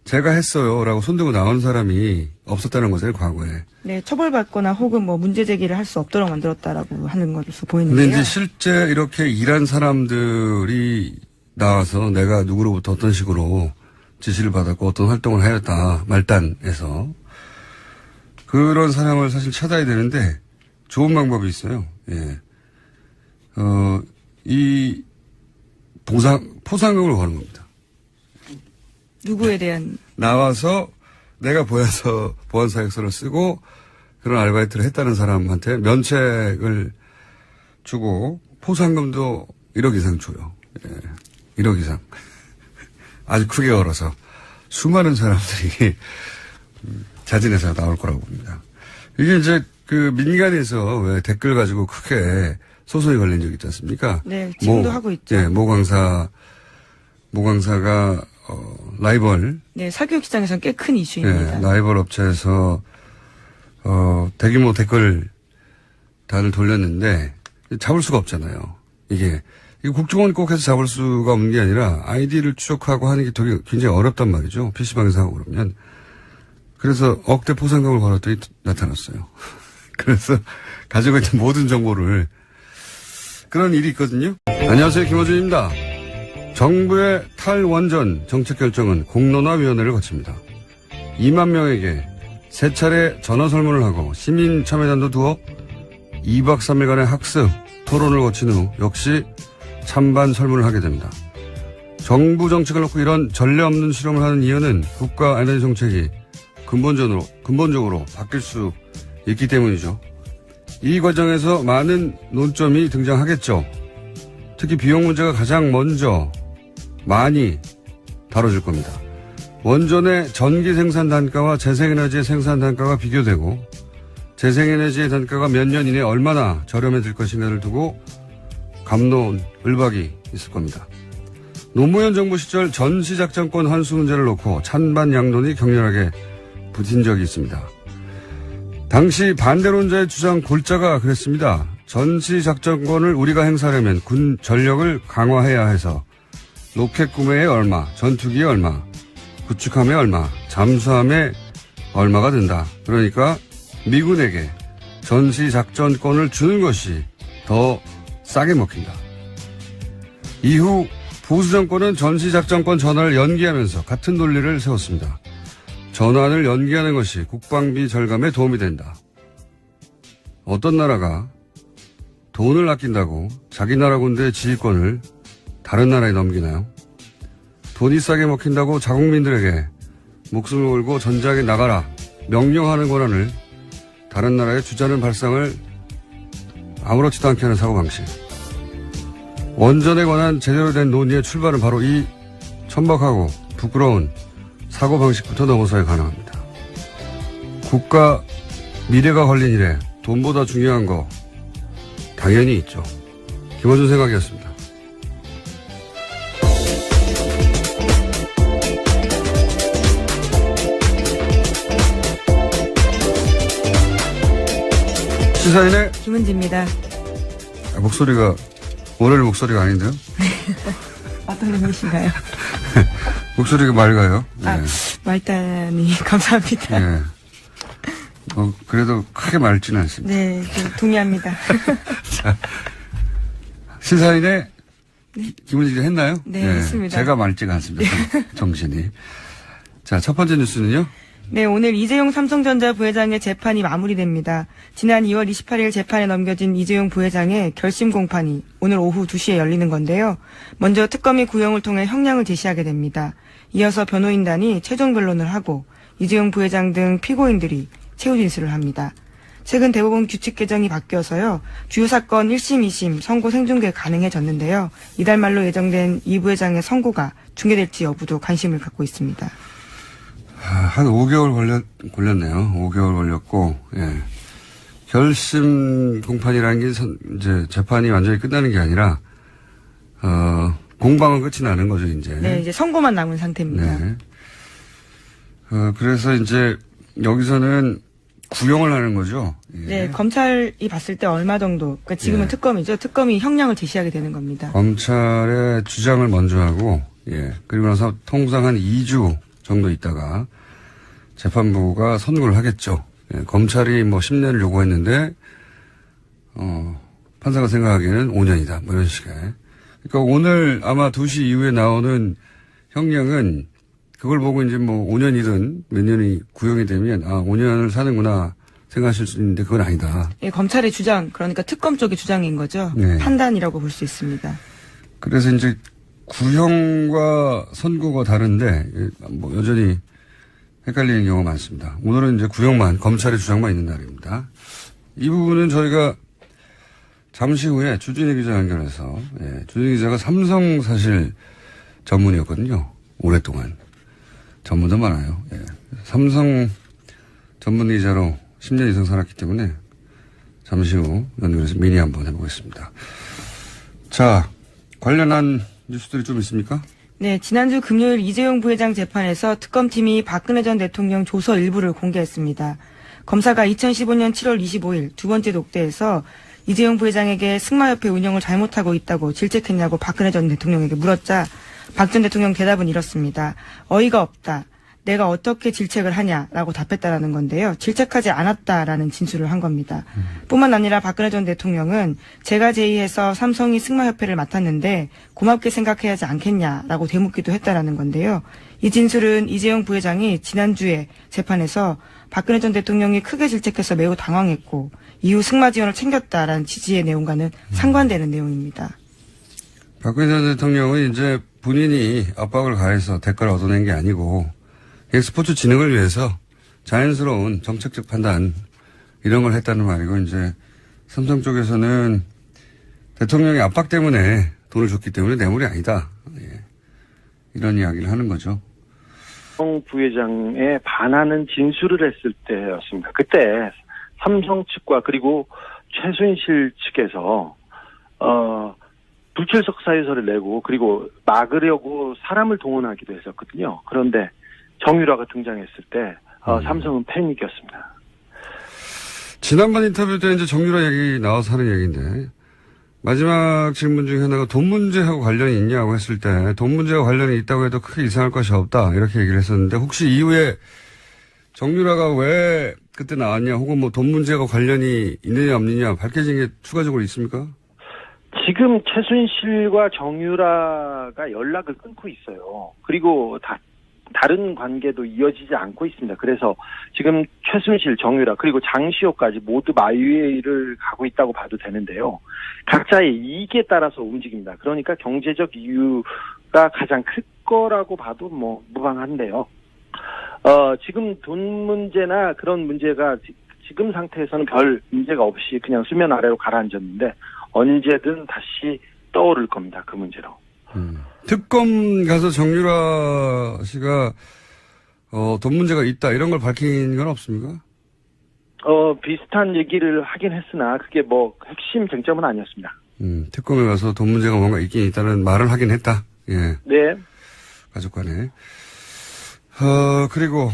제가 했어요라고 손들고 나오는 사람이 없었다는 거죠, 과거에. 네, 처벌받거나 혹은 뭐 문제 제기를 할 수 없도록 만들었다라고 하는 것으로 보이는데요. 근데 이제 실제 이렇게 일한 사람들이 나와서 내가 누구로부터 어떤 식으로 지시를 받았고 어떤 활동을 하였다 말단에서 그런 사람을 사실 찾아야 되는데 좋은 방법이 있어요. 예. 이 포상금을 거는 겁니다. 누구에 대한 나와서 내가 보안사약서를 쓰고 그런 아르바이트를 했다는 사람한테 면책을 주고 포상금도 1억 이상 줘요. 예. 1억 이상. 아주 크게 걸어서 수많은 사람들이 자진해서 나올 거라고 봅니다. 이게 이제 그 민간에서 왜 댓글 가지고 크게 소송이 걸린 적 있지 않습니까? 네, 지금도 하고 있죠. 예, 모강사가 라이벌. 네, 사교육 시장에서는 꽤 큰 이슈입니다. 예, 라이벌 업체에서 대규모 댓글 단을 돌렸는데 잡을 수가 없잖아요. 이게 국정원이 꼭 해서 잡을 수가 없는 게 아니라 아이디를 추적하고 하는 게 되게 굉장히 어렵단 말이죠. PC방에서 하고 그러면. 그래서 억대 포상금을 걸었더니 나타났어요. 그래서 가지고 있는 모든 정보를 그런 일이 있거든요. 안녕하세요. 김어준입니다. 정부의 탈원전 정책 결정은 공론화위원회를 거칩니다. 2만 명에게 3차례 전화 설문을 하고 시민 참여단도 두어 2박 3일간의 학습, 토론을 거친 후 역시 찬반 설문을 하게 됩니다. 정부 정책을 놓고 이런 전례 없는 실험을 하는 이유는 국가 에너지 정책이 근본적으로 바뀔 수 있기 때문이죠. 이 과정에서 많은 논점이 등장하겠죠. 특히 비용 문제가 가장 먼저 많이 다뤄질 겁니다. 원전의 전기 생산 단가와 재생에너지의 생산 단가가 비교되고 재생에너지의 단가가 몇 년 이내에 얼마나 저렴해질 것인가를 두고 갑론을박이 있을 겁니다. 노무현 정부 시절 전시작전권 환수 문제를 놓고 찬반 양론이 격렬하게 부딪힌 적이 있습니다. 당시 반대론자의 주장 골자가 그랬습니다. 전시작전권을 우리가 행사하려면 군 전력을 강화해야 해서 로켓 구매에 얼마, 전투기에 얼마, 구축함에 얼마, 잠수함에 얼마가 든다. 그러니까 미군에게 전시작전권을 주는 것이 더 싸게 먹힌다. 이후 보수 정권은 전시작전권 전환을 연기하면서 같은 논리를 세웠습니다. 전환을 연기하는 것이 국방비 절감에 도움이 된다. 어떤 나라가 돈을 아낀다고 자기 나라 군대의 지휘권을 다른 나라에 넘기나요? 돈이 싸게 먹힌다고 자국민들에게 목숨을 걸고 전장에 나가라 명령하는 권한을 다른 나라에 주자는 발상을 아무렇지도 않게 하는 사고방식. 원전에 관한 제대로 된 논의의 출발은 바로 이 천박하고 부끄러운 사고방식부터 넘어서야 가능합니다. 국가 미래가 걸린 일에 돈보다 중요한 거 당연히 있죠. 김어준 생각이었습니다. 시사인의 김은지입니다. 목소리가 월요일 목소리가 아닌데요? 어떤 의미신가요? 목소리가 맑아요. 아, 말단이 감사합니다. 네. 그래도 크게 맑지는 않습니다. 네, 동의합니다. 자, 시사인의 김은지 기자 했나요? 네, 했습니다. 제가 맑지가 않습니다. 정신이. 자, 첫 번째 뉴스는요? 네, 오늘 이재용 삼성전자 부회장의 재판이 마무리됩니다. 지난 2월 28일 재판에 넘겨진 이재용 부회장의 결심 공판이 오늘 오후 2시에 열리는 건데요. 먼저 특검이 구형을 통해 형량을 제시하게 됩니다. 이어서 변호인단이 최종 변론을 하고 이재용 부회장 등 피고인들이 최후 진술을 합니다. 최근 대법원 규칙 개정이 바뀌어서요. 주요 사건 1심, 2심 선고 생중계 가능해졌는데요. 이달 말로 예정된 이 부회장의 선고가 중계될지 여부도 관심을 갖고 있습니다. 한 5개월 걸렸네요. 5개월 걸렸고, 예. 결심 공판이라는 게 이제 재판이 완전히 끝나는 게 아니라, 공방은 끝이 나는 거죠, 이제. 네, 이제 선고만 남은 상태입니다. 네. 그래서 이제 여기서는 구형을 하는 거죠. 예. 네, 검찰이 봤을 때 얼마 정도, 그러니까 지금은 예. 특검이죠. 특검이 형량을 제시하게 되는 겁니다. 검찰의 주장을 먼저 하고, 예. 그리고 나서 통상 한 2주 정도 있다가 재판부가 선고를 하겠죠. 예. 검찰이 뭐 10년을 요구했는데, 판사가 생각하기에는 5년이다. 뭐 이런 식의. 그러니까 오늘 아마 2시 이후에 나오는 형량은 그걸 보고 이제 뭐 5년이든 몇 년이 구형이 되면 5년을 사는구나 생각하실 수 있는데 그건 아니다. 예, 검찰의 주장, 그러니까 특검 쪽의 주장인 거죠. 네. 판단이라고 볼 수 있습니다. 그래서 이제 구형과 선고가 다른데 뭐 여전히 헷갈리는 경우가 많습니다. 오늘은 이제 구형만, 검찰의 주장만 있는 날입니다. 이 부분은 저희가 잠시 후에 주진희 기자 연결해서, 예, 주진희 기자가 삼성 사실 전문이었거든요. 오랫동안. 전문도 많아요. 예. 삼성 전문 기자로 10년 이상 살았기 때문에 잠시 후 연결해서 미니 한번 해보겠습니다. 자, 관련한 뉴스들이 좀 있습니까? 네, 지난주 금요일 이재용 부회장 재판에서 특검팀이 박근혜 전 대통령 조서 일부를 공개했습니다. 검사가 2015년 7월 25일 두 번째 독대에서 이재용 부회장에게 승마협회 운영을 잘못하고 있다고 질책했냐고 박근혜 전 대통령에게 물었자 박 전 대통령 대답은 이렇습니다. 어이가 없다. 내가 어떻게 질책을 하냐라고 답했다라는 건데요. 질책하지 않았다라는 진술을 한 겁니다. 뿐만 아니라 박근혜 전 대통령은 제가 제의해서 삼성이 승마협회를 맡았는데 고맙게 생각해야 하지 않겠냐라고 되묻기도 했다라는 건데요. 이 진술은 이재용 부회장이 지난주에 재판에서 박근혜 전 대통령이 크게 질책해서 매우 당황했고 이후 승마 지원을 챙겼다라는 취지의 내용과는 상관되는 내용입니다. 박근혜 전 대통령은 이제 본인이 압박을 가해서 대가를 얻어낸 게 아니고 스포츠 진흥을 위해서 자연스러운 정책적 판단 이런 걸 했다는 말이고 이제 삼성 쪽에서는 대통령의 압박 때문에 돈을 줬기 때문에 뇌물이 아니다. 예. 이런 이야기를 하는 거죠. 삼성 부회장에 반하는 진술을 했을 때였습니다. 그때 삼성 측과 그리고 최순실 측에서 불출석 사유서를 내고 그리고 막으려고 사람을 동원하기도 했었거든요. 그런데 정유라가 등장했을 때 삼성은 패닉이었습니다. 지난번 인터뷰 때 이제 정유라 얘기 나와서 하는 얘기인데 마지막 질문 중에 하나가 돈 문제하고 관련이 있냐고 했을 때 돈 문제와 관련이 있다고 해도 크게 이상할 것이 없다 이렇게 얘기를 했었는데 혹시 이후에 정유라가 왜 그때 나왔냐 혹은 뭐 돈 문제와 관련이 있느냐 없느냐 밝혀진 게 추가적으로 있습니까? 지금 최순실과 정유라가 연락을 끊고 있어요. 그리고 다른 관계도 이어지지 않고 있습니다. 그래서 지금 최순실, 정유라 그리고 장시호까지 모두 마위를 가고 있다고 봐도 되는데요. 각자의 이익에 따라서 움직입니다. 그러니까 경제적 이유가 가장 클 거라고 봐도 뭐 무방한데요. 지금 돈 문제나 그런 문제가 지금 상태에서는 별 문제가 없이 그냥 수면 아래로 가라앉았는데 언제든 다시 떠오를 겁니다. 그 문제로. 특검 가서 정유라 씨가 돈 문제가 있다 이런 걸 밝힌 건 없습니까? 비슷한 얘기를 하긴 했으나 그게 뭐 핵심 쟁점은 아니었습니다. 특검에 가서 돈 문제가 뭔가 있긴 있다는 말을 하긴 했다. 예. 네. 가족 간에. 그리고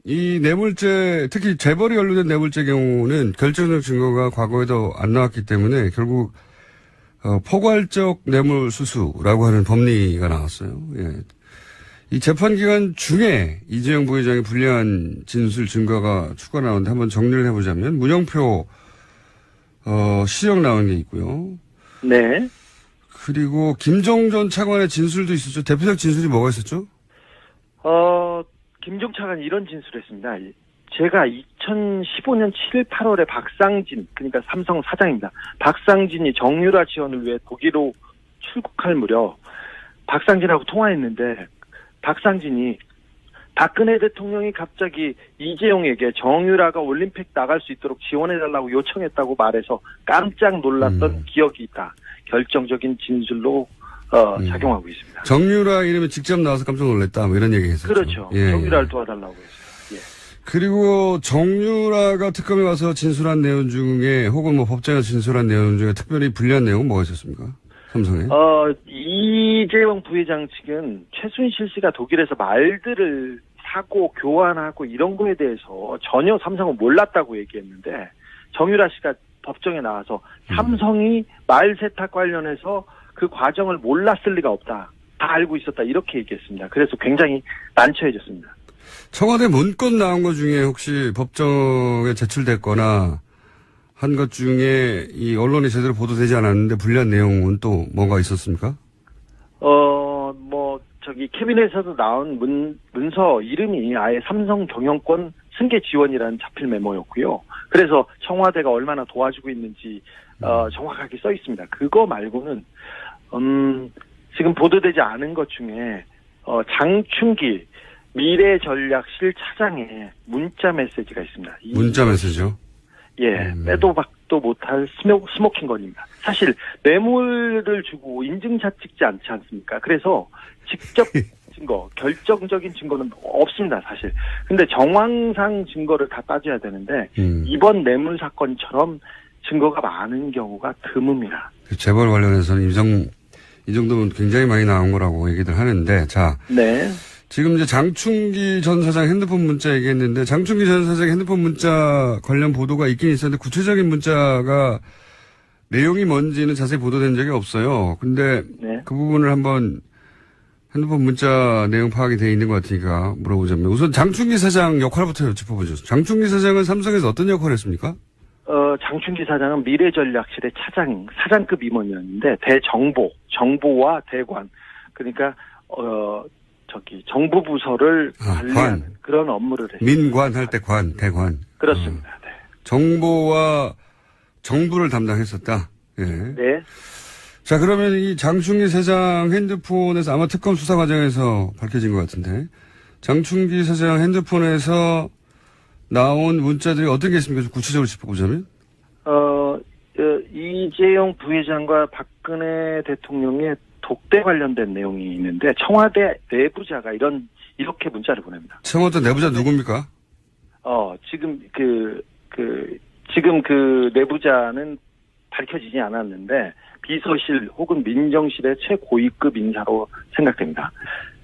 이 뇌물죄, 특히 재벌이 연루된 뇌물죄 경우는 결정적 증거가 과거에도 안 나왔기 때문에 결국 포괄적 뇌물 수수라고 하는 법리가 나왔어요. 예. 이 재판 기간 중에 이재용 부회장의 불리한 진술 증거가 추가 나오는데 한번 정리를 해보자면 문영표 시정 나온 게 있고요. 네. 그리고 김종 전 차관의 진술도 있었죠. 대표적 진술이 뭐가 있었죠? 김종 차관이 이런 진술을 했습니다. 제가 2015년 7일, 8월에 박상진, 그러니까 삼성 사장입니다. 박상진이 정유라 지원을 위해 독일로 출국할 무렵 박상진하고 통화했는데 박상진이 박근혜 대통령이 갑자기 이재용에게 정유라가 올림픽 나갈 수 있도록 지원해달라고 요청했다고 말해서 깜짝 놀랐던 기억이 있다. 결정적인 진술로 작용하고 있습니다. 정유라 이름이 직접 나와서 깜짝 놀랐다. 뭐 이런 얘기 했었죠. 그렇죠. 예, 정유라를 도와달라고 했어요. 예. 그리고 정유라가 특검에 와서 진술한 내용 중에 혹은 뭐 법정에서 진술한 내용 중에 특별히 불리한 내용은 뭐가 있었습니까? 삼성에. 이재용 부회장 측은 최순실 씨가 독일에서 말들을 사고 교환하고 이런 거에 대해서 전혀 삼성은 몰랐다고 얘기했는데 정유라 씨가 법정에 나와서 삼성이 말 세탁 관련해서 그 과정을 몰랐을 리가 없다. 다 알고 있었다. 이렇게 얘기했습니다. 그래서 굉장히 난처해졌습니다. 청와대 문건 나온 것 중에 혹시 법정에 제출됐거나 한 것 중에 이 언론이 제대로 보도되지 않았는데 불리한 내용은 또 뭐가 있었습니까? 캐비넷에서 나온 문서 이름이 아예 삼성 경영권 승계 지원이라는 자필 메모였고요. 그래서 청와대가 얼마나 도와주고 있는지 정확하게 써 있습니다. 그거 말고는 지금 보도되지 않은 것 중에 장충기 미래전략실 차장의 문자 메시지가 있습니다. 문자 메시지요? 예, 빼도 박도 못할 스모킹건입니다. 사실 뇌물을 주고 인증샷 찍지 않지 않습니까? 그래서 직접 증거, 결정적인 증거는 없습니다, 사실. 근데 정황상 증거를 다 따져야 되는데 이번 뇌물 사건처럼 증거가 많은 경우가 드뭅니다. 재벌 관련해서는 이 정도면 굉장히 많이 나온 거라고 얘기들 하는데, 자. 네. 지금 이제 장충기 전 사장 핸드폰 문자 얘기했는데, 장충기 전 사장 핸드폰 문자 관련 보도가 있긴 있었는데, 구체적인 문자가 내용이 뭔지는 자세히 보도된 적이 없어요. 근데 네. 그 부분을 한번 핸드폰 문자 내용 파악이 돼 있는 것 같으니까 물어보자면, 우선 장충기 사장 역할부터 짚어보죠. 장충기 사장은 삼성에서 어떤 역할을 했습니까? 장충기 사장은 미래전략실의 사장급 임원이었는데, 정보와 대관, 그러니까, 정부 부서를 관리하는 그런 업무를 했습니다. 민관 할 때 대관. 그렇습니다. 네. 정보와 정부를 담당했었다. 예. 네. 자, 그러면 이 장충기 사장 핸드폰에서 아마 특검 수사 과정에서 밝혀진 것 같은데, 장충기 사장 핸드폰에서 나온 문자들이 어떤 게 있습니까? 좀 구체적으로 짚어보자면? 이재용 부회장과 박근혜 대통령의 독대 관련된 내용이 있는데 청와대 내부자가 이렇게 문자를 보냅니다. 청와대 내부자 누굽니까? 지금 지금 그 내부자는 밝혀지지 않았는데 비서실 혹은 민정실의 최고위급 인사로 생각됩니다.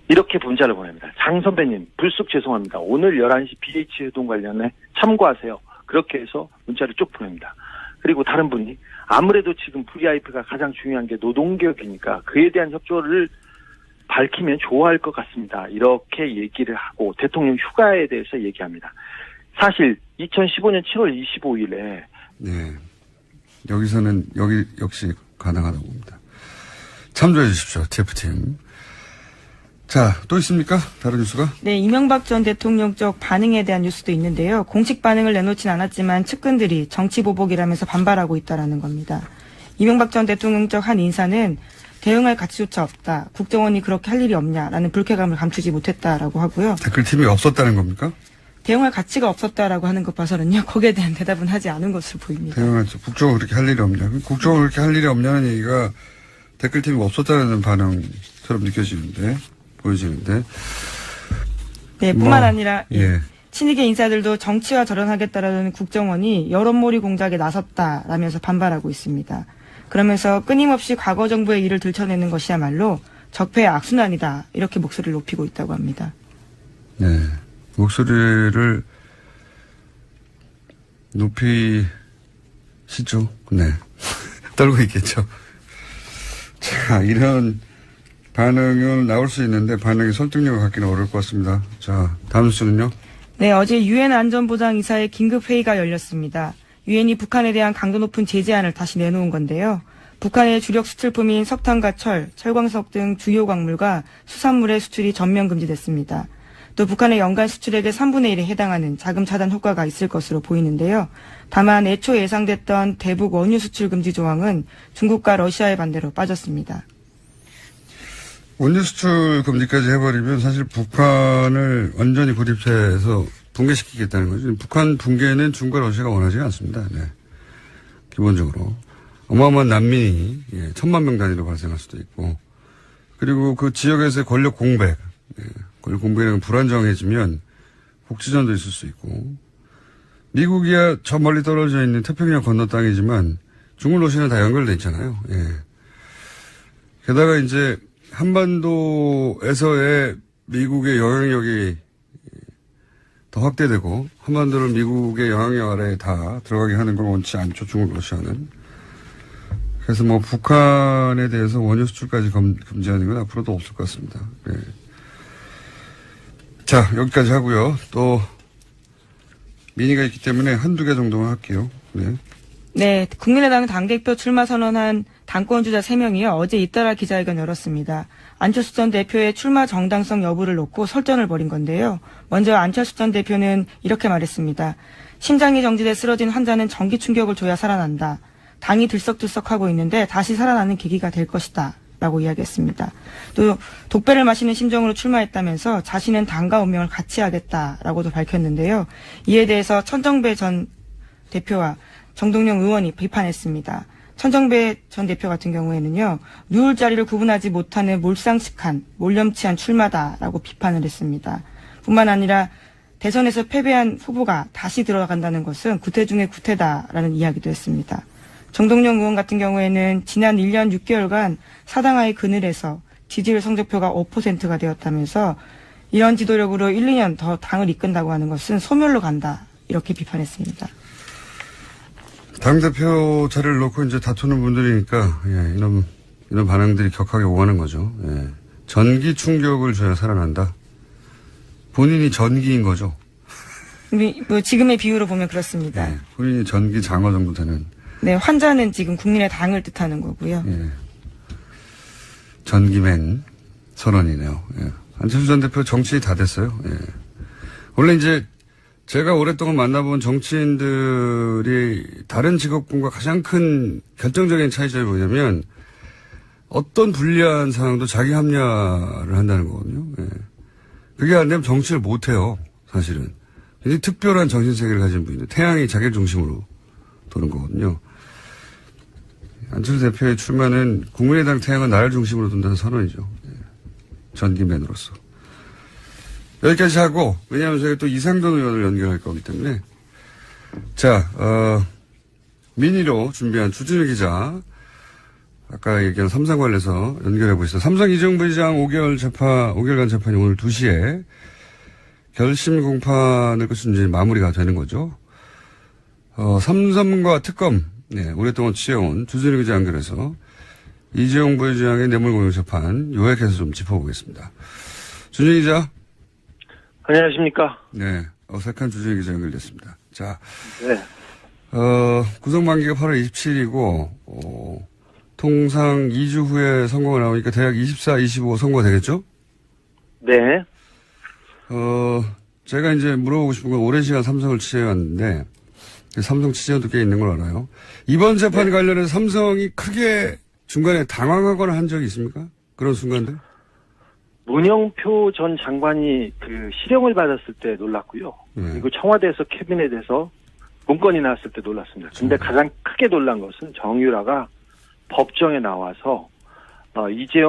이렇게 문자를 보냅니다. 장 선배님, 불쑥 죄송합니다. 오늘 11시 BH 회동 관련해 참고하세요. 그렇게 해서 문자를 쭉 보냅니다. 그리고 다른 분이 아무래도 지금 VIP가 가장 중요한 게 노동개혁이니까 그에 대한 협조를 밝히면 좋아할 것 같습니다. 이렇게 얘기를 하고 대통령 휴가에 대해서 얘기합니다. 사실 2015년 7월 25일에 네, 여기서는 여기 역시 가능하다고 봅니다. 참조해 주십시오. TF팀. 자, 또 있습니까? 다른 뉴스가? 네, 이명박 전 대통령 쪽 반응에 대한 뉴스도 있는데요. 공식 반응을 내놓진 않았지만 측근들이 정치보복이라면서 반발하고 있다라는 겁니다. 이명박 전 대통령 쪽 한 인사는 대응할 가치조차 없다. 국정원이 그렇게 할 일이 없냐라는 불쾌감을 감추지 못했다라고 하고요. 댓글팀이 없었다는 겁니까? 대응할 가치가 없었다라고 하는 것 봐서는요. 거기에 대한 대답은 하지 않은 것으로 보입니다. 대응하죠. 국정원 그렇게 할 일이 없냐. 국정원 그렇게 할 일이 없냐는 얘기가 댓글팀이 없었다는 반응처럼 보여지는데. 네, 뿐만 아니라 예. 친이계 인사들도 정치와 절연하겠다라는 국정원이 여론몰이 공작에 나섰다라면서 반발하고 있습니다. 그러면서 끊임없이 과거 정부의 일을 들춰내는 것이야말로 적폐의 악순환이다. 이렇게 목소리를 높이고 있다고 합니다. 네. 목소리를 높이시죠. 네. 떨고 있겠죠. 자, 이런 반응은 나올 수 있는데 반응이 설득력을 갖기는 어려울 것 같습니다. 자, 다음 뉴스는요? 네, 어제 유엔 안전보장이사의 긴급회의가 열렸습니다. 유엔이 북한에 대한 강도 높은 제재안을 다시 내놓은 건데요. 북한의 주력 수출품인 석탄과 철광석 등 주요 광물과 수산물의 수출이 전면 금지됐습니다. 또 북한의 연간 수출액의 3분의 1에 해당하는 자금 차단 효과가 있을 것으로 보이는데요. 다만 애초 예상됐던 대북 원유 수출 금지 조항은 중국과 러시아의 반대로 빠졌습니다. 원유 수출 금지까지 해버리면 사실 북한을 완전히 고립해서 붕괴시키겠다는 거죠. 북한 붕괴는 중국과 러시아가 원하지 않습니다. 네. 기본적으로. 어마어마한 난민이 1,000만 명 단위로 발생할 수도 있고, 그리고 그 지역에서의 권력 공백, 권력 공백이 불안정해지면 복지전도 있을 수 있고, 미국이야 저 멀리 떨어져 있는 태평양 건너 땅이지만 중국 러시아는 다 연결돼 있잖아요. 예. 게다가 이제 한반도에서의 미국의 영향력이 더 확대되고, 한반도를 미국의 영향력 아래에 다 들어가게 하는 걸 원치 않죠, 중국 러시아는. 그래서 뭐 북한에 대해서 원유 수출까지 금지하는 건 앞으로도 없을 것 같습니다. 네. 자, 여기까지 하고요. 또 민의가 있기 때문에 한두 개 정도만 할게요. 네. 네, 국민의당 당대표 출마 선언한 당권주자 3명이요. 어제 잇따라 기자회견 열었습니다. 안철수 전 대표의 출마 정당성 여부를 놓고 설전을 벌인 건데요. 먼저 안철수 전 대표는 이렇게 말했습니다. 심장이 정지돼 쓰러진 환자는 전기 충격을 줘야 살아난다. 당이 들썩들썩하고 있는데 다시 살아나는 계기가 될 것이다. 라고 이야기했습니다. 또 독배를 마시는 심정으로 출마했다면서 자신은 당과 운명을 같이 하겠다라고도 밝혔는데요. 이에 대해서 천정배 전 대표와 정동영 의원이 비판했습니다. 천정배 전 대표 같은 경우에는요, 누울 자리를 구분하지 못하는 몰상식한, 몰염치한 출마다라고 비판을 했습니다. 뿐만 아니라 대선에서 패배한 후보가 다시 들어간다는 것은 구태 중의 구태다라는 이야기도 했습니다. 정동영 의원 같은 경우에는 지난 1년 6개월간 사당하의 그늘에서 지지율 성적표가 5%가 되었다면서 이런 지도력으로 1, 2년 더 당을 이끈다고 하는 것은 소멸로 간다. 이렇게 비판했습니다. 당대표 자리를 놓고 이제 다투는 분들이니까, 예, 이런 반응들이 격하게 오가는 거죠. 예. 전기 충격을 줘야 살아난다. 본인이 전기인 거죠. 뭐 지금의 비유로 보면 그렇습니다. 예, 본인이 전기 장어 정도 되는. 네, 환자는 지금 국민의당을 뜻하는 거고요. 예. 전기맨 선언이네요. 예. 안철수 전 대표 정치인이 다 됐어요. 예. 원래 이제 제가 오랫동안 만나본 정치인들이 다른 직업군과 가장 큰 결정적인 차이점이 뭐냐면 어떤 불리한 상황도 자기 합리화를 한다는 거거든요. 예. 그게 안 되면 정치를 못 해요. 사실은. 굉장히 특별한 정신세계를 가진 분인데 태양이 자기 중심으로 도는 거거든요. 안철수 대표의 출마는 국민의당 태양은 나를 중심으로 둔다는 선언이죠. 예. 전기맨으로서. 여기까지 하고, 왜냐하면 저희가 또 이상돈 의원을 연결할 거기 때문에. 자, 민의로 준비한 주진우 기자, 아까 얘기한 삼성 관련해서 연결해 보겠습니다. 삼성 이재용 부회장 5개월간 재판이 오늘 2시에 결심 공판을 끝으로 이제 마무리가 되는 거죠. 삼성과 특검, 네, 오랫동안 취해온 주진우 기자 연결해서 이재용 부회장의 뇌물공여 재판 요약해서 좀 짚어보겠습니다. 주진우 기자. 안녕하십니까. 네, 어색한 주진우 기자 연결됐습니다. 자, 네. 구속 만기가 8월 27일이고, 통상 2주 후에 선고가 나오니까 대략 24, 25 선고가 되겠죠? 네. 제가 이제 물어보고 싶은 건 오랜 시간 삼성을 취재해왔는데, 삼성 취재원도 꽤 있는 걸 알아요. 이번 재판 관련해서 삼성이 크게 중간에 당황하거나 한 적이 있습니까? 그런 순간들? 문영표 전 장관이 그 실형을 받았을 때 놀랐고요. 그리고 청와대에서 캐비넷에서 문건이 나왔을 때 놀랐습니다. 근데 가장 크게 놀란 것은 정유라가 법정에 나와서 이재용